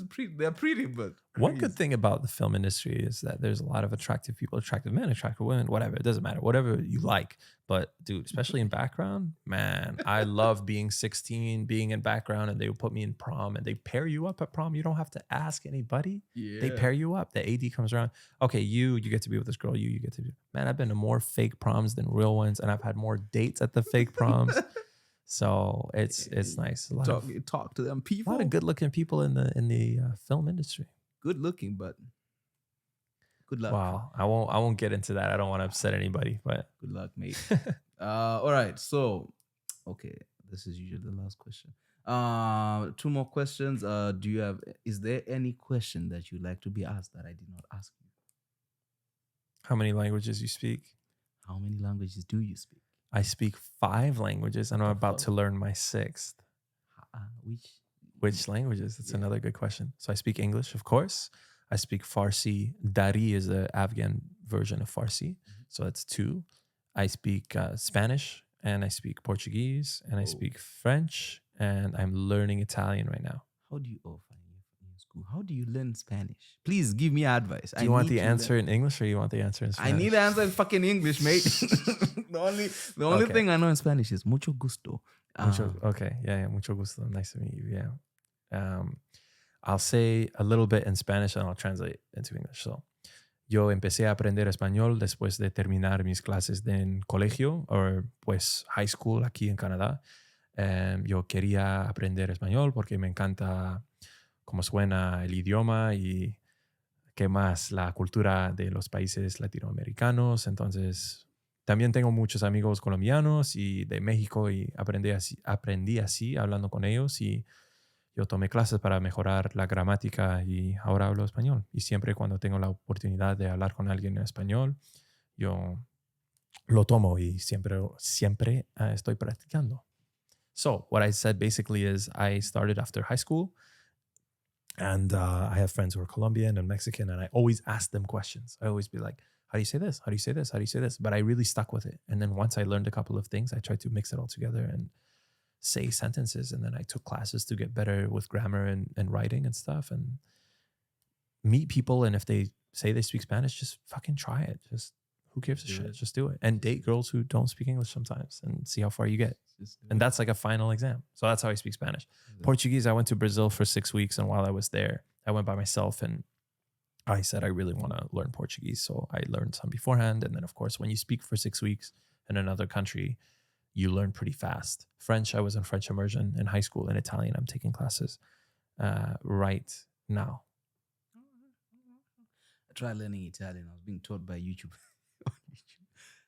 pretty, but crazy. One good thing about the film industry is that there's a lot of attractive people, attractive men, attractive women, whatever. It doesn't matter, whatever you like. But dude, especially in background, man, I love being 16, being in background, and they would put me in prom and they pair you up at prom. You don't have to ask anybody. Yeah. They pair you up. The AD comes around. Okay, you get to be with this girl. You get to be. Man, I've been to more fake proms than real ones, and I've had more dates at the fake proms. So it's nice. Talk to them people. A lot of good looking people in the film industry. Good looking, but good luck. Wow, I won't get into that. I don't want to upset anybody, but good luck, mate. All right. So, okay, this is usually the last question. Two more questions. Is there any question that you'd like to be asked that I did not ask you? How many languages you speak? How many languages do you speak? I speak 5 languages, and I'm The about fuck? to learn my 6th. Which? Which languages? That's Yeah. another good question. So I speak English, of course. I speak Farsi. Dari is the Afghan version of Farsi. So that's 2. I speak Spanish, and I speak Portuguese, and I Oh. speak French, and I'm learning Italian right now. How do you in school? How do you learn Spanish? Please give me advice. Do you want the answer in English or you want the answer in Spanish? I need the answer in fucking English, mate. the only Okay. thing I know in Spanish is mucho gusto. Okay. Yeah. Mucho gusto. Nice to meet you. Yeah. I'll say a little bit in Spanish and I'll translate into English. So, yo empecé a aprender español después de terminar mis clases en colegio o pues high school aquí en Canadá. Yo quería aprender español porque me encanta cómo suena el idioma y qué más la cultura de los países latinoamericanos. Entonces, también tengo muchos amigos colombianos y de México y aprendí así hablando con ellos y yo tomé clases para mejorar la gramática y ahora hablo español. Y siempre cuando tengo la oportunidad de hablar con alguien en español, yo lo tomo y siempre estoy practicando. So what I said basically is I started after high school and I have friends who are Colombian and Mexican and I always ask them questions. I always be like, how do you say this? How do you say this? How do you say this? But I really stuck with it. And then once I learned a couple of things, I tried to mix it all together and say sentences. And then I took classes to get better with grammar and writing and stuff and meet people. And if they say they speak Spanish, just fucking try it. Just who gives a shit? Just do it. And date girls who don't speak English sometimes and see how far you get. And that's like a final exam. So that's how I speak Spanish. Portuguese, I went to Brazil for 6 weeks. And while I was there, I went by myself and I said, I really want to learn Portuguese. So I learned some beforehand. And then, of course, when you speak for 6 weeks in another country, you learn pretty fast. French, I was in French immersion in high school. In Italian, I'm taking classes right now. I tried learning Italian. I was being taught by YouTube.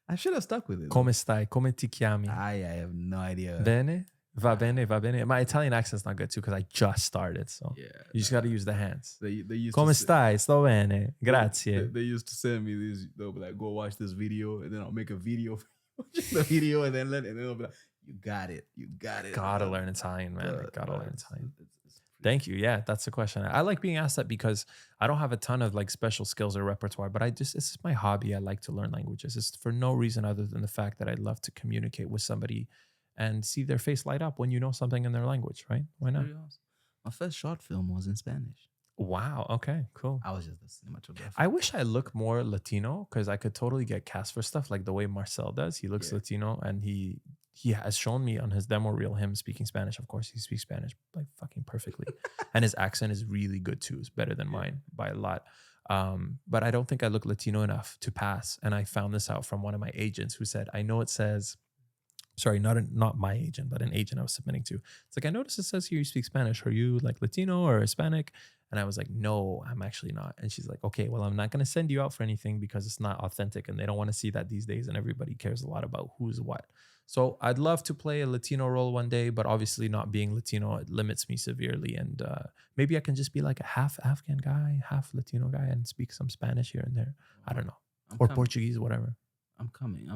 I should have stuck with it. Come stai? Come ti chiami? I have no idea. Bene? Va bene, va bene. My Italian accent's not good too because I just started. So Yeah, you just got to use the hands. they used Come to stai? Sto bene. Grazie. They used to send me these. They'll be like, "Go watch this video," and then I'll make a video, watch the video, and then they'll be like, "You got it, you got it." Gotta learn Italian, man. I gotta learn it's- Italian. it's Thank you. Yeah, that's the question. I like being asked that because I don't have a ton of like special skills or repertoire, but it's just my hobby. I like to learn languages. It's for no reason other than the fact that I love to communicate with somebody and see their face light up when you know something in their language, right? Why not? pretty awesome. My first short film was in Spanish. Wow. Okay, cool. I was just a cinematographer. I wish I looked more Latino because I could totally get cast for stuff like the way Marcel does. He looks Yeah. Latino and he has shown me on his demo reel him speaking Spanish. Of course, he speaks Spanish like fucking perfectly. And his accent is really good too. It's better than mine by a lot. But I don't think I look Latino enough to pass. And I found this out from one of my agents who said, I know it says, sorry, not my agent, but an agent I was submitting to. It's like, I noticed it says here you speak Spanish. Are you like Latino or Hispanic? And I was like, no, I'm actually not. And she's like, okay, well, I'm not going to send you out for anything because it's not authentic and they don't want to see that these days. And everybody cares a lot about who's what. So I'd love to play a Latino role one day, but obviously not being Latino, it limits me severely. And maybe I can just be like a half Afghan guy, half Latino guy and speak some Spanish here and there. I don't know. Or Portuguese, whatever. I'm coming.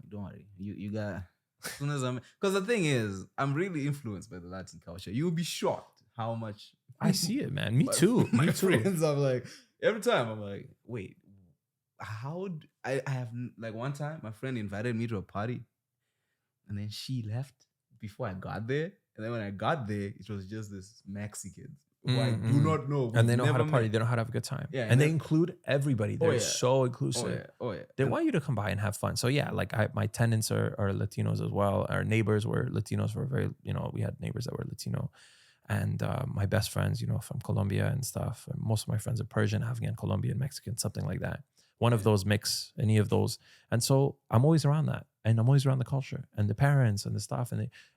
Don't worry. You got, as soon as because the thing is, I'm really influenced by the Latin culture. You'll be shocked how much I see it, man. Me too. My Me too. friends, I'm like, every time I'm like, wait, I have, like one time my friend invited me to a party and then she left before I got there. And then when I got there, it was just this Mexicans who I do not know. And they know how to never party. met. They know how to have a good time. Yeah, and they include everybody. They're yeah. so inclusive. Oh yeah. They want you to come by and have fun. So yeah, like my tenants are Latinos as well. Our neighbors were Latinos. Were very, we had neighbors that were Latino. And my best friends, from Colombia and stuff. Most of my friends are Persian, Afghan, Colombian, Mexican, something like that. one of those mix, any of those. And so I'm always around that. And I'm always around the culture and the parents and the stuff.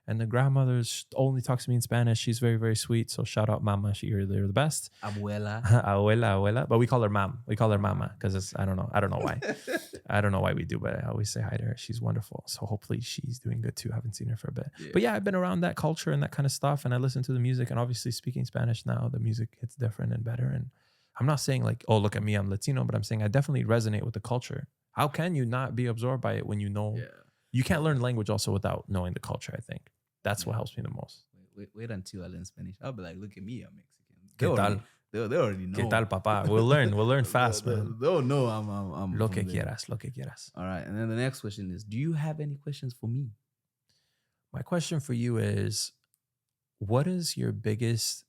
And the grandmothers only talks to me in Spanish. She's very, very sweet. So shout out Mama. They're the best. Abuela. Abuela. But we call her Mam. We call her Mama because I don't know. I don't know why. I don't know why we do, but I always say hi to her. She's wonderful. So hopefully she's doing good too. I haven't seen her for a bit. Yeah. But yeah, I've been around that culture and that kind of stuff. And I listen to the music. And obviously speaking Spanish now, the music hits different and better. And I'm not saying like, oh, look at me, I'm Latino, but I'm saying I definitely resonate with the culture. How can you not be absorbed by it when you know? Yeah. You can't learn language also without knowing the culture, I think. That's what helps me the most. Wait until I learn Spanish. I'll be like, look at me, I'm Mexican. ¿Qué tal? They already know. ¿Qué tal, papá? We'll learn fast, man. They'll know I'm Lo from que there. quieras. All right. And then the next question is, do you have any questions for me? My question for you is, what is your biggest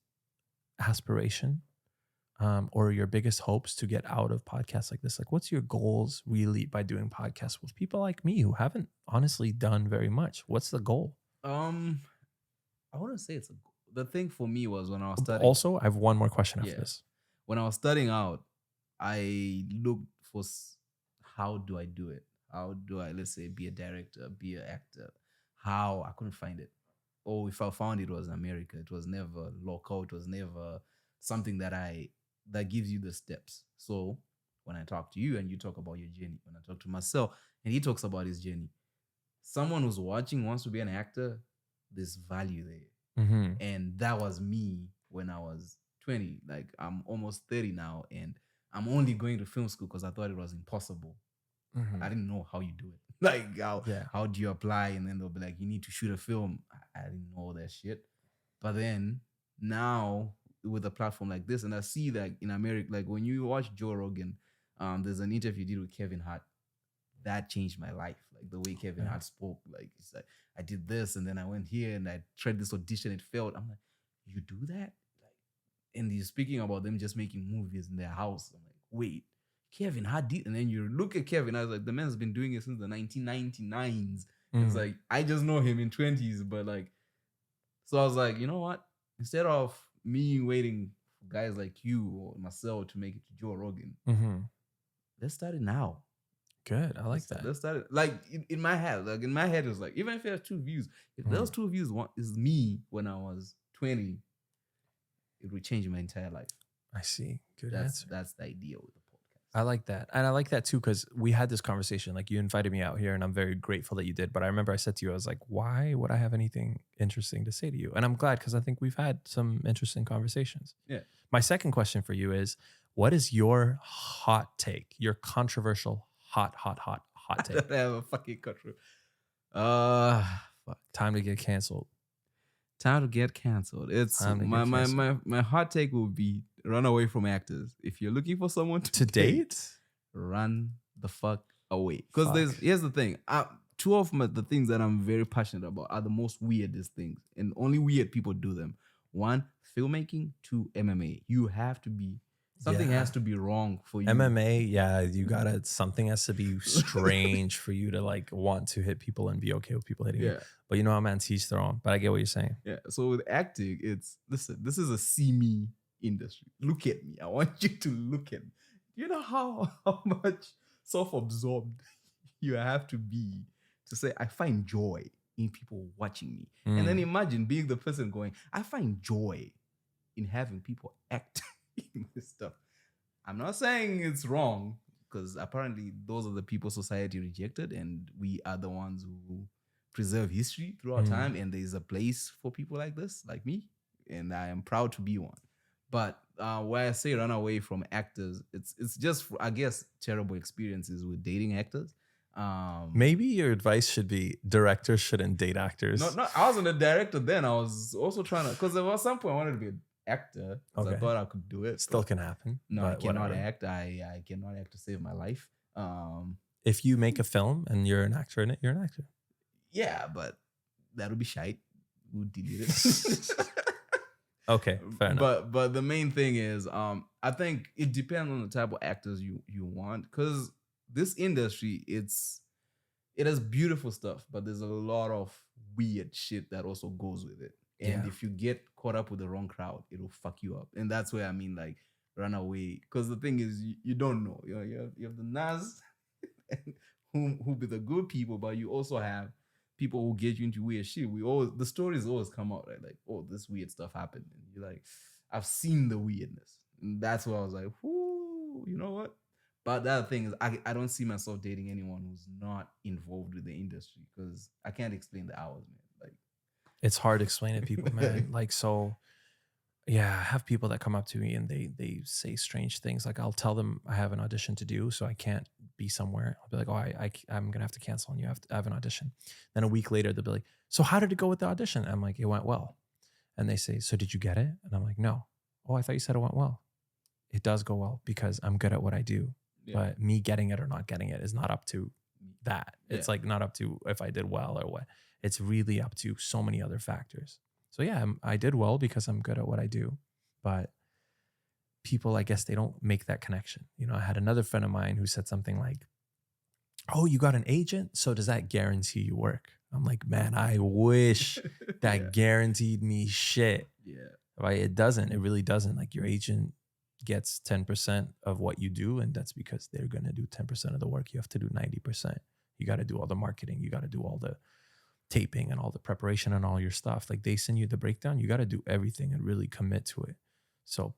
aspiration or your biggest hopes to get out of podcasts like this? Like, what's your goals really by doing podcasts with people like me who haven't honestly done very much? What's the goal? I wouldn't say it's a goal. The thing for me was when I was studying. Also, I have one more question after this. When I was studying out, I looked for how do I do it? How do I, let's say, be a director, be an actor? How? I couldn't find it. Or if I found it, was in America. It was never local. It was never something that gives you the steps. So when I talk to you and you talk about your journey, when I talk to myself and he talks about his journey, someone who's watching wants to be an actor, there's value there. Mm-hmm. And that was me when I was 20. Like, I'm almost 30 now, and I'm only going to film school because I thought it was impossible. Mm-hmm. I didn't know how you do it. Like, how do you apply? And then they'll be like, you need to shoot a film. I didn't know all that shit. But then now with a platform like this, and I see that in America, like when you watch Joe Rogan, there's an interview he did with Kevin Hart. That changed my life. Like the way Kevin Hart spoke, like it's like, I did this and then I went here and I tried this audition, it failed. I'm like, you do that? Like, and he's speaking about them just making movies in their house. I'm like, wait, Kevin Hart did? And then you look at Kevin, I was like, the man's been doing it since the 1999s. It's like, I just know him in 20s, but like, so I was like, you know what? Instead of me waiting for guys like you or myself to make it to Joe Rogan, let's start it now. Good. I like that. Let's start it. Like in my head, it was like, even if it has 2 views, if those 2 views is me when I was 20, it would change my entire life. I see. Good answer. That's the idea with the podcast. I like that. And I like that too, because we had this conversation. Like, you invited me out here and I'm very grateful that you did. But I remember I said to you, I was like, why would I have anything interesting to say to you? And I'm glad, because I think we've had some interesting conversations. Yeah. My second question for you is, what is your hot take, your controversial hot take? I have a fucking control. Fuck. Time to get canceled. Time to get canceled. It's my hot take will be run away from actors. If you're looking for someone to date, run the fuck away. Because here's the thing. 2 of the things that I'm very passionate about are the most weirdest things, and only weird people do them. 1, filmmaking. 2, MMA. You have to be something has to be wrong for you. MMA, you gotta, something has to be strange for you to like want to hit people and be okay with people hitting you. But you know how man, teach their own. But I get what you're saying. Yeah. So with acting, listen, this is a see me industry. Look at me. I want you to look at me. You know how much self-absorbed you have to be to say, I find joy in people watching me. And then imagine being the person going, I find joy in having people act this stuff. I'm not saying it's wrong, because apparently those are the people society rejected, and we are the ones who preserve history throughout time, and there's a place for people like this, like me, and I am proud to be one. But why I say run away from actors, it's just, I guess, terrible experiences with dating actors. Maybe your advice should be directors shouldn't date actors. No, I wasn't a director then. I was also trying to, because at some point I wanted to be an actor, because I thought I could do it. Still can happen. No, I cannot act. I cannot act to save my life. If you make a film and you're an actor in it, you're an actor. Yeah, but that'll be shite. We'll delete it. Okay, fair enough. But the main thing is, I think it depends on the type of actors you want, because this industry, it has beautiful stuff, but there's a lot of weird shit that also goes with it. And if you get caught up with the wrong crowd, it'll fuck you up. And that's where, I mean, like, run away. Because the thing is, you don't know. You have the Naz who be the good people, but you also have people who get you into weird shit. The stories always come out, right? Like, oh, this weird stuff happened. And you're like, I've seen the weirdness. And that's why I was like, whoo, you know what? But the other thing is, I don't see myself dating anyone who's not involved with the industry because I can't explain the hours, man. Like, It's hard to explain to people, man. Like, so yeah, I have people that come up to me and they say strange things. Like, I'll tell them I have an audition to do, so I can't be somewhere. I'll be like, oh, I'm gonna have to cancel, and I have an audition. Then a week later, they'll be like, so how did it go with the audition? I'm like, it went well. And they say, so did you get it? And I'm like, no. Oh, I thought you said it went well. It does go well because I'm good at what I do. yeah. But me getting it or not getting it is not up to that. It's Yeah. like not up to if I did well or what. It's really up to so many other factors. So yeah, I did well because I'm good at what I do. But people, I guess they don't make that connection. You know, I had another friend of mine who said something like, oh, you got an agent? So does that guarantee you work? I'm like, man, I wish that Yeah. guaranteed me shit. Yeah. Right? It doesn't. It really doesn't. Like, your agent gets 10% of what you do, and that's because they're going to do 10% of the work. You have to do 90%. You got to do all the marketing. You got to do all the taping and all the preparation and all your stuff. Like, they send you the breakdown. You got to do everything and really commit to it. So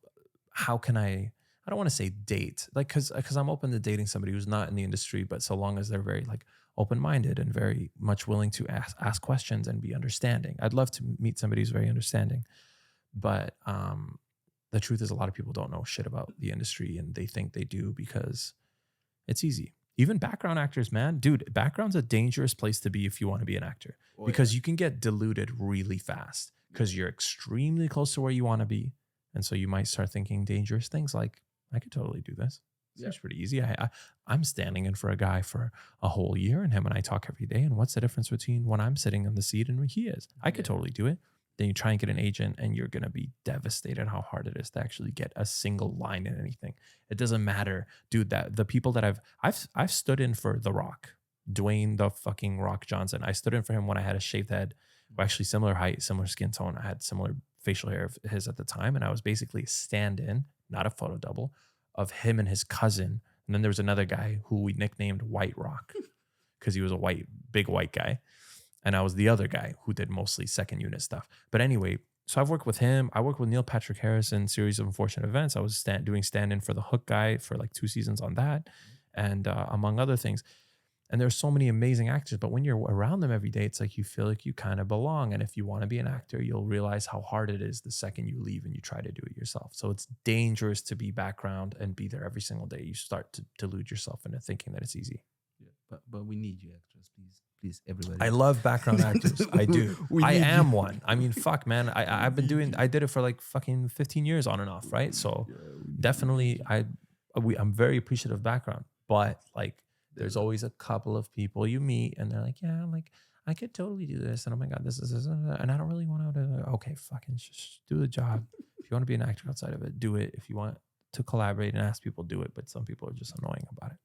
how can I don't want to say date, like, because I'm open to dating somebody who's not in the industry, but so long as they're very like open-minded and very much willing to ask questions and be understanding. I'd love to meet somebody who's very understanding. But the truth is, a lot of people don't know shit about the industry, and they think they do because it's easy. Even background actors, man, dude, background's a dangerous place to be if you want to be an actor, because you can get diluted really fast because you're extremely close to where you want to be. And so you might start thinking dangerous things like, I could totally do this. Seems pretty easy. I'm standing in for a guy for a whole year, and him and I talk every day. And what's the difference between when I'm sitting in the seat and when he is? I could totally do it. Then you try and get an agent, and you're going to be devastated how hard it is to actually get a single line in anything. It doesn't matter, dude. That the people that I've stood in for The Rock, Dwayne the fucking Rock Johnson. I stood in for him when I had a shaved head, actually similar height, similar skin tone. I had similar facial hair of his at the time, and I was basically stand-in, not a photo double, of him and his cousin. And then there was another guy who we nicknamed White Rock because he was a big white guy. And I was the other guy who did mostly second unit stuff. But anyway, so I've worked with him. I worked with Neil Patrick Harris in Series of Unfortunate Events. I was doing stand-in for the Hook guy for like 2 seasons on that, and among other things. And there's so many amazing actors, but when you're around them every day, it's like you feel like you kind of belong. And if you want to be an actor, you'll realize how hard it is the second you leave and you try to do it yourself. So it's dangerous to be background and be there every single day. You start to delude yourself into thinking that it's easy. Yeah, but we need you actors, please, everybody. I love background actors. I do. I am one. I mean, fuck, man. I did it for like fucking 15 years on and off, right? So definitely, I'm very appreciative of background, but like, there's always a couple of people you meet and they're like, yeah, I'm like, I could totally do this. And oh my God, this is, and I don't really want to, okay, fucking just do the job. If you want to be an actor outside of it, do it. If you want to collaborate and ask people, do it. But some people are just annoying about it.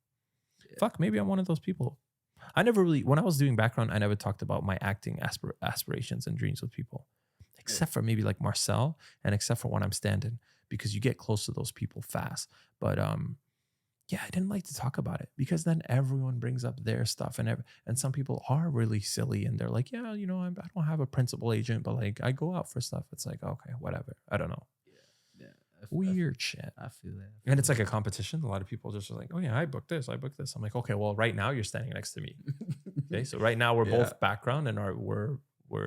Yeah. Fuck, maybe I'm one of those people. I never really, when I was doing background, I never talked about my acting aspirations and dreams with people, except for maybe like Marcel and except for when I'm standing, because you get close to those people fast. But, yeah, I didn't like to talk about it because then everyone brings up their stuff, and some people are really silly and they're like, yeah, you know, I don't have a principal agent, but like I go out for stuff. It's like, okay, whatever. I don't know. Yeah. Weird shit. I feel that. And it's like a competition. A lot of people just are like, oh yeah, I booked this. I'm like, okay, well, right now you're standing next to me. Okay, so right now we're both background and we're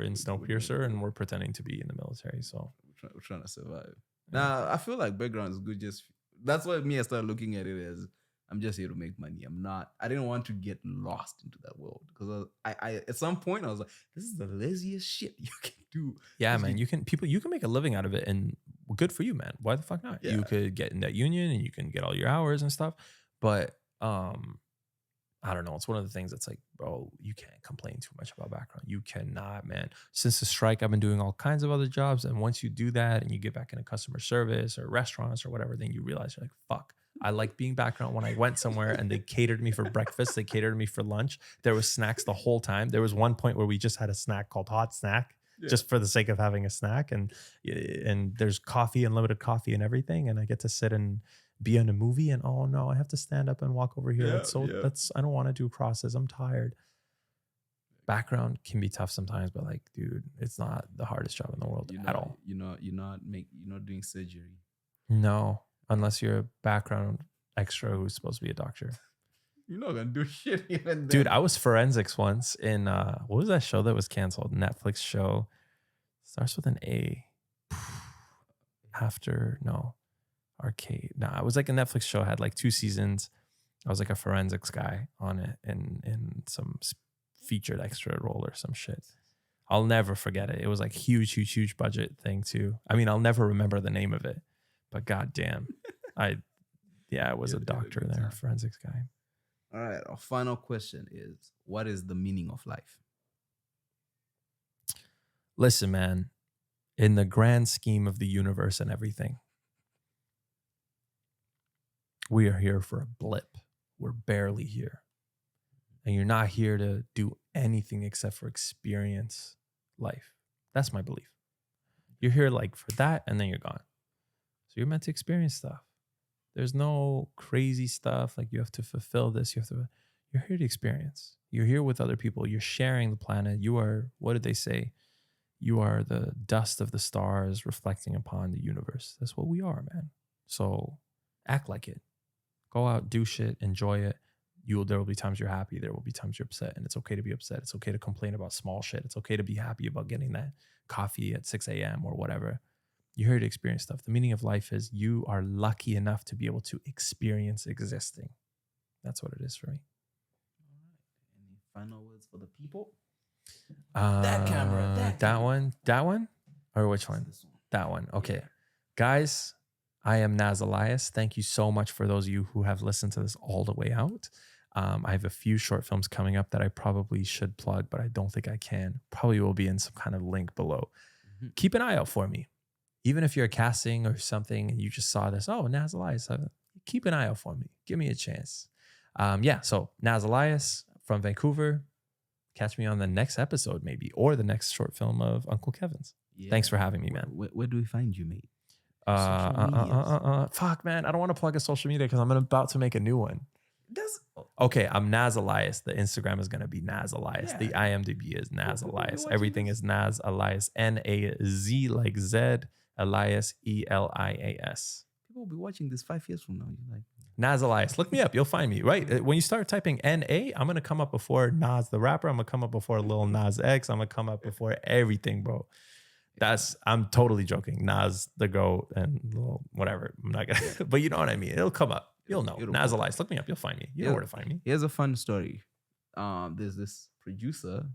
in Snowpiercer and we're pretending to be in the military. So we're trying to survive. Now I feel like background is good. That's why I started looking at it as I'm just here to make money. I didn't want to get lost into that world because I at some point I was like, this is the laziest shit you can do. Yeah, man, you can make a living out of it, and good for you, man. Why the fuck not? Yeah. You could get in that union and you can get all your hours and stuff. But I don't know. It's one of the things that's like, bro, you can't complain too much about background. You cannot, man. Since the strike, I've been doing all kinds of other jobs. And once you do that and you get back into customer service or restaurants or whatever, then you realize you're like, fuck, I like being background. When I went somewhere and they catered me for breakfast, they catered me for lunch. There was snacks the whole time. There was one point where we just had a snack called Hot Snack. just for the sake of having a snack. And there's coffee, unlimited coffee and everything. And I get to sit and be in a movie. And oh no, I have to stand up and walk over here. I don't want to do crosses. I'm tired. Background can be tough sometimes, but like, dude, it's not the hardest job in the world at all. You're not doing surgery. No, unless you're a background extra who's supposed to be a doctor. You're not gonna do shit even then. Dude, I was forensics once in what was that show that was canceled? Netflix show. Starts with an A. Arcade. No, it was like a Netflix show. Had like 2 seasons. I was like a forensics guy on it in some featured extra role or some shit. I'll never forget it. It was like huge budget thing too. I mean, I'll never remember the name of it, but goddamn, I was a doctor there, forensics guy. All right. Our final question is: what is the meaning of life? Listen, man, in the grand scheme of the universe and everything, we are here for a blip. We're barely here. And you're not here to do anything except for experience life. That's my belief. You're here like for that, and then you're gone. So you're meant to experience stuff. There's no crazy stuff like you have to fulfill this. You're here to experience. You're here with other people. You're sharing the planet. You are, what did they say? You are the dust of the stars reflecting upon the universe. That's what we are, man. So act like it. Go out, do shit, enjoy it. There will be times you're happy. There will be times you're upset, and it's okay to be upset. It's okay to complain about small shit. It's okay to be happy about getting that coffee at 6 a.m. or whatever. You're here to experience stuff. The meaning of life is you are lucky enough to be able to experience existing. That's what it is for me. Any final words for the people? That camera. That one? Or which one? This one. That one. Okay. Yeah. Guys, I am Naz Elias. Thank you so much for those of you who have listened to this all the way out. I have a few short films coming up that I probably should plug, but I don't think I can. Probably will be in some kind of link below. Mm-hmm. Keep an eye out for me. Even if you're a casting or something and you just saw this, oh, Naz Elias, keep an eye out for me. Give me a chance. So Naz Elias from Vancouver. Catch me on the next episode maybe, or the next short film of Uncle Kevin's. Yeah. Thanks for having me, man. Where do we find you, mate? Fuck, man. I don't want to plug a social media because I'm about to make a new one. Okay, I'm Naz Elias. The Instagram is going to be Naz Elias. Yeah. The IMDb is Naz Elias. Everything is Naz Elias. N-A-Z like Z, Elias, E-L-I-A-S. People will be watching this 5 years from now. You're like, Naz Elias. Look me up. You'll find me, right? When you start typing N-A, I'm going to come up before Nas the rapper. I'm going to come up before Lil Nas X. I'm going to come up before everything, bro. I'm totally joking. Nas the GOAT and whatever. I'm not gonna, but you know what I mean. It'll come up. You'll know. Naz Elias. Look me up. You'll find me. You know where to find me. Here's a fun story. There's this producer.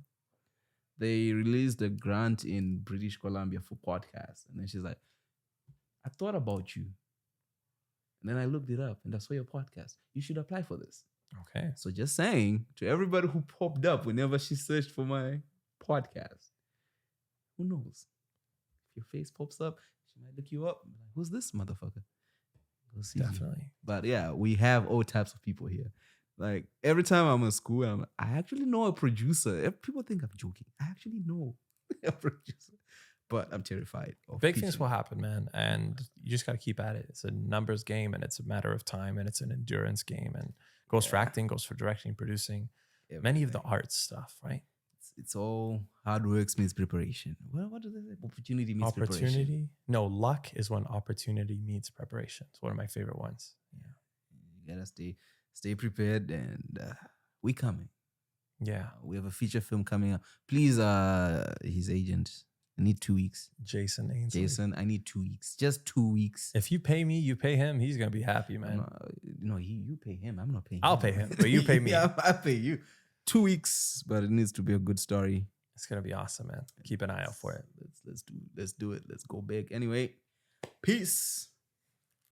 They released a grant in British Columbia for podcasts, and then she's like, "I thought about you, and then I looked it up, and I saw your podcast. You should apply for this." Okay. So just saying to everybody who popped up whenever she searched for my podcast, who knows? Your face pops up, she might look you up. Who's this motherfucker? We'll see. Definitely. But yeah, we have all types of people here. Like every time I'm in school, I'm like, I actually know a producer. People think I'm joking. I actually know a producer, but I'm terrified. Big things will happen, man, and you just got to keep at it. It's a numbers game, and it's a matter of time, and it's an endurance game, and goes for acting, goes for directing, producing, many of the arts stuff, right? It's all hard work meets preparation. Well, what do they say? Opportunity meets preparation. No, luck is when opportunity meets preparation. It's one of my favorite ones. Yeah, you gotta stay prepared, and we coming. Yeah, we have a feature film coming up. Please, his agent, I need 2 weeks. Jason Ainsley. Jason, I need 2 weeks. Just 2 weeks. If you pay me, you pay him. He's gonna be happy, man. No, you pay him. I'm not paying. I'll pay him, but you pay me. Yeah, I pay you. 2 weeks, but it needs to be a good story. It's gonna be awesome, man. Keep an eye out for it. Let's do it. Let's go big. Anyway, peace.